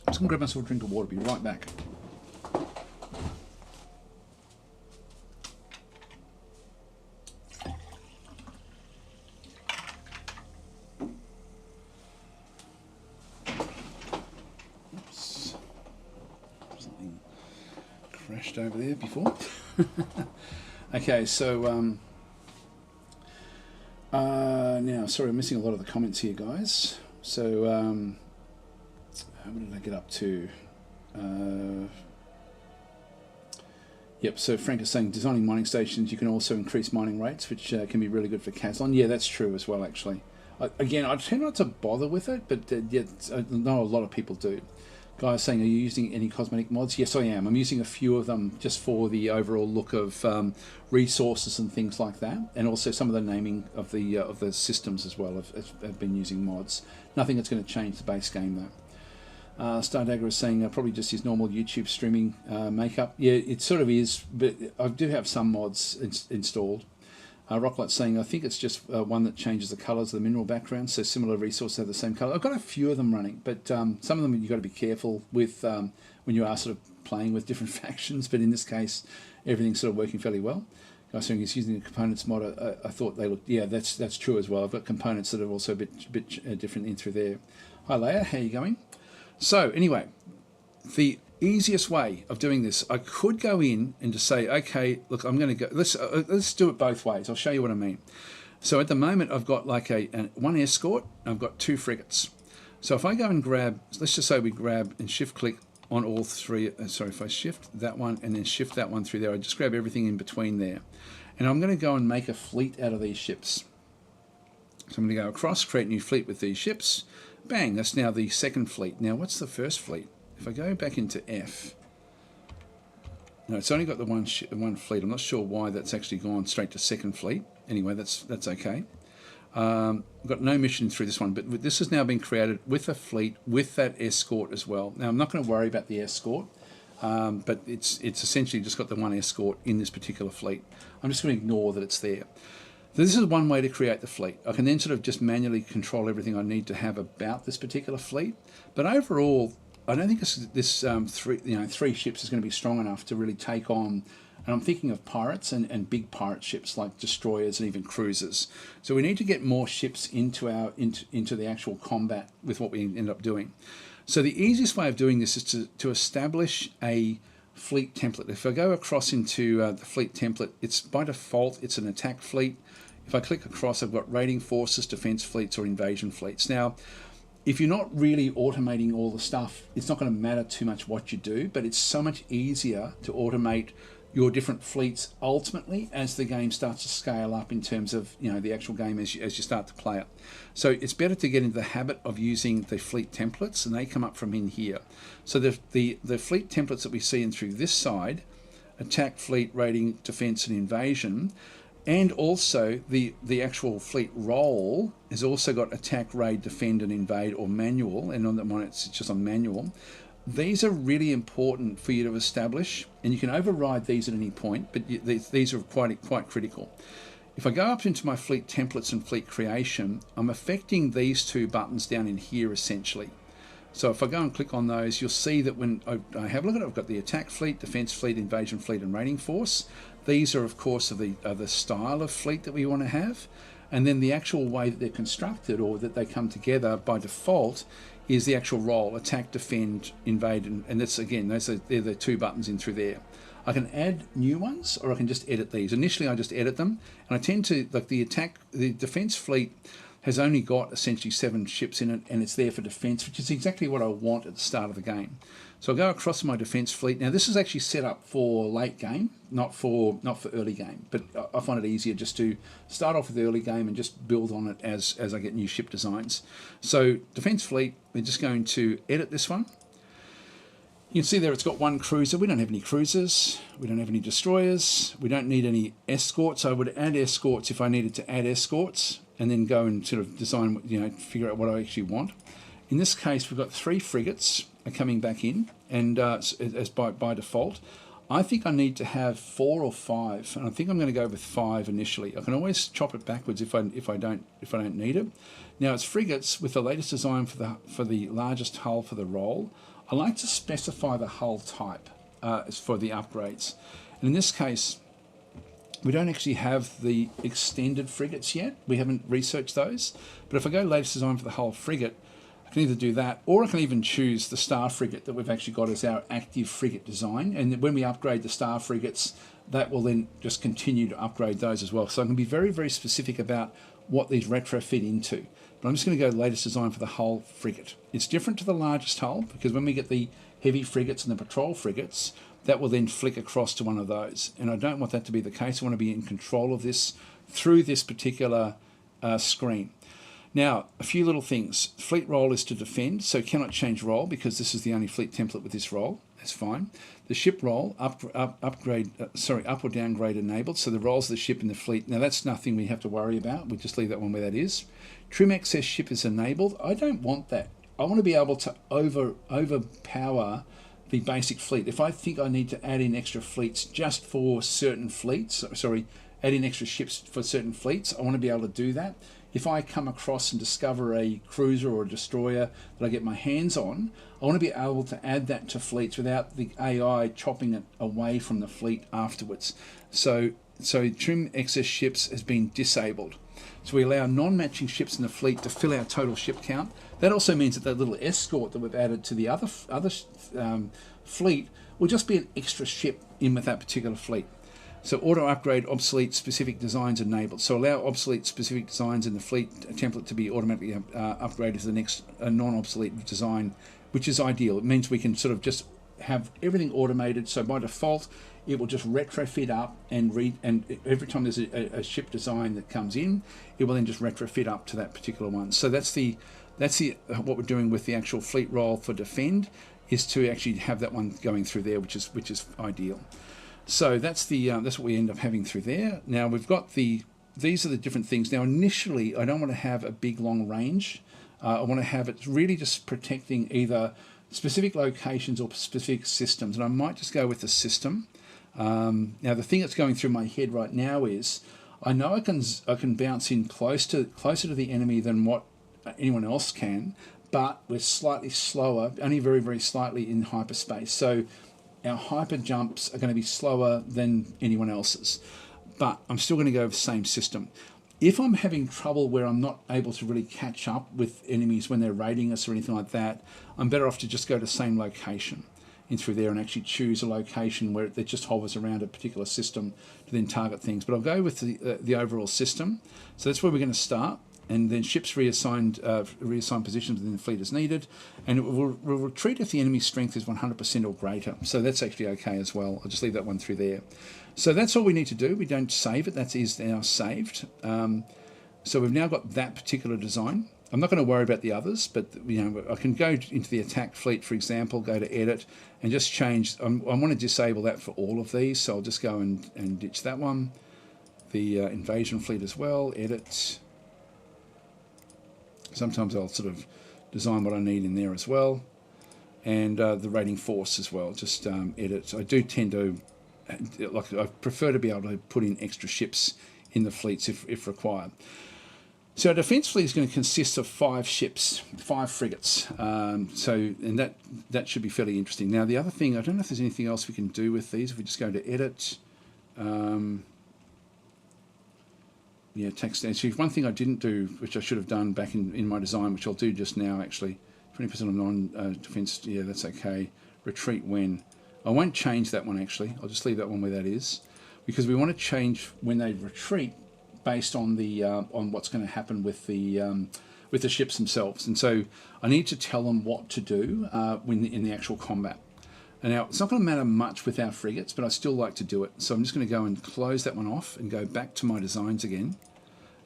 I'm just going to grab myself a drink of water, be right back. Crashed over there before. Okay, so now, sorry, I'm missing a lot of the comments here, guys. So what did I get up to? Yep, so Frank is saying designing mining stations, you can also increase mining rates, which can be really good for Caslon. Yeah, that's true as well, actually. Again, I tend not to bother with it, but yeah, I know a lot of people do. Guys saying, are you using any cosmetic mods? Yes, I am. I'm using a few of them just for the overall look of resources and things like that, and also some of the naming of the systems as well. I've been using mods. Nothing that's going to change the base game though. Stardagger is saying probably just his normal YouTube streaming makeup. Yeah, it sort of is, but I do have some mods installed. Rocklight's saying, I think it's just one that changes the colours of the mineral background, so similar resources have the same colour. I've got a few of them running, but some of them you've got to be careful with when you are sort of playing with different factions, but in this case, everything's sort of working fairly well. Guys saying he's using the components mod, I thought they looked, yeah, that's true as well. I've got components that are also a bit different in through there. Hi Leia, how you going? So anyway, the easiest way of doing this, I could go in and just say, okay, look, I'm going to go, let's do it both ways. I'll show you what I mean. So at the moment, I've got like one escort, and I've got 2 frigates. So if I go and grab, let's just say we grab and shift click on all 3, sorry, if I shift that one and then shift that one through there, I just grab everything in between there. And I'm going to go and make a fleet out of these ships. So I'm going to go across, create a new fleet with these ships. Bang, that's now the second fleet. Now what's the first fleet? If I go back into F, no, it's only got the one fleet. I'm not sure why that's actually gone straight to second fleet. Anyway, that's okay. I've got no mission through this one, but this has now been created with a fleet with that escort as well. Now I'm not going to worry about the escort, but it's essentially just got the one escort in this particular fleet. I'm just going to ignore that it's there. This is one way to create the fleet. I can then sort of just manually control everything I need to have about this particular fleet. But overall, I don't think this 3 ships is going to be strong enough to really take on, and I'm thinking of pirates and big pirate ships like destroyers and even cruisers. So we need to get more ships into the actual combat with what we end up doing. So the easiest way of doing this is to establish a fleet template. If I go across into the fleet template, it's by default, it's an attack fleet. If I click across, I've got raiding forces, defense fleets, or invasion fleets. Now, if you're not really automating all the stuff, it's not going to matter too much what you do, but it's so much easier to automate your different fleets ultimately as the game starts to scale up in terms of the actual game as you start to play it. So it's better to get into the habit of using the fleet templates, and they come up from in here. So the fleet templates that we see in through this side, attack, fleet, raiding, defense, and invasion, and also the actual fleet role has also got attack, raid, defend, and invade, or manual, and on that one it's just on manual. These are really important for you to establish, and you can override these at any point, but these are quite critical. If I go up into my fleet templates and fleet creation, I'm affecting these 2 buttons down in here essentially. So if I go and click on those, you'll see that when I have a look at it, I've got the attack fleet, defense fleet, invasion fleet, and raiding force. These are, of course, the style of fleet that we want to have. And then the actual way that they're constructed or that they come together by default is the actual role: attack, defend, invade, and that's, again, they're the two buttons in through there. I can add new ones, or I can just edit these. Initially, I just edit them, and I tend to, like the defense fleet has only got essentially 7 ships in it, and it's there for defense, which is exactly what I want at the start of the game. So I'll go across my defense fleet. Now this is actually set up for late game, not for early game, but I find it easier just to start off with the early game and just build on it as I get new ship designs. So defense fleet, we're just going to edit this one. You can see there it's got 1 cruiser. We don't have any cruisers. We don't have any destroyers. We don't need any escorts. I would add escorts if I needed to add escorts, and then go and sort of design, figure out what I actually want. In this case, we've got 3 frigates are coming back in, and as by default. I think I need to have 4 or 5, and I think I'm going to go with 5 initially. I can always chop it backwards if I don't need it. Now it's frigates with the latest design for the largest hull for the role. I like to specify the hull type for the upgrades, and in this case, we don't actually have the extended frigates yet. We haven't researched those, but if I go latest design for the hull frigate, I can either do that, or I can even choose the star frigate that we've actually got as our active frigate design. And when we upgrade the star frigates, that will then just continue to upgrade those as well. So I can be very, very specific about what these retrofit into. But I'm just going to go latest design for the hull frigate. It's different to the largest hull, because when we get the heavy frigates and the patrol frigates, that will then flick across to one of those. And I don't want that to be the case. I want to be in control of this through this particular screen. Now, a few little things. Fleet role is to defend, so cannot change role because this is the only fleet template with this role. That's fine. The ship role, up or downgrade enabled, so the roles of the ship in the fleet. Now, that's nothing we have to worry about. We just leave that one where that is. Trim excess ship is enabled. I don't want that. I want to be able to overpower the basic fleet. If I think I need to add in extra fleets just for certain fleets, add in extra ships for certain fleets, I want to be able to do that. If I come across and discover a cruiser or a destroyer that I get my hands on, I want to be able to add that to fleets without the AI chopping it away from the fleet afterwards. So trim excess ships has been disabled. So we allow non-matching ships in the fleet to fill our total ship count. That also means that little escort that we've added to the other fleet will just be an extra ship in with that particular fleet. So auto upgrade obsolete specific designs enabled. So allow obsolete specific designs in the fleet template to be automatically upgraded to the next non-obsolete design, which is ideal. It means we can sort of just have everything automated. So by default, it will just retrofit up and every time there's a ship design that comes in, it will then just retrofit up to that particular one. So that's what we're doing with the actual fleet role for defend, is to actually have that one going through there, which is ideal. So that's what we end up having through there. Now we've got these are the different things. Now initially, I don't want to have a big long range. I want to have it really just protecting either specific locations or specific systems, and I might just go with the system. Now the thing that's going through my head right now is I know I can bounce in closer to the enemy than what anyone else can, but we're slightly slower, only very, very slightly in hyperspace. So our hyper jumps are going to be slower than anyone else's, but I'm still going to go with the same system. If I'm having trouble where I'm not able to really catch up with enemies when they're raiding us or anything like that, I'm better off to just go to the same location in through there and actually choose a location where it just hovers around a particular system to then target things. But I'll go with the overall system. So that's where we're going to start. And then ships reassigned positions within the fleet as needed, and it will retreat if the enemy's strength is 100% or greater. So that's actually okay as well. I'll just leave that one through there. So that's all we need to do. We don't save it. That is now saved. So we've now got that particular design. I'm not going to worry about the others, but I can go into the attack fleet, for example, go to edit, and just change. I want to disable that for all of these, so I'll just go and ditch that one. The invasion fleet as well, edit. Sometimes I'll sort of design what I need in there as well. And the raiding force as well, just edit. I do tend to, I prefer to be able to put in extra ships in the fleets if required. So our defence fleet is going to consist of 5 ships, 5 frigates. And that should be fairly interesting. Now the other thing, I don't know if there's anything else we can do with these. If we just go to edit, yeah, text. So one thing I didn't do, which I should have done back in my design, which I'll do just now actually, 20% of non-defence, yeah, that's okay. Retreat when. I won't change that one actually. I'll just leave that one where that is, because we want to change when they retreat based on the on what's going to happen with the ships themselves. And so I need to tell them what to do when in the actual combat. And now it's not going to matter much with our frigates, but I still like to do it. So I'm just going to go and close that one off and go back to my designs again.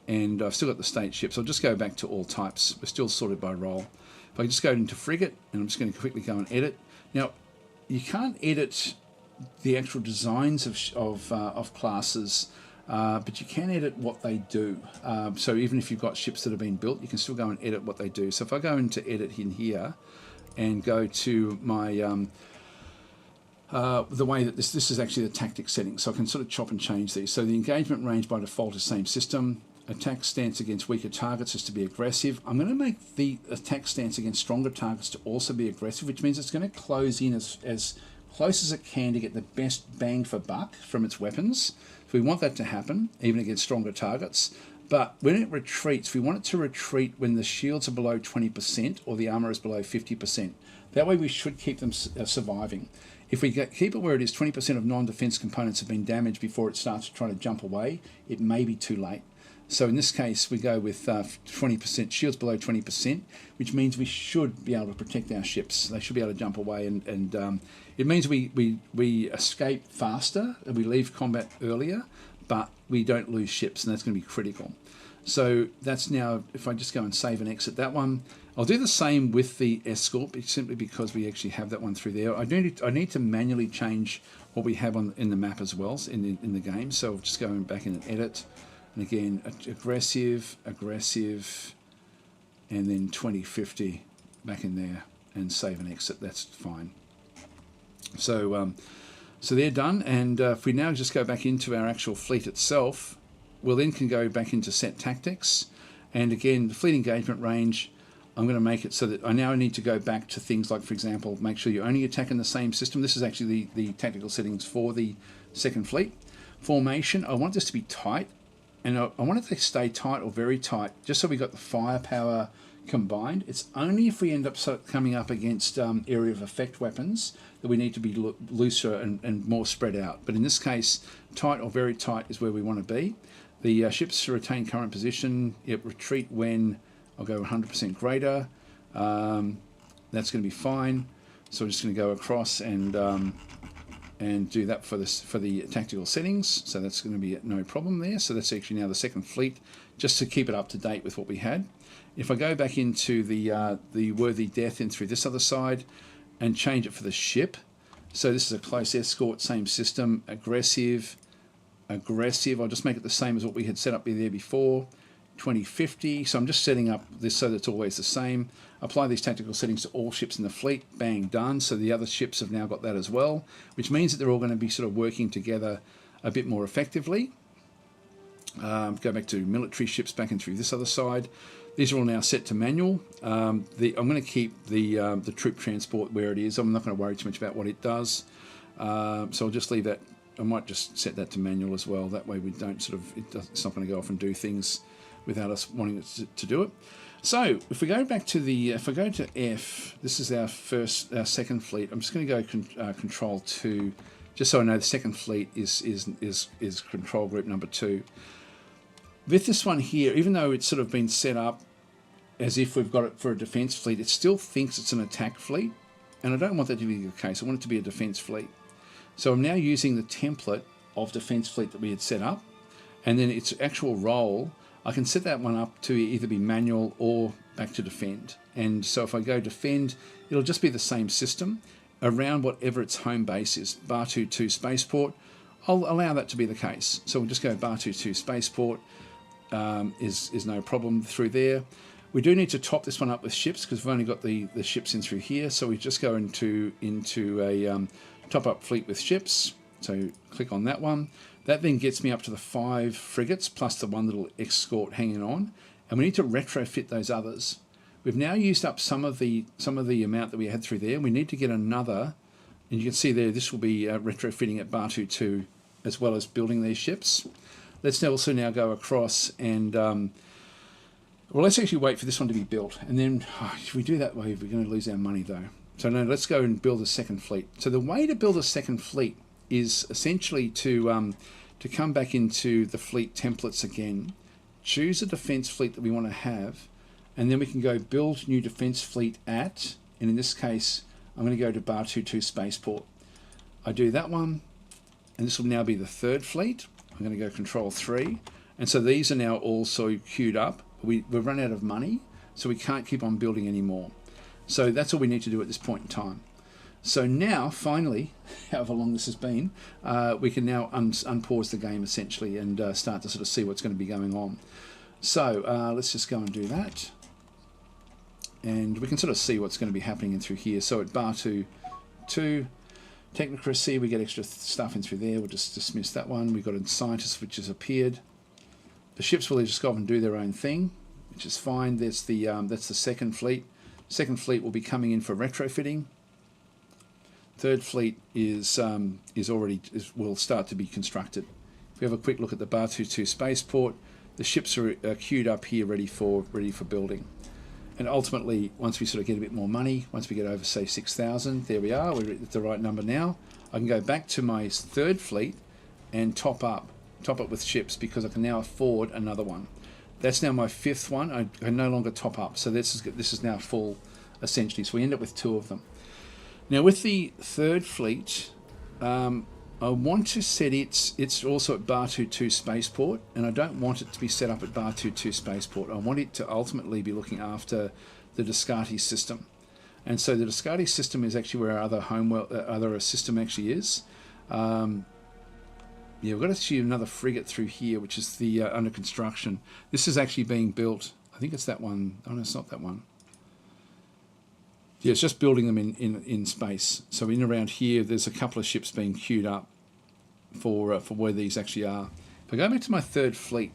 And I've still got the state ships. I'll just go back to all types. We're still sorted by role. If I just go into frigate, and I'm just going to quickly go and edit. Now, you can't edit the actual designs of classes, but you can edit what they do. So even if you've got ships that have been built, you can still go and edit what they do. So if I go into edit in here and go to my the way that this is actually the tactic settings, so I can sort of chop and change these. So the engagement range by default is same system. Attack stance against weaker targets is to be aggressive. I'm going to make the attack stance against stronger targets to also be aggressive, which means it's going to close in as close as it can to get the best bang for buck from its weapons. So we want that to happen, even against stronger targets. But when it retreats, we want it to retreat when the shields are below 20% or the armor is below 50%. That way we should keep them surviving. If we keep it where it is 20% of non-defense components have been damaged before it starts to try to jump away, it may be too late. So in this case, we go with 20%, shields below 20%, which means we should be able to protect our ships. They should be able to jump away, and it means we escape faster and we leave combat earlier, but we don't lose ships, and that's going to be critical. So that's now, if I just go and save and exit that one, I'll do the same with the escort, simply because we actually have that one through there. I need to manually change what we have in the map as well in the game. So I'll just go back in and edit. And again, aggressive, and then 2050 back in there, and save and exit. That's fine. So so they're done. And if we now just go back into our actual fleet itself, we'll then can go back into set tactics. And again, the fleet engagement range, I'm going to make it so that I now need to go back to things like, for example, make sure you only attack in the same system. This is actually the tactical settings for the second fleet. Formation, I want this to be tight. And I want it to stay tight or very tight, just so we got the firepower combined. It's only if we end up coming up against area of effect weapons that we need to be looser and more spread out. But in this case, tight or very tight is where we want to be. The ships to retain current position, retreat when, I'll go 100% greater. That's going to be fine. So I'm just going to go across and do that for the tactical settings. So that's going to be no problem there. So that's actually now the second fleet, just to keep it up to date with what we had. If I go back into the worthy death in through this other side and change it for the ship. So this is a close escort, same system, aggressive. I'll just make it the same as what we had set up there before. 2050. So I'm just setting up this so that it's always the same. Apply these tactical settings to all ships in the fleet. Bang, done. So the other ships have now got that as well, which means that they're all going to be sort of working together a bit more effectively. Go back to military ships back and through this other side. These are all now set to manual. I'm going to keep the troop transport where it is. I'm not going to worry too much about what it does. So I'll just leave that. I might just set that to manual as well. That way we don't it's not going to go off and do things without us wanting it to do it. So if we go back to if I go to F, this is our second fleet. I'm just going to go Control 2, just so I know the second fleet is control group number 2. With this one here, even though it's sort of been set up as if we've got it for a defense fleet, it still thinks it's an attack fleet, and I don't want that to be the case. I want it to be a defense fleet. So I'm now using the template of defense fleet that we had set up, and then its actual role, I can set that one up to either be manual or back to defend. And so if I go defend, it'll just be the same system around whatever its home base is. Batu 2 spaceport, I'll allow that to be the case. So we'll just go Batu 2 spaceport, is no problem through there. We do need to top this one up with ships because we've only got the ships in through here. So we just go into a top up fleet with ships. So click on that one. That then gets me up to the 5 frigates plus the one little escort hanging on. and we need to retrofit those others. We've now used up some of the amount that we had through there. We need to get another, and you can see there this will be retrofitting at Batu 2 as well as building these ships. Let's also now go across and well, let's actually wait for this one to be built, and then if we do that way, we're going to lose our money though. So no, let's go and build a second fleet. So the way to build a second fleet is essentially to come back into the fleet templates again, choose a defense fleet that we want to have, and then we can go build new defense fleet at, and in this case, I'm going to go to Batu 2 Spaceport. I do that one, and this will now be the third fleet. I'm going to go Control 3, and so these are now also queued up. We've run out of money, so we can't keep on building anymore. So that's all we need to do at this point in time. So now, finally, however long this has been, we can now unpause the game essentially and start to sort of see what's going to be going on. So let's just go and do that. And we can sort of see what's going to be happening in through here. So at Batu 2, Technocracy, we get extra stuff in through there. We'll just dismiss that one. We've got a scientist which has appeared. The ships will just go off and do their own thing, which is fine. That's the second fleet. Second fleet will be coming in for retrofitting. Third fleet will start to be constructed. If we have a quick look at the Batu 2 Spaceport, the ships are queued up here, ready for building. And ultimately, once we sort of get a bit more money, once we get over say 6,000, there we are. We're at the right number now. I can go back to my third fleet and top up with ships because I can now afford another one. That's now my fifth one. I can no longer top up, so this is now full essentially. So we end up with 2 of them. Now with the third fleet, I want to set it's also at Batu 2 Spaceport, and I don't want it to be set up at Batu 2 Spaceport. I want it to ultimately be looking after the Descartes system. And so the Descartes system is actually where our other system actually is. Yeah, we've got actually another frigate through here, which is the under construction. This is actually being built. I think it's that one. Oh no, it's not that one. Yeah, it's just building them in space. So in around here, there's a couple of ships being queued up for where these actually are. If I go back to my third fleet,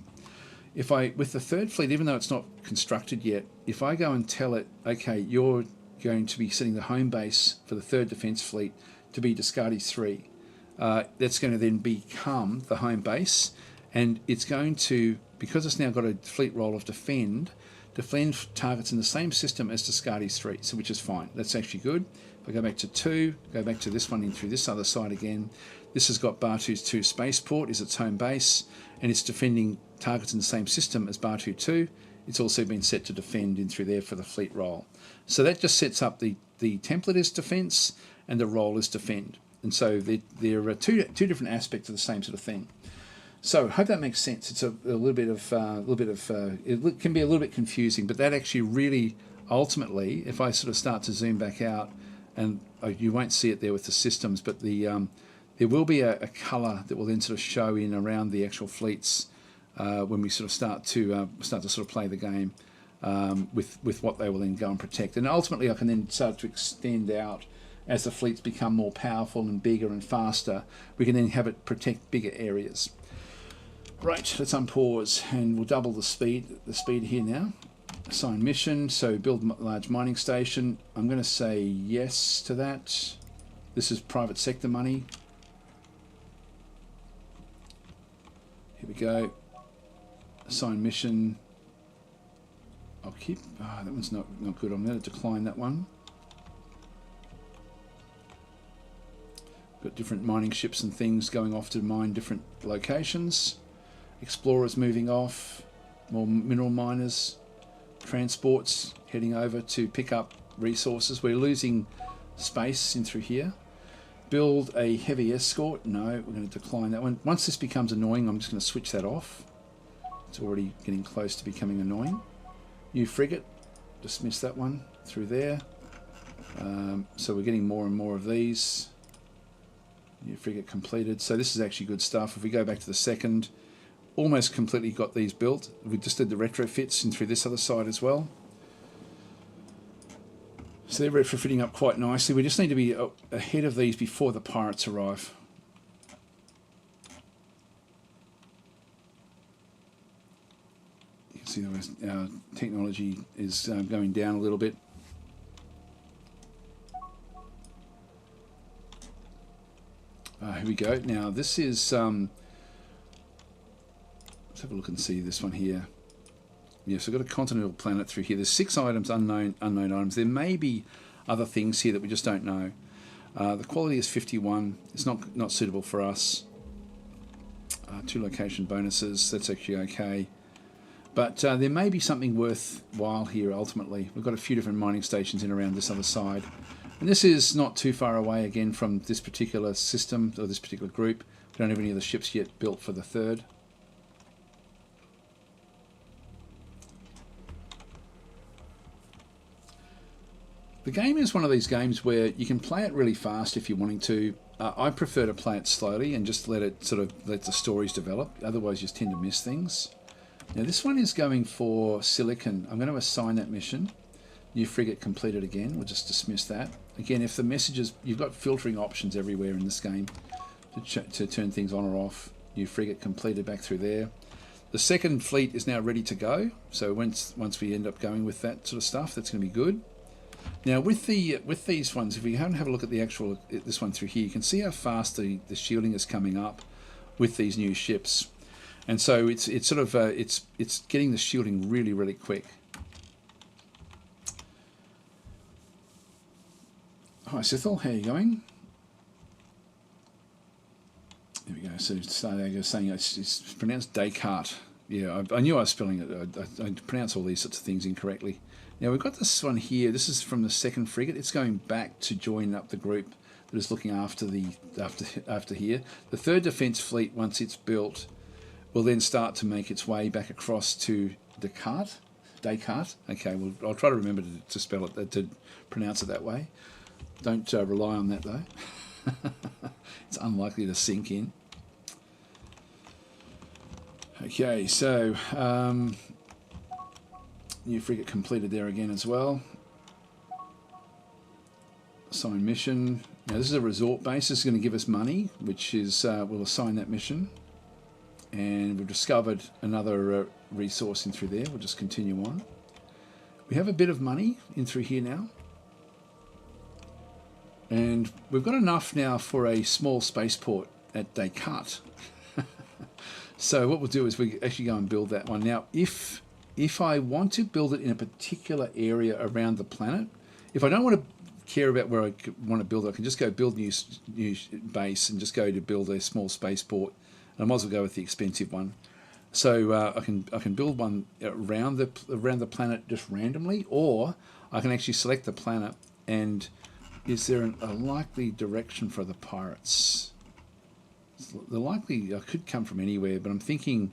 with the third fleet, even though it's not constructed yet, if I go and tell it, okay, you're going to be setting the home base for the third defense fleet to be Descartes 3. That's going to then become the home base, and it's going to, because it's now got a fleet role of defend targets in the same system as Descartes 3, so which is fine. That's actually good. If I go back to 2, go back to this one in through this other side again, this has got Batu 2 Spaceport is its home base, and it's defending targets in the same system as Batu 2. It's also been set to defend in through there for the fleet role. So that just sets up the template is defense and the role is defend. And so there are two different aspects of the same sort of thing. So I hope that makes sense. It's a little bit of it can be a little bit confusing, but that actually really ultimately, if I sort of start to zoom back out, and you won't see it there with the systems, but there will be a colour that will then sort of show in around the actual fleets when we sort of start to sort of play the game with what they will then go and protect. And ultimately, I can then start to extend out. As the fleets become more powerful and bigger and faster, we can then have it protect bigger areas. Right, let's unpause and we'll double the speed here now. Assign mission, so build large mining station. I'm going to say yes to that. This is private sector money. Here we go. Assign mission. I'll keep, that one's not good. I'm going to decline that one. Got different mining ships and things going off to mine different locations. Explorers moving off. More mineral miners. Transports heading over to pick up resources. We're losing space in through here. Build a heavy escort. No, we're going to decline that one. Once this becomes annoying, I'm just going to switch that off. It's already getting close to becoming annoying. New frigate. Dismiss that one through there. So we're getting more and more of these. New frigate completed. So this is actually good stuff. If we go back to the second, almost completely got these built. We just did the retrofits in through this other side as well. So they're retrofitting up quite nicely. We just need to be ahead of these before the pirates arrive. You can See, our technology is going down a little bit. Here we go. Now this is, let's have a look and see this one here. Yes, I've got a continental planet through here. There's 6 items, unknown items. There may be other things here that we just don't know. The quality is 51. It's not suitable for us. 2 location bonuses. That's actually okay. But there may be something worthwhile here ultimately. We've got a few different mining stations in around this other side. And this is not too far away again from this particular system or this particular group. We don't have any of the ships yet built for the third. The game is one of these games where you can play it really fast if you're wanting to. I prefer to play it slowly and just let the stories develop. Otherwise you just tend to miss things. Now this one is going for silicon. I'm going to assign that mission. New frigate completed again. We'll just dismiss that. Again, if the messages, you've got filtering options everywhere in this game to turn things on or off. New frigate completed back through there. The second fleet is now ready to go. So once we end up going with that sort of stuff, that's going to be good. Now with these ones, if we have a look at the actual this one through here, you can see how fast the shielding is coming up with these new ships, and so it's getting the shielding really quick. Hi Sithel, how are you going? There we go. So they were saying it's pronounced Descartes. Yeah, I knew I was spelling it. I pronounce all these sorts of things incorrectly. Now we've got this one here. This is from the second frigate. It's going back to join up the group that is looking after after here. The third defence fleet, once it's built, will then start to make its way back across to Descartes. Okay, well I'll try to remember to spell it, to pronounce it that way. Don't rely on that though. It's unlikely to sink in. Okay, so new frigate completed there again as well. Assign mission. Now this is a resort base. This is going to give us money, which is we'll assign that mission. And we've discovered another resource in through there. We'll just continue on. We have a bit of money in through here now. And we've got enough now for a small spaceport at Descartes. So what we'll do is we actually go and build that one. Now, if I want to build it in a particular area around the planet, if I don't want to care about where I want to build it, I can just go build new base and just go to build a small spaceport. And I might as well go with the expensive one. So I can build one around the planet just randomly, or I can actually select the planet and is there a likely direction for the pirates? The likely could come from anywhere, but I'm thinking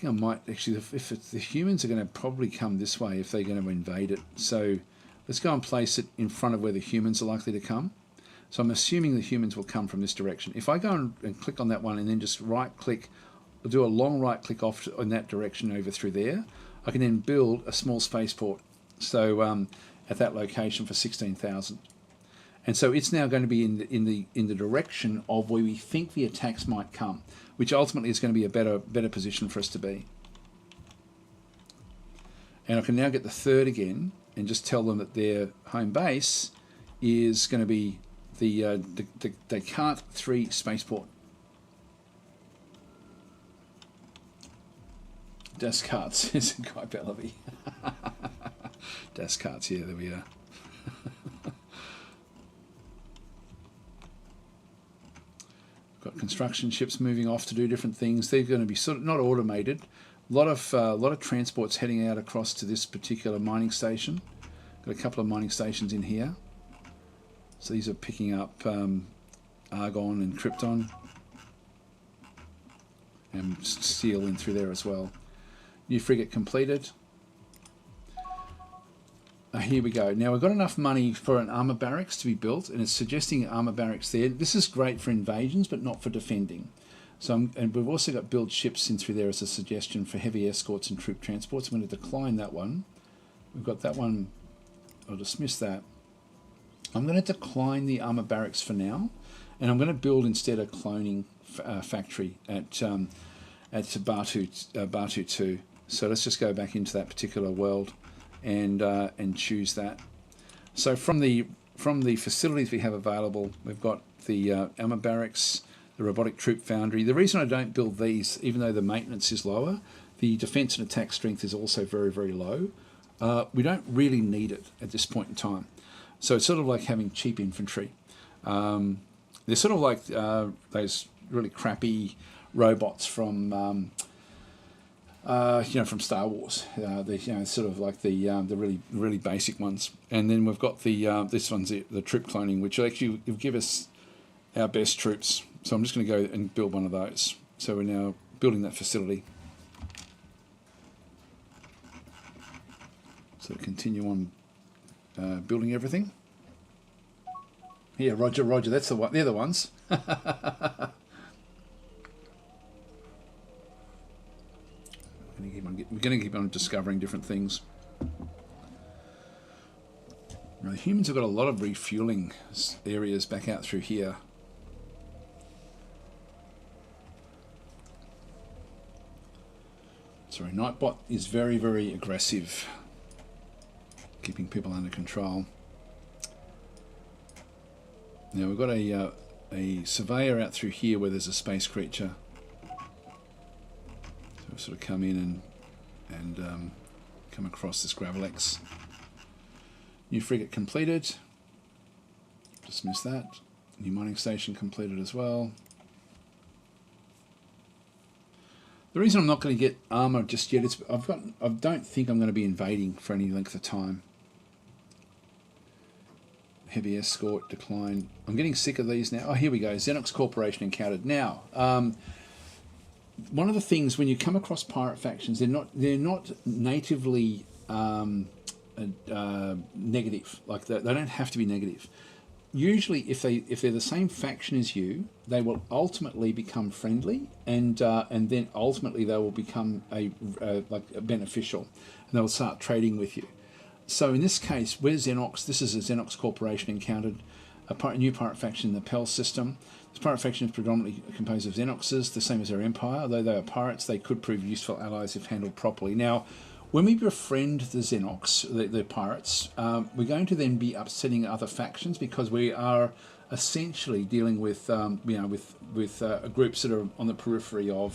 I might actually, if the humans are going to probably come this way if they're going to invade it. So let's go and place it in front of where the humans are likely to come. So I'm assuming the humans will come from this direction. If I go and click on that one and then just right click, I'll do a long right click off in that direction over through there, I can then build a small spaceport. So at that location for 16,000. And so it's now going to be in the direction of where we think the attacks might come, which ultimately is going to be a better position for us to be. And I can now get the third again and just tell them that their home base is going to be the Descartes 3 spaceport. Descartes is a Guy Bellaby. Descartes, yeah, there we are. Got construction ships moving off to do different things. They're going to be sort of not automated. A lot of transports heading out across to this particular mining station. Got a couple of mining stations in here. So these are picking up argon and krypton, and steel in through there as well. New frigate completed. Here we go. Now we've got enough money for an armor barracks to be built, and it's suggesting armor barracks there. This is great for invasions, but not for defending. So, and we've also got build ships in through there as a suggestion for heavy escorts and troop transports. I'm going to decline that one. We've got that one. I'll dismiss that. I'm going to decline the armor barracks for now, and I'm going to build instead a cloning factory at Batu 2. So let's just go back into that particular world and choose that. So from the facilities we have available, we've got the armor barracks, the robotic troop foundry. The reason I don't build these, even though the maintenance is lower, the defense and attack strength is also very, very low. We don't really need it at this point in time. So it's sort of like having cheap infantry. They're sort of like those really crappy robots from from Star Wars. Sort of like the really basic ones. And then we've got this one's the troop cloning, which will actually give us our best troops. So I'm just going to go and build one of those. So we're now building that facility. So continue on building everything. Yeah, Roger. That's the one. They're the ones. We're going to keep on discovering different things. Now, the humans have got a lot of refueling areas back out through here. Sorry, Nightbot is very, very aggressive, keeping people under control. Now we've got a surveyor out through here where there's a space creature. So we've sort of come in and come across this Gravelex. New frigate completed. Dismiss that. New mining station completed as well. The reason I'm not going to get armor just yet is I don't think I'm going to be invading for any length of time. Heavy escort decline. I'm getting sick of these now. Oh, here we go. Zenox Corporation encountered. Now, one of the things when you come across pirate factions, they're not natively negative. Like they don't have to be negative. Usually, if they're the same faction as you, they will ultimately become friendly, and then ultimately they will become a beneficial, and they'll start trading with you. So in this case, we're Zenox. This is a Zenox Corporation encountered a new pirate faction in the Pell system. This pirate faction is predominantly composed of Xenoxes, the same as our empire. Although they are pirates, they could prove useful allies if handled properly. Now, when we befriend the Zenox, the pirates, we're going to then be upsetting other factions because we are essentially dealing with groups that are on the periphery of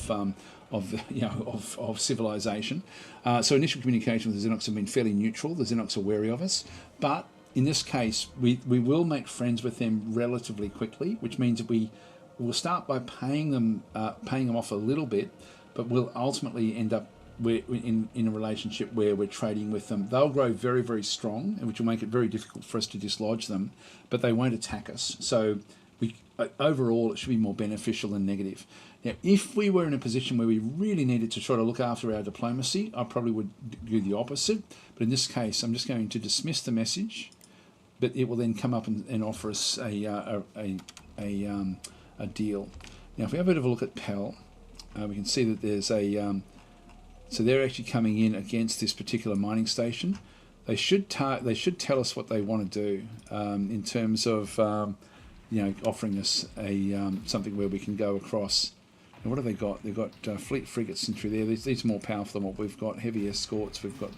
civilization. So initial communication with the Zenox have been fairly neutral. The Zenox are wary of us, but in this case, we will make friends with them relatively quickly, which means that we will start by paying them off a little bit, but we'll ultimately end up in a relationship where we're trading with them. They'll grow very, very strong, which will make it very difficult for us to dislodge them, but they won't attack us. So overall, it should be more beneficial than negative. Now, if we were in a position where we really needed to try to look after our diplomacy, I probably would do the opposite. But in this case, I'm just going to dismiss the message, but it will then come up and offer us a deal. Now, if we have a bit of a look at Pell, we can see that there's so they're actually coming in against this particular mining station. They should tell us what they want to do in terms of offering us something where we can go across. And what have they got? They've got fleet frigates in through there. These are more powerful than what we've got. Heavy escorts, we've got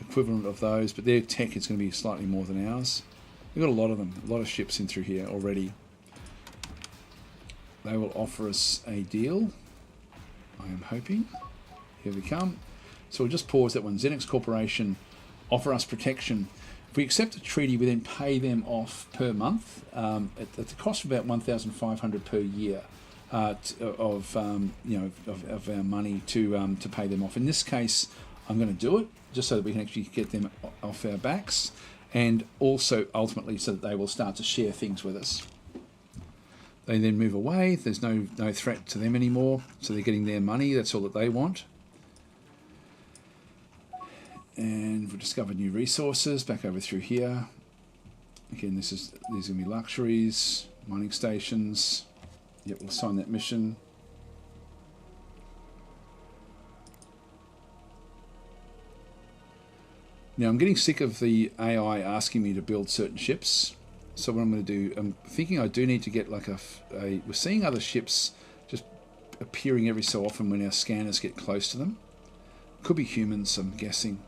equivalent of those, but their tech is going to be slightly more than ours. We've got a lot of them, a lot of ships in through here already. They will offer us a deal, I am hoping. Here we come. So we'll just pause that one. Zenox Corporation offer us protection. If we accept a treaty, we then pay them off per month at the cost of about 1,500 per year of our money to pay them off. In this case, I'm going to do it just so that we can actually get them off our backs, and also ultimately so that they will start to share things with us. They then move away. There's no threat to them anymore, so they're getting their money. That's all that they want. And we've discovered new resources back over through here. Again, these are going to be luxuries, mining stations. Yep, we'll sign that mission. Now, I'm getting sick of the AI asking me to build certain ships. So what I'm going to do, I'm thinking I do need to get like we're seeing other ships just appearing every so often when our scanners get close to them. Could be humans, I'm guessing.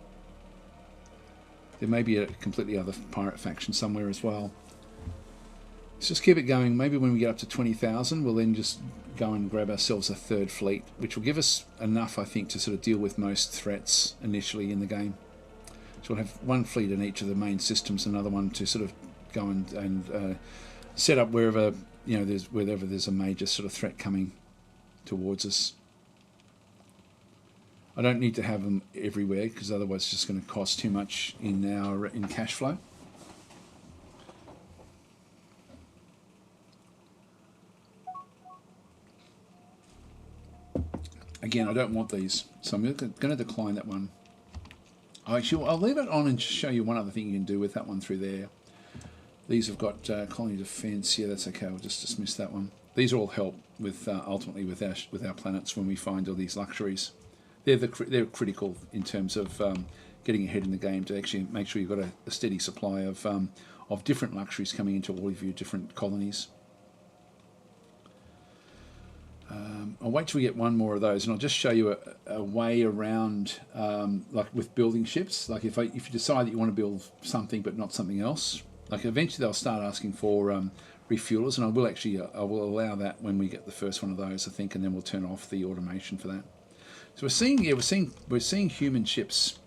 There may be a completely other pirate faction somewhere as well. Let's just keep it going. Maybe when we get up to 20,000, we'll then just go and grab ourselves a third fleet, which will give us enough, I think, to sort of deal with most threats initially in the game. So we'll have one fleet in each of the main systems, another one to sort of go and set up wherever, you know, wherever there's a major sort of threat coming towards us. I don't need to have them everywhere because otherwise it's just going to cost too much in cash flow. Again, I don't want these, so I'm going to decline that one. Actually, I'll leave it on and just show you one other thing you can do with that one through there. These have got colony defense. Yeah, that's okay. We'll just dismiss that one. These all help with ultimately with our planets when we find all these luxuries. They're critical in terms of getting ahead in the game to actually make sure you've got a steady supply of different luxuries coming into all of your different colonies. I'll wait till we get one more of those, and I'll just show you a way around, like with building ships. Like if you decide that you want to build something but not something else, like eventually they'll start asking for refuelers, and I will allow that when we get the first one of those, I think, and then we'll turn off the automation for that. So we're seeing human ships.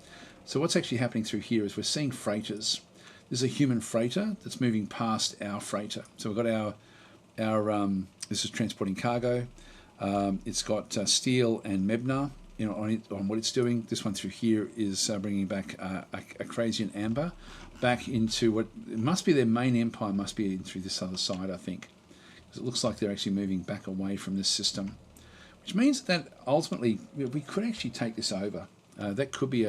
So what's actually happening through here is we're seeing freighters. There's a human freighter that's moving past our freighter. So we've got our this is transporting cargo. It's got steel and Mebnar, you know, on what it's doing. This one through here is bringing back a crazy and amber back into what it must be their main empire. Must be in through this other side, I think, because it looks like they're actually moving back away from this system, which means that ultimately we could actually take this over. That could be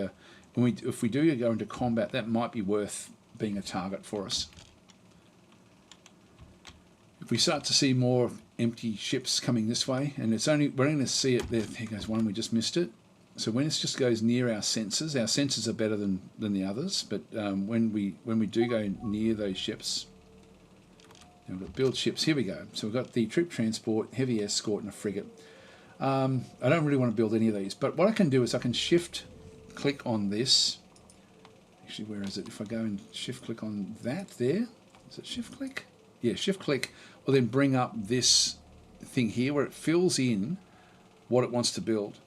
if we do go into combat, that might be worth being a target for us. If we start to see more empty ships coming this way, and we're only going to see it there goes one, we just missed it. So when it just goes near our sensors are better than the others, but when we do go near those ships, we've got build ships, here we go. So we've got the troop transport, heavy escort and a frigate. I don't really want to build any of these, but what I can do is I can shift click on this. Actually, where is it? If I go and shift click on that there, is it shift click? Yeah, shift click will then bring up this thing here where it fills in what it wants to build.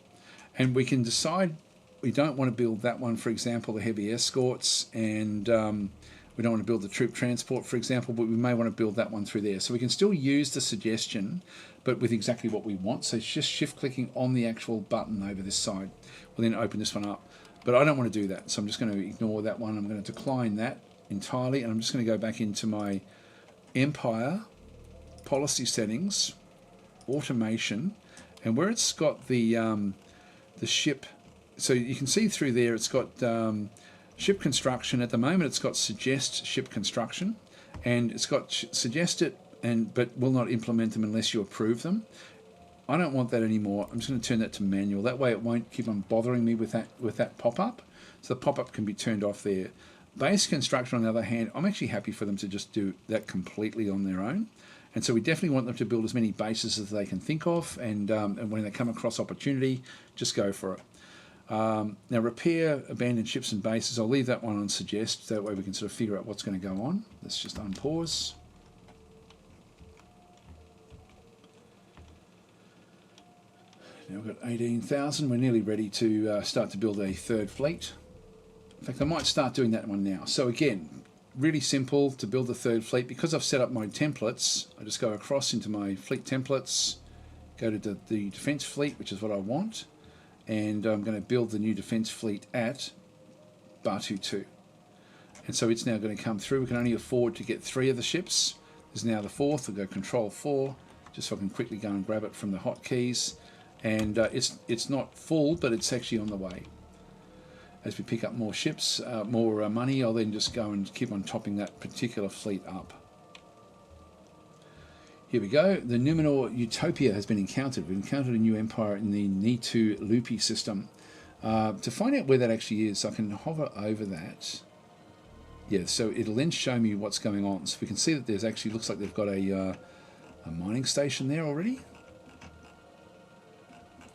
And we can decide we don't want to build that one, for example, the heavy escorts, and we don't want to build the troop transport, for example, but we may want to build that one through there. So we can still use the suggestion, but with exactly what we want. So it's just shift clicking on the actual button over this side. We'll then open this one up. But I don't want to do that, so I'm just going to ignore that one. I'm going to decline that entirely, and I'm just going to go back into my Empire, Policy Settings, Automation, and where it's got the ship, so you can see through there it's got ship construction. At the moment it's got suggest ship construction, and it's got suggest it, but will not implement them unless you approve them. I don't want that anymore. I'm just going to turn that to manual. That way it won't keep on bothering me with that pop-up. So the pop-up can be turned off there. Base construction, on the other hand, I'm actually happy for them to just do that completely on their own. And so we definitely want them to build as many bases as they can think of, and when they come across opportunity, just go for it. Now, repair abandoned ships and bases, I'll leave that one on suggest, that way we can sort of figure out what's going to go on. Let's just unpause. Now we've got 18,000. We're nearly ready to start to build a third fleet. In fact, I might start doing that one now. So again, really simple to build the third fleet. Because I've set up my templates, I just go across into my fleet templates, go to the defense fleet, which is what I want, and I'm going to build the new defense fleet at Batu 2. And so it's now going to come through. We can only afford to get 3 of the ships. There's now the 4th. We'll go Control 4, just so I can quickly go and grab it from the hotkeys. And it's not full, but it's actually on the way. As we pick up more ships, more money, I'll then just go and keep on topping that particular fleet up. Here we go. The Numenor Utopia has been encountered. We've encountered a new empire in the Nitu Lupi system. To find out where that actually is, I can hover over that. Yeah, so it'll then show me what's going on. So we can see that there's actually, looks like they've got a mining station there already.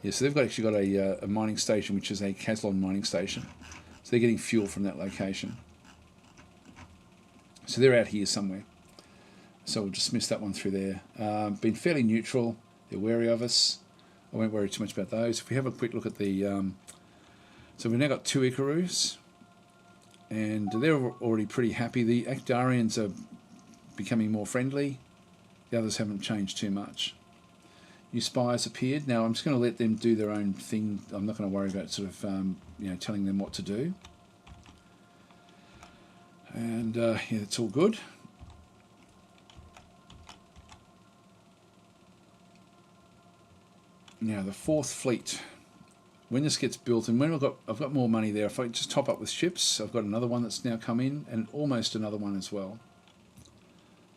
Yeah, so they've actually got a mining station, which is a Caslon mining station. So they're getting fuel from that location. So they're out here somewhere. So we'll dismiss that one through there. Been fairly neutral. They're wary of us. I won't worry too much about those. If we have a quick look at the... so we've now got 2 Icarus. And they're already pretty happy. The Actarians are becoming more friendly. The others haven't changed too much. New spies appeared. Now I'm just going to let them do their own thing. I'm not going to worry about sort of telling them what to do. And yeah, it's all good. Now the 4th fleet. When this gets built, and when I've got more money there, if I just top up with ships, I've got another one that's now come in, and almost another one as well.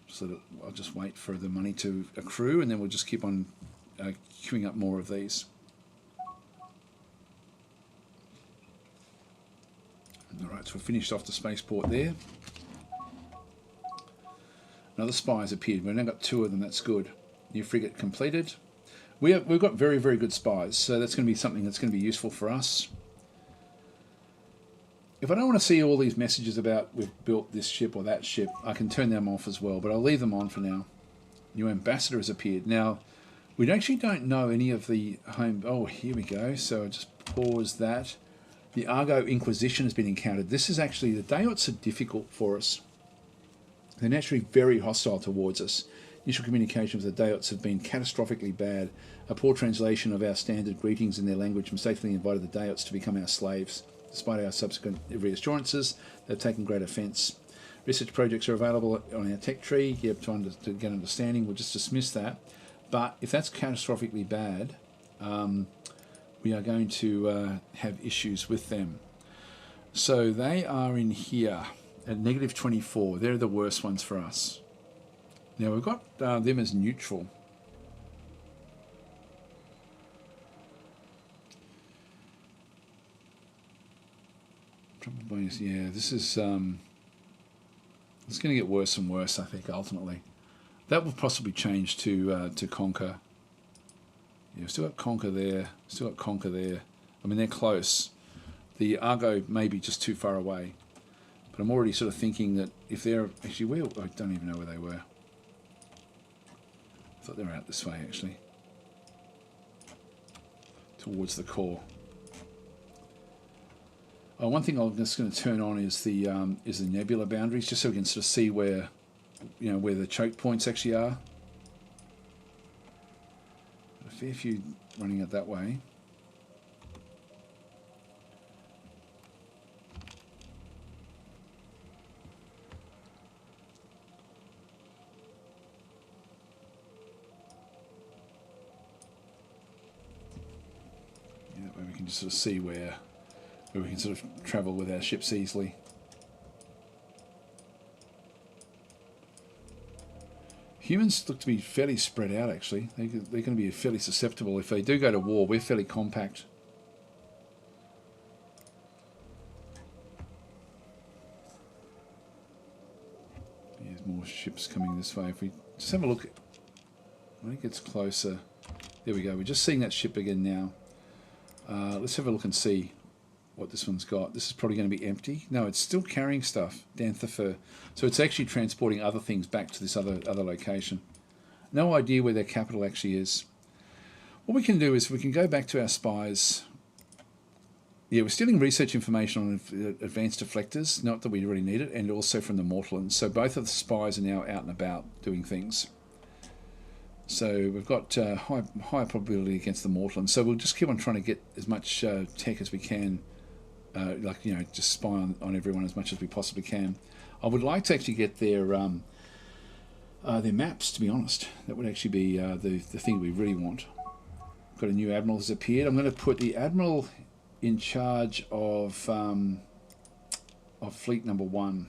So that I'll just wait for the money to accrue, and then we'll just keep on queuing up more of these. Alright, so we've finished off the spaceport there. Another spy has appeared. We've now got 2 of them, that's good. New frigate completed. We've got very, very good spies, so that's going to be something that's going to be useful for us. If I don't want to see all these messages about we've built this ship or that ship, I can turn them off as well, but I'll leave them on for now. New ambassador has appeared. Now, we actually don't know any of the home... Oh, here we go. So I just pause that. The Argo Inquisition has been encountered. This is actually... The Dayots are difficult for us. They're naturally very hostile towards us. Initial communication with the Dayots have been catastrophically bad. A poor translation of our standard greetings in their language mistakenly invited the Dayots to become our slaves. Despite our subsequent reassurances, they've taken great offence. Research projects are available on our tech tree. Yep, to get understanding, we'll just dismiss that. But if that's catastrophically bad, we are going to have issues with them. So they are in here at -24. They're the worst ones for us. Now we've got them as neutral. Probably, yeah. This is it's going to get worse and worse, I think. Ultimately, that will possibly change to Conquer. Yeah, still got Conquer there. Still got Conquer there. I mean, they're close. The Argo may be just too far away, but I'm already sort of thinking that if they're actually where I don't even know where they were. I thought they were out this way actually, towards the core. Oh, one thing I'm just going to turn on is the nebula boundaries, just so we can sort of see where, where the choke points actually are. A fair few running it that way. Yeah, that way we can just sort of see where we can sort of travel with our ships easily. Humans look to be fairly spread out, actually. They're going to be fairly susceptible. If they do go to war, we're fairly compact. There's more ships coming this way. If we just have a look, when it gets closer, there we go. We're just seeing that ship again now. Let's have a look and see what this one's got. This is probably going to be empty. No, it's still carrying stuff. Danthifer. So it's actually transporting other things back to this other location. No idea where their capital actually is. What we can do is we can go back to our spies. Yeah, we're stealing research information on advanced deflectors. Not that we really need it, and also from the Mortlands. So both of the spies are now out and about doing things. So we've got high probability against the Mortlands. So we'll just keep on trying to get as much tech as we can. Just spy on everyone as much as we possibly can. I would like to actually get their maps, to be honest. That would actually be the thing we really want. Got a new admiral has appeared. I'm going to put the admiral in charge of fleet number 1.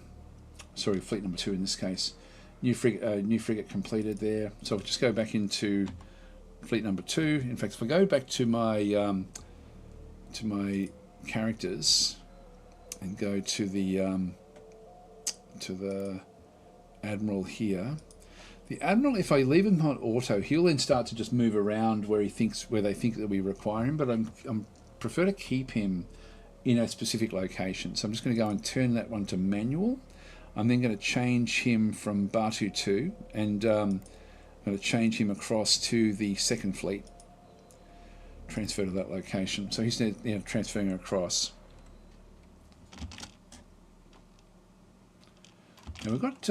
Sorry, fleet number 2 in this case. New frigate completed there. So I'll just go back into fleet number 2. In fact, if I go back to my characters and go to the admiral here. The Admiral, if I leave him on auto, he'll then start to just move around where they think that we require him. But I'm prefer to keep him in a specific location. So I'm just going to go and turn that one to manual. I'm then going to change him from Batu 2, and I'm going to change him across to the second fleet. Transfer to that location. So he's now transferring across. Now we've got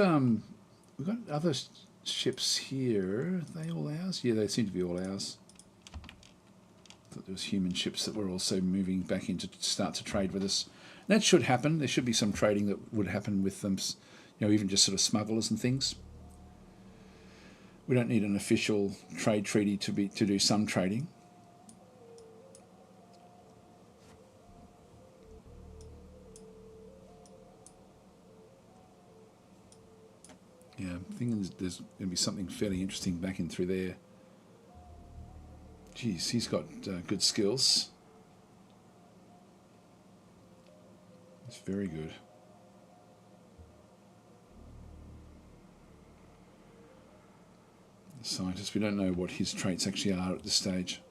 other ships here. Are they all ours? Yeah, they seem to be all ours. I thought there was human ships that were also moving back in to start to trade with us. And that should happen. There should be some trading that would happen with them, even just sort of smugglers and things. We don't need an official trade treaty to do some trading. Yeah, I'm thinking there's going to be something fairly interesting back in through there. Geez, he's got good skills. It's very good. The scientist, we don't know what his traits actually are at this stage.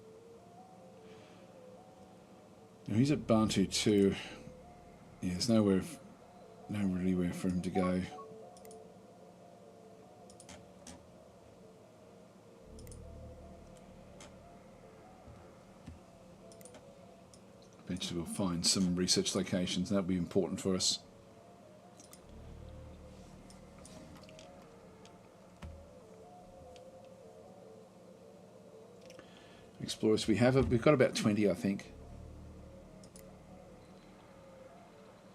Now he's at Bantu 2. Yeah, there's no really where for him to go. Eventually we'll find some research locations. That'll be important for us. Explorers, we've got about 20, I think.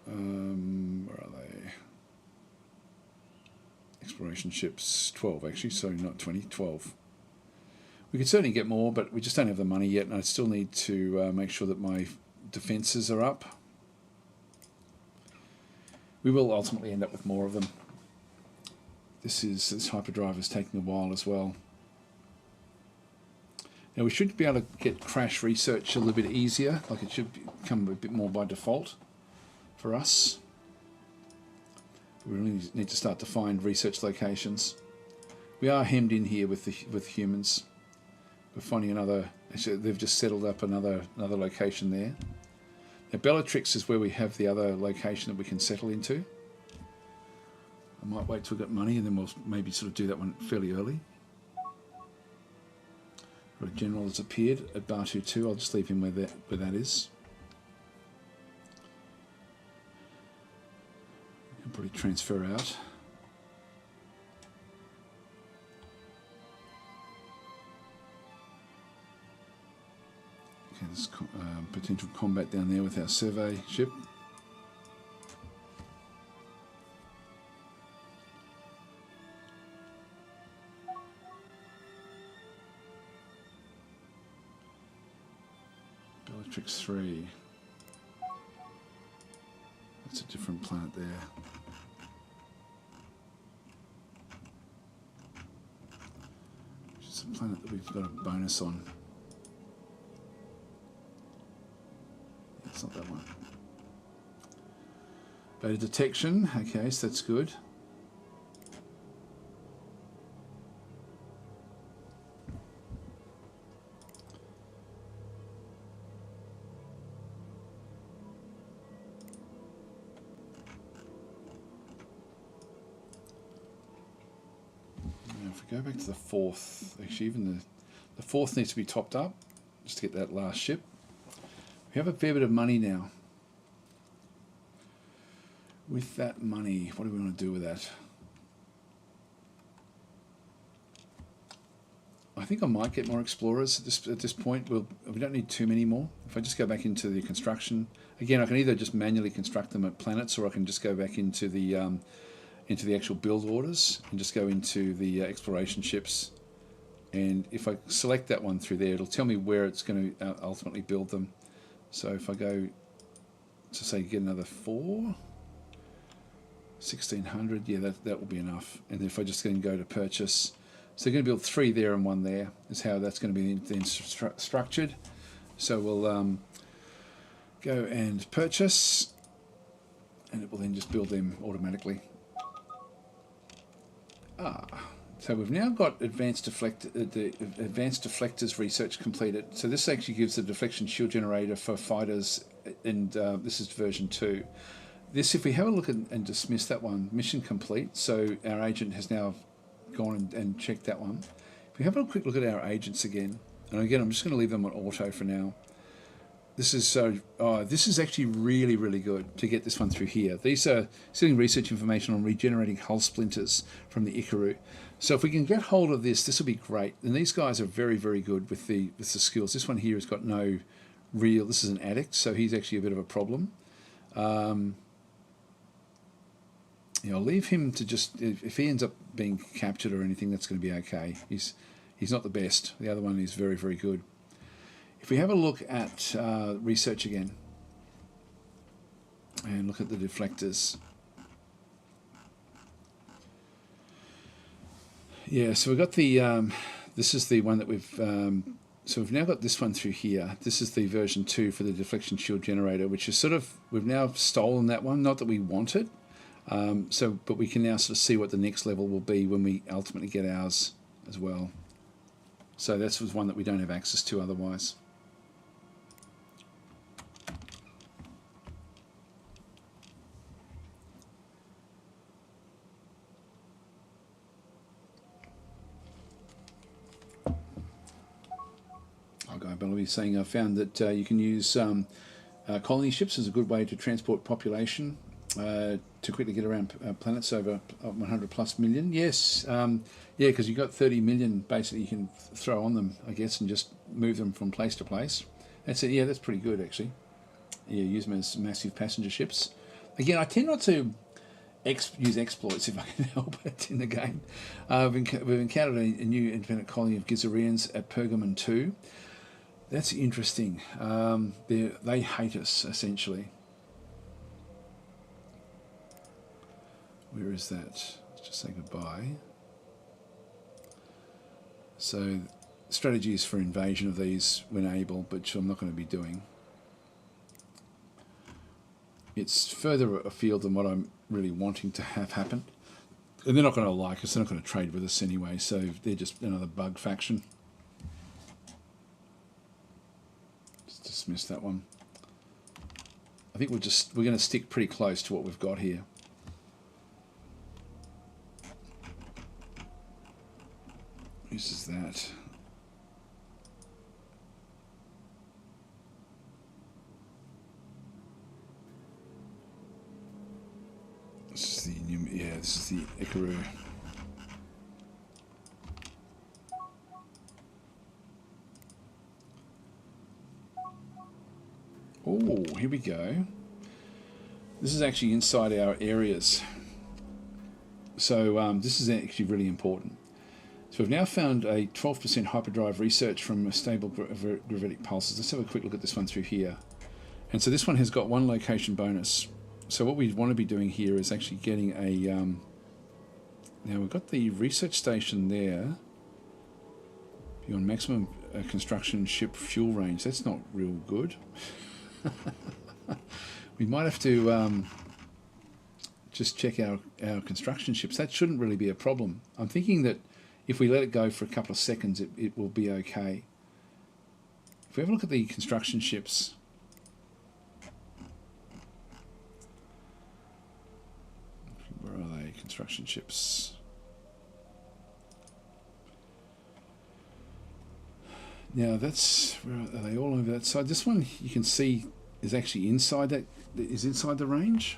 Where are they? Exploration ships, 12 actually, so not 20, 12. We could certainly get more, but we just don't have the money yet, and I still need to make sure that my defences are up. We will ultimately end up with more of them. This hyperdrive is taking a while as well. Now we should be able to get crash research a little bit easier, like it should come a bit more by default for us. We really need to start to find research locations. We are hemmed in here with humans. We're finding another. Actually, they've just settled up another location there. Now Bellatrix is where we have the other location that we can settle into. I might wait till we've got money, and then we'll maybe sort of do that one fairly early. A general has appeared at Batu 2. I'll just leave him where that is. We can probably transfer out. Okay, there's potential combat down there with our survey ship. Bellatrix 3. That's a different planet there. Which is a planet that we've got a bonus on. It's not that one. Beta detection. Okay, so that's good. If we go back to the fourth, actually even the fourth needs to be topped up just to get that last ship. We have a fair bit of money now. With that money, what do we want to do with that? I think I might get more explorers at this point. We don't need too many more. If I just go back into the construction again, I can either just manually construct them at planets, or I can just go back into the actual build orders and just go into the exploration ships. And if I select that one through there, it'll tell me where it's going to ultimately build them. So if I go to say get another 1600, yeah, that will be enough. And if I just then go to purchase, so they're going to build 3 there and 1 there, is how that's going to be then structured. So we'll go and purchase, and it will then just build them automatically. So we've now got the advanced deflectors research completed. So this actually gives the deflection shield generator for fighters, and this is version 2. This, if we have a look and dismiss that one, mission complete. So our agent has now gone and checked that one. If we have a quick look at our agents again, and again I'm just going to leave them on auto for now. This is this is actually really, really good to get this one through here. These are sending research information on regenerating hull splinters from the Ikaru. So if we can get hold of this, this will be great. And these guys are very, very good with the skills. This one here has got no real. This is an addict, so he's actually a bit of a problem. Yeah, I'll leave him to just, if he ends up being captured or anything, that's going to be okay. He's not the best. The other one is very, very good. If we have a look at research again and look at the deflectors. Yeah, so we've got the, this is the one that we've, so we've now got this one through here. This is the version 2 for the deflection shield generator, which is sort of, we've now stolen that one, not that we want it. But we can now sort of see what the next level will be when we ultimately get ours as well. So this was one that we don't have access to otherwise. I'll be saying I found that you can use colony ships as a good way to transport population to quickly get around planets over 100 plus million. Yes, yeah, because you've got 30 million basically you can throw on them, I guess, and just move them from place to place. That's it. Yeah, that's pretty good actually. Yeah, use them as massive passenger ships. Again, I tend not to use exploits if I can help it in the game. We've encountered a new independent colony of Gizarians at Pergamon 2. That's interesting. They hate us, essentially. Where is that? Let's just say goodbye. So, strategies for invasion of these when able, but I'm not going to be doing. It's further afield than what I'm really wanting to have happen. And they're not going to like us, they're not going to trade with us anyway, so they're just another bug faction. Just dismiss that one. I think we're going to stick pretty close to what we've got here. This is that. This is the new, yeah, this is the Ikaru. Oh, here we go. This is actually inside our areas. So this is actually really important. So we've now found a 12% hyperdrive research from stable gravitic pulses. Let's have a quick look at this one through here. And so this one has got one location bonus. So what we want to be doing here is actually getting a... now we've got the research station there. Beyond maximum construction ship fuel range. That's not real good. We might have to just check our construction ships. That shouldn't really be a problem. I'm thinking that if we let it go for a couple of seconds, it will be okay. If we have a look at the construction ships... Where are they? Construction ships. Now that's, where are they? All over that side. This one you can see is actually inside that, is inside the range.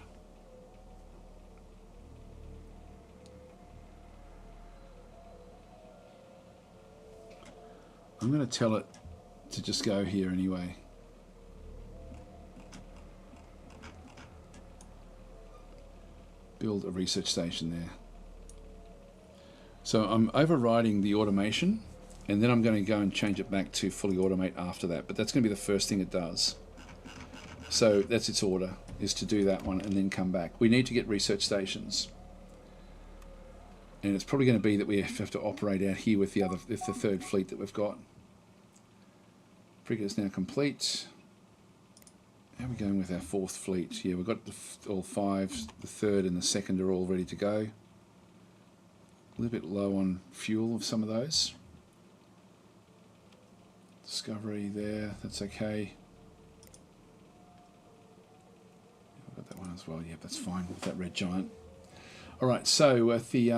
I'm going to tell it to just go here anyway. Build a research station there. So I'm overriding the automation, and then I'm going to go and change it back to fully automate after that. But that's going to be the first thing it does. So that's its order, is to do that one and then come back. We need to get research stations. And it's probably going to be that we have to operate out here with the third fleet that we've got. Frigate is now complete. How are we going with our fourth fleet? Yeah, we've got all five. The third and the second are all ready to go. A little bit low on fuel of some of those. Discovery there, that's okay. I've got that one as well. Yep, that's fine with that red giant. All right, so with the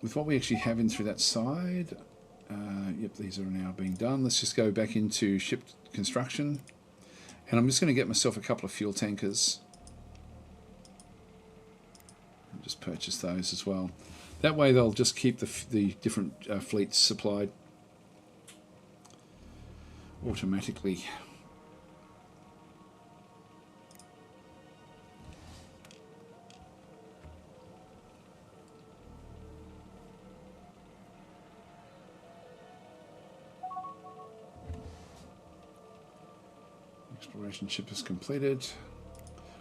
with what we actually have in through that side, yep, these are now being done. Let's just go back into ship construction, and I'm just going to get myself a couple of fuel tankers. I'll just purchase those as well. That way, they'll just keep the different fleets supplied automatically. Exploration ship is completed.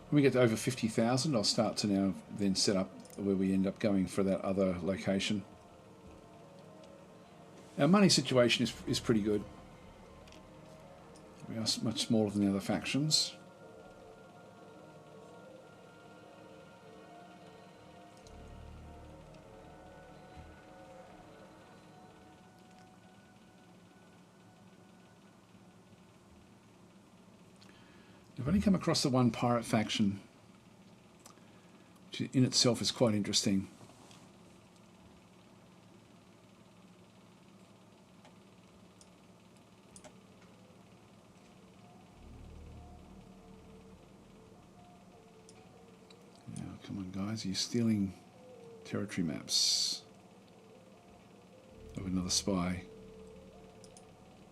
When we get to over 50,000, I'll start to now then set up where we end up going for that other location. Our money situation is pretty good. We are much smaller than the other factions. I've only come across the one pirate faction, which in itself is quite interesting. Now, come on guys, are you stealing territory maps? Oh, another spy.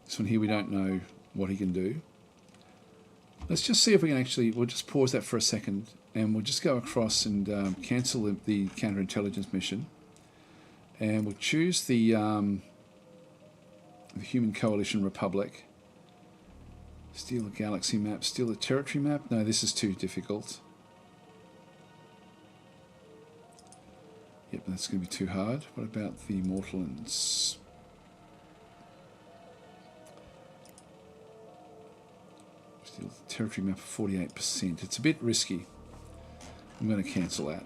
This one here we don't know what he can do. Let's just see if we can actually, we'll just pause that for a second and we'll just go across and cancel the counterintelligence mission, and we'll choose the Human Coalition Republic. Steal a galaxy map, steal a territory map. No, this is too difficult. Yep, that's going to be too hard. What about the Mortlands? Steal the territory map for 48%. It's a bit risky. I'm going to cancel that.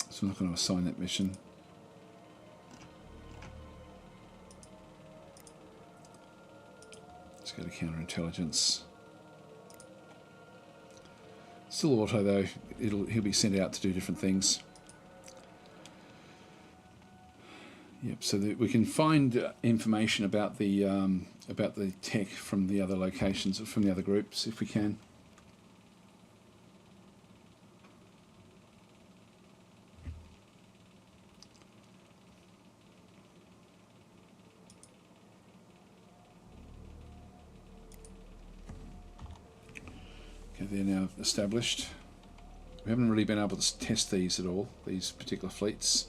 So I'm not going to assign that mission. Let's go to counterintelligence. Still auto though. He'll be sent out to do different things. Yep. So that we can find information about the tech from the other locations, or from the other groups, if we can. Okay, they're now established. We haven't really been able to test these at all, these particular fleets.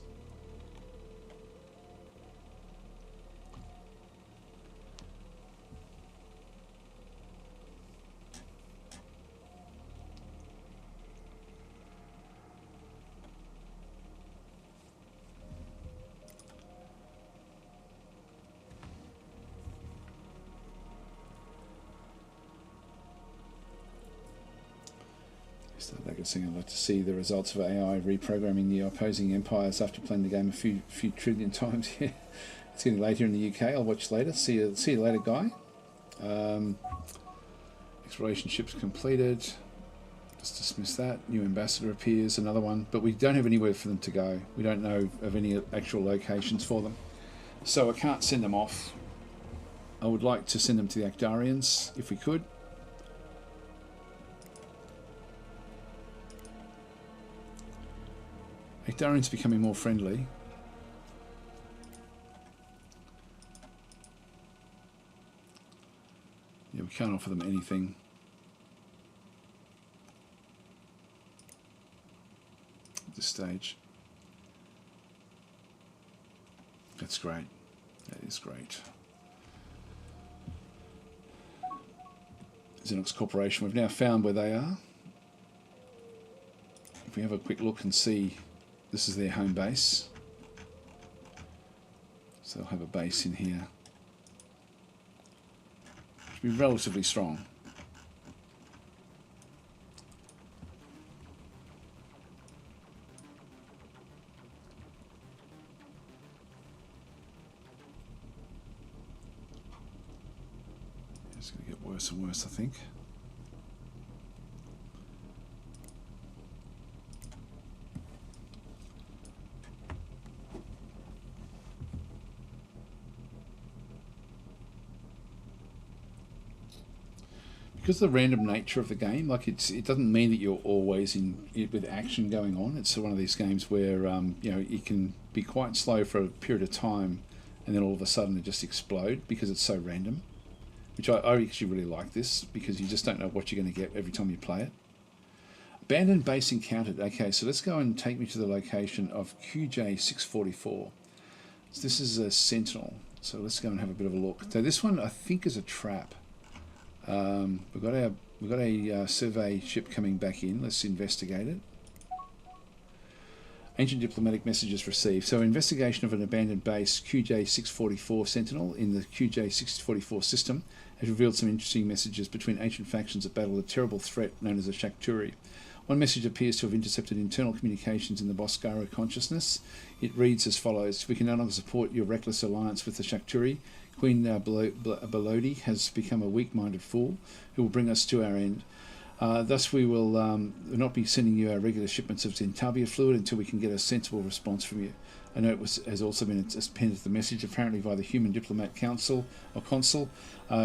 I'd like to see the results of AI reprogramming the opposing empires after playing the game a few trillion times. It's getting later in the UK. I'll watch later. See you later, guy. Exploration ships completed. Just dismiss that. New ambassador appears. Another one, but we don't have anywhere for them to go. We don't know of any actual locations for them, so I can't send them off. I would like to send them to the Actarians if we could. Actarian's becoming more friendly. Yeah, we can't offer them anything. At this stage. That's great. That is great. Zenox Corporation, we've now found where they are. If we have a quick look and see, this is their home base. So they'll have a base in here. Should be relatively strong. It's going to get worse and worse, I think. Because of the random nature of the game, like it doesn't mean that you're always in it with action going on. It's one of these games where you know, it can be quite slow for a period of time, and then all of a sudden it just explode because it's so random. Which I actually really like this, because you just don't know what you're going to get every time you play it. Abandoned base encountered. Okay, so let's go and take me to the location of QJ644. So this is a sentinel. So let's go and have a bit of a look. So this one I think is a trap. We've got a survey ship coming back in. Let's investigate it. Ancient diplomatic messages received. So investigation of an abandoned base, QJ644 Sentinel, in the QJ644 system has revealed some interesting messages between ancient factions that battle a terrible threat known as a Shakturi. One message appears to have intercepted internal communications in the Boscara consciousness. It reads as follows: "We can no longer support your reckless alliance with the Shakturi. Queen Belodi has become a weak-minded fool who will bring us to our end. Thus we will not be sending you our regular shipments of Zentabia fluid until we can get a sensible response from you." A note has also been appended to the message, apparently by the human diplomat council or consul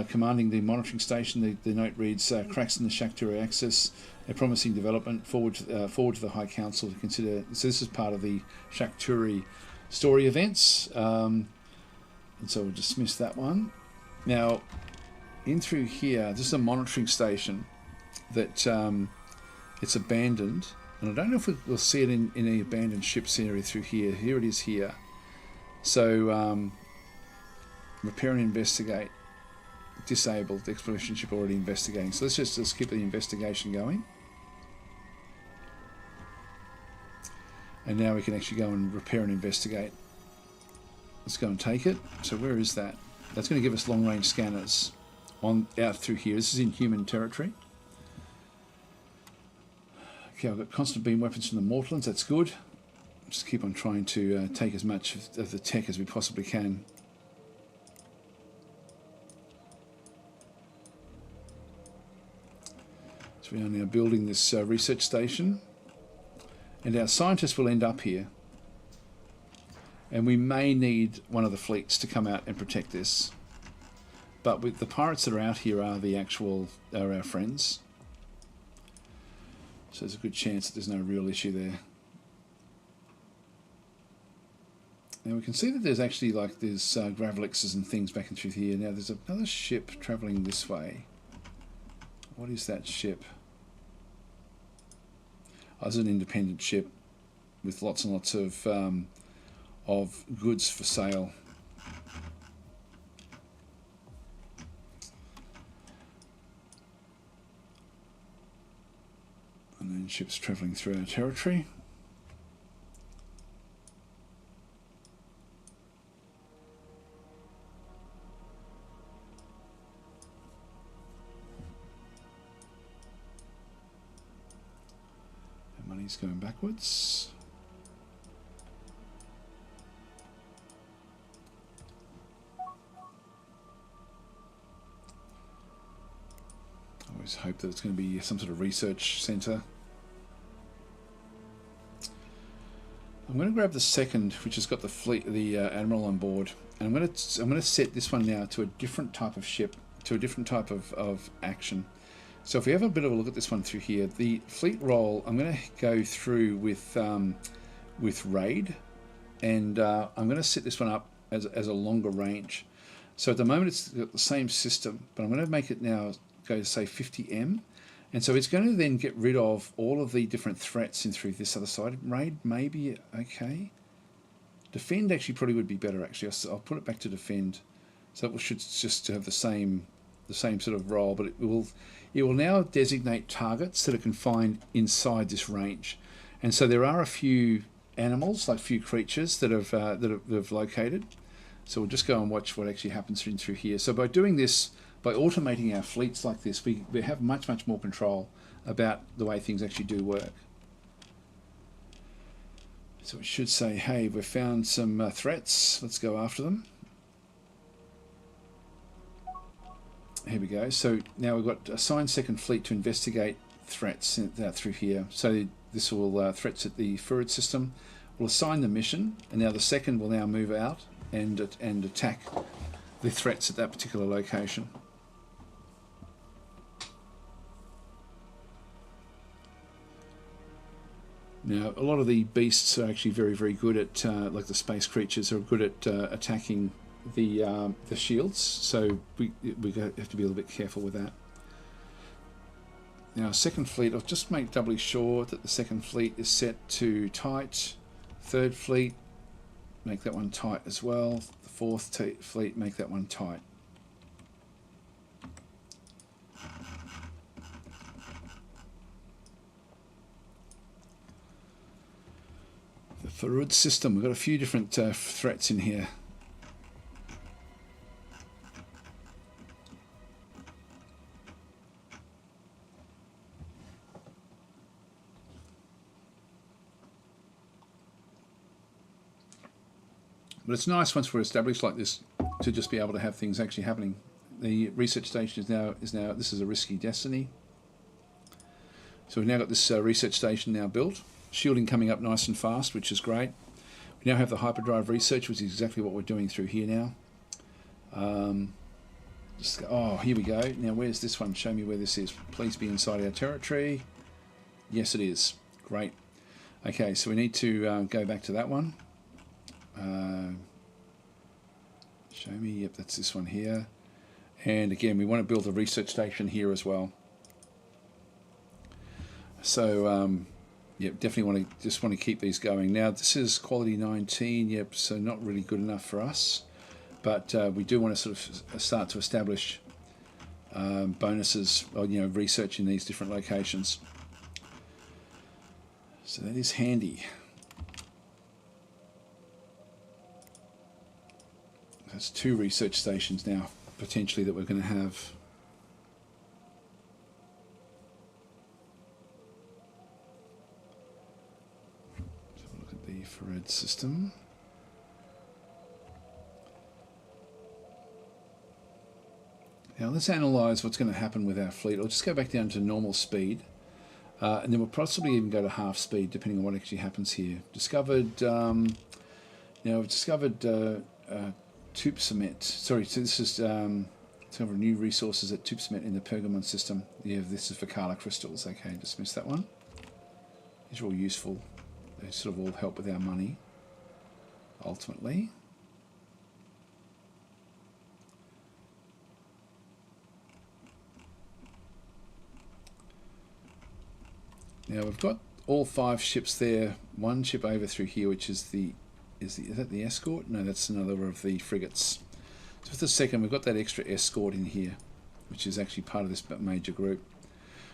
commanding the monitoring station. The note reads, "Cracks in the Shakturi axis, a promising development. Forward to the High Council to consider." So this is part of the Shakturi story events. And so we'll dismiss that one. Now, in through here, this is a monitoring station that it's abandoned. And I don't know if we'll see it in the abandoned ships area through here. Here it is here. So, repair and investigate. Disabled. The exploration ship already investigating. So let's keep the investigation going. And now we can actually go and repair and investigate. Let's go and take it. So where is that? That's going to give us long-range scanners out through here. This is in human territory. Okay, I've got constant beam weapons from the Mortlands. That's good. Just keep on trying to take as much of the tech as we possibly can. So we are now building this research station. And our scientists will end up here. And we may need one of the fleets to come out and protect this. But with the pirates that are out here are our friends. So there's a good chance that there's no real issue there. Now we can see that there's actually there's Gravelixes and things back in through here. Now there's another ship travelling this way. What is that ship? Oh, it's an independent ship with lots and lots of goods for sale. And then ships travelling through our territory. And money's going backwards. I always hope that it's going to be some sort of research centre. I'm going to grab the second, which has got the fleet, the admiral on board, and I'm going to set this one now to a different type of ship, to a different type of action. So if we have a bit of a look at this one through here, the fleet roll, I'm going to go through with raid, and I'm going to set this one up as a longer range. So at the moment it's got the same system, but I'm going to make it now go to say 50M. And so it's going to then get rid of all of the different threats in through this other side. Raid, maybe, okay. Defend actually probably would be better, actually. I'll put it back to defend. So it should just have the same sort of role, but it will now designate targets that are confined inside this range. And so there are a few animals, like few creatures that have located. So we'll just go and watch what actually happens through here. So by doing this, by automating our fleets like this, we have much more control about the way things actually do work. So it should say, hey, we've found some threats, let's go after them. here we go. So now we've got assigned second fleet to investigate threats through here. So this will threats at the Furud system. We'll assign the mission, and now the second will now move out and attack the threats at that particular location. Now, a lot of the beasts are actually very, very good at, like the space creatures are good at attacking the shields, so we have to be a little bit careful with that. Now, second fleet, I'll just make doubly sure that the second fleet is set to tight. Third fleet, make that one tight as well. The fourth fleet, make that one tight. The Furud system, we've got a few different threats in here. But it's nice once we're established like this to just be able to have things actually happening. The research station is now this is a risky destiny. So we've now got this research station now built. Shielding coming up nice and fast, which is great. We now have the hyperdrive research, which is exactly what we're doing through here now. Oh, here we go. Now, where's this one? Show me where this is. Please be inside our territory. Yes, it is. Great. Okay, so we need to go back to that one. Show me. Yep, that's this one here. And again, we want to build a research station here as well. So, yep, definitely want to keep these going. Now, this is quality 19. Yep, so not really good enough for us. But we do want to sort of start to establish bonuses, or, research in these different locations. So that is handy. That's 2 research stations now, potentially, that we're going to have. Let's have a look at the Furud system. Now let's analyse what's going to happen with our fleet. I'll just go back down to normal speed, and then we'll possibly even go to half speed, depending on what actually happens here. Discovered, we've discovered Tupsamet. Sorry, so this is some new resources at Tupsamet in the Pergamon system. Yeah, this is for Kala crystals. Okay, dismiss that one. These are all useful. They sort of all help with our money, ultimately. Now we've got all 5 ships there. 1 ship over through here, which is is that the escort? No, that's another of the frigates. So for the second, we've got that extra escort in here, which is actually part of this major group.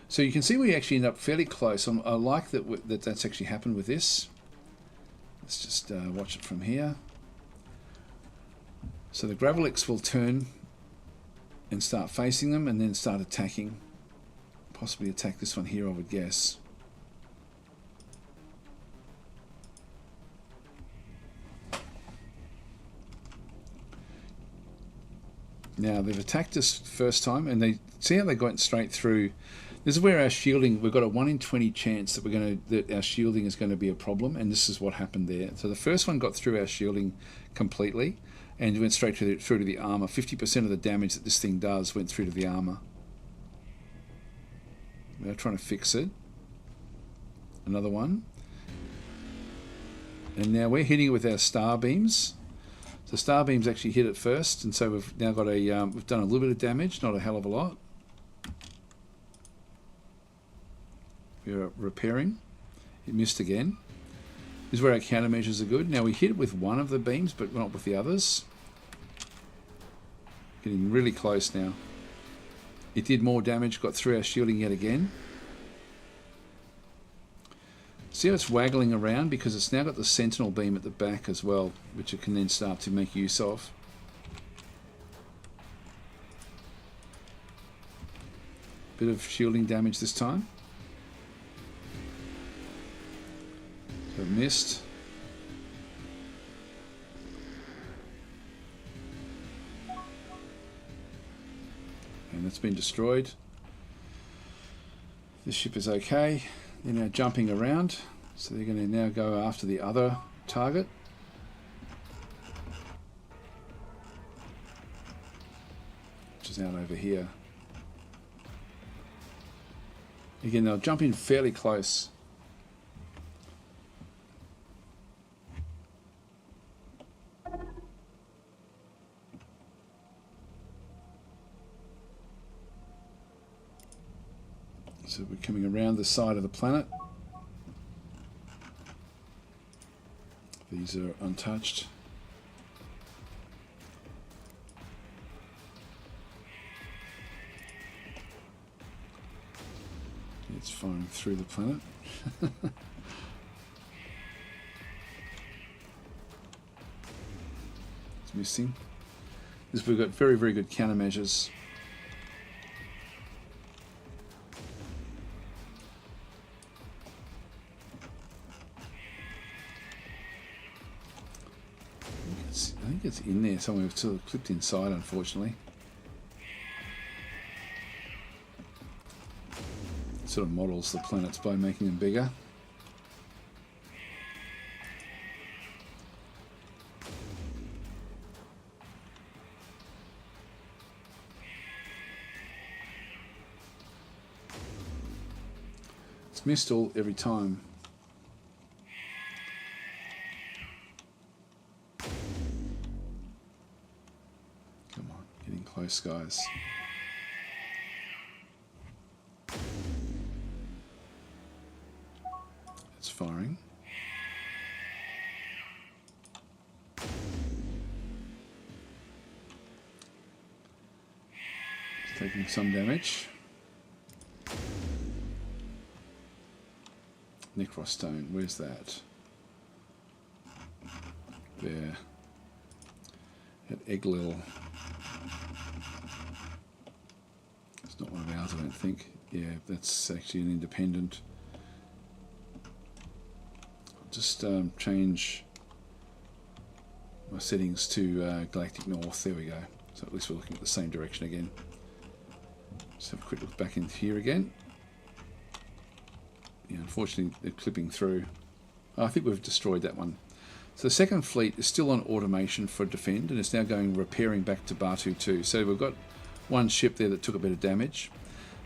So you can see we actually end up fairly close. I like that's actually happened with this. Let's just watch it from here. So the Gravelix will turn and start facing them, and then start attacking. Possibly attack this one here, I would guess. Now, they've attacked us first time, and they see how they got straight through. This is where our shielding, we've got a 1 in 20 chance that our shielding is going to be a problem, and this is what happened there. So the first one got through our shielding completely and went straight through to the armor. 50% of the damage that this thing does went through to the armor. We're trying to fix it. Another one. And now we're hitting it with our star beams. So star beams actually hit it first, and so we've now got we've done a little bit of damage, not a hell of a lot. We're repairing. It missed again. This is where our countermeasures are good. Now we hit it with one of the beams, but not with the others. Getting really close now. It did more damage, got through our shielding yet again. See how it's waggling around, because it's now got the sentinel beam at the back as well, which it can then start to make use of. Bit of shielding damage this time. So it missed. And that's been destroyed. This ship is okay. They're now jumping around, so they're going to now go after the other target. Which is out over here. Again, they'll jump in fairly close. So we're coming around the side of the planet. These are untouched. It's firing through the planet. It's missing. We've got very, very good countermeasures. I think it's in there somewhere. It's sort of clipped inside, unfortunately. It sort of models the planets by making them bigger. It's missed every time. Close, guys. It's firing. It's taking some damage. Necrostone, where's that? There. At Egglil. It's not one of ours, I don't think. Yeah, that's actually an independent. I'll just change my settings to Galactic North. There we go. So at least we're looking at the same direction again. Just have a quick look back in here again. Yeah, unfortunately they're clipping through. I think we've destroyed that one. So the second fleet is still on automation for defend, and it's now going repairing back to Batu 2. So we've got one ship there that took a bit of damage.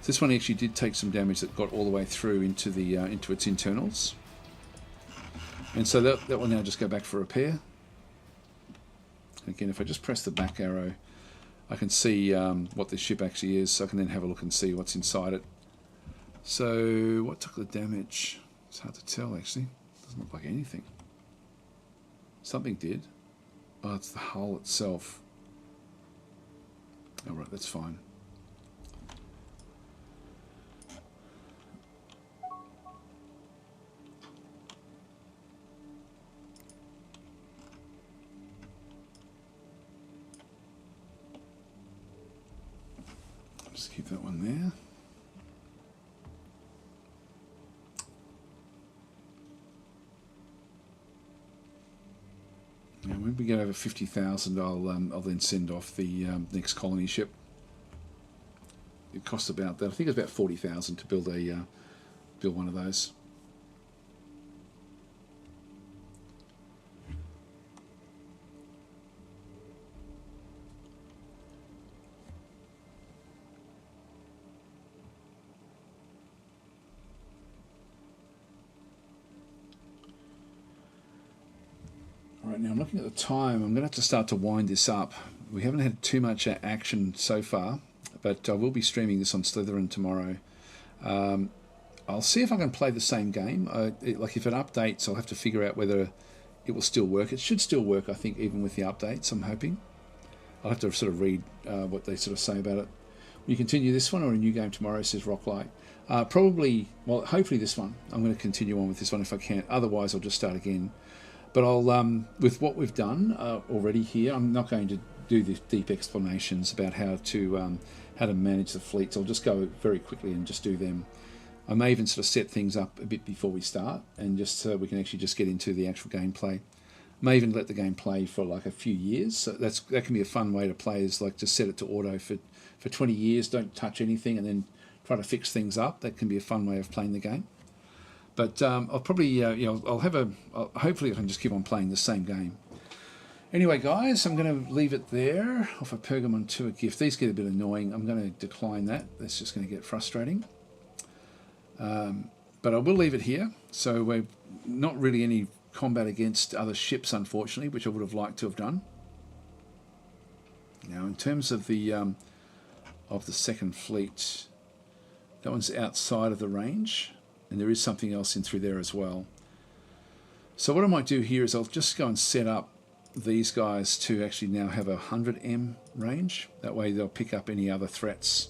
So this one actually did take some damage that got all the way through into the into its internals. And so that will now just go back for repair. Again, if I just press the back arrow, I can see what this ship actually is, so I can then have a look and see what's inside it. So what took the damage? It's hard to tell actually. Doesn't look like anything. Something did. Oh, it's the hull itself. All right, that's fine. Just keep that one there. Now, when we get over 50,000, I'll then send off the next colony ship. It costs about that. I think it's about 40,000 to build build one of those. Right, now I'm looking at the time. I'm going to have to start to wind this up. We haven't had too much action so far, but I will be streaming this on Slytherin tomorrow. I'll see if I can play the same game. Like if it updates, I'll have to figure out whether it will still work. It should still work, I think, even with the updates, I'm hoping. I'll have to sort of read what they sort of say about it. Will you continue this one or a new game tomorrow, says Rocklight? Probably, well, hopefully this one. I'm going to continue on with this one if I can. Otherwise, I'll just start again. But I'll, with what we've done already here, I'm not going to do the deep explanations about how to manage the fleets. I'll just go very quickly and just do them. I may even sort of set things up a bit before we start, and just so we can actually just get into the actual gameplay. May even let the game play for like a few years. So that can be a fun way to play, is like just set it to auto for 20 years, don't touch anything, and then try to fix things up. That can be a fun way of playing the game. But I'll probably, hopefully I can just keep on playing the same game. Anyway, guys, I'm going to leave it there. Offer Pergamon 2 a gift. These get a bit annoying. I'm going to decline that. That's just going to get frustrating. But I will leave it here. So we're not really any combat against other ships, unfortunately, which I would have liked to have done. Now, in terms of the second fleet, that one's outside of the range, and there is something else in through there as well. So what I might do here is I'll just go and set up these guys to actually now have a 100M range. That way they'll pick up any other threats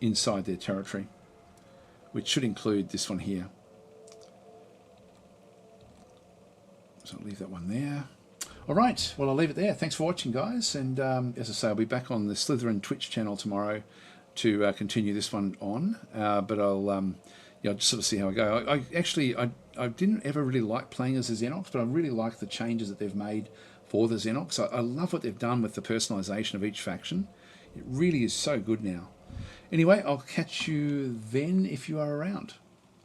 inside their territory, which should include this one here. So I'll leave that one there. All right, well, I'll leave it there. Thanks for watching, guys. And as I say, I'll be back on the Slytherin Twitch channel tomorrow to continue this one on. But I'll just sort of see how I go. I didn't ever really like playing as a Zenox, but I really like the changes that they've made for the Zenox. I love what they've done with the personalization of each faction. It really is so good now. Anyway, I'll catch you then if you are around.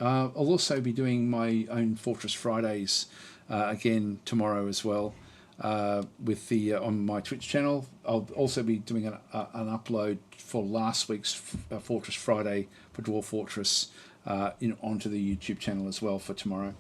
I'll also be doing my own Fortress Fridays again tomorrow as well with the on my Twitch channel. I'll also be doing an upload for last week's Fortress Friday for Dwarf Fortress onto the YouTube channel as well for tomorrow.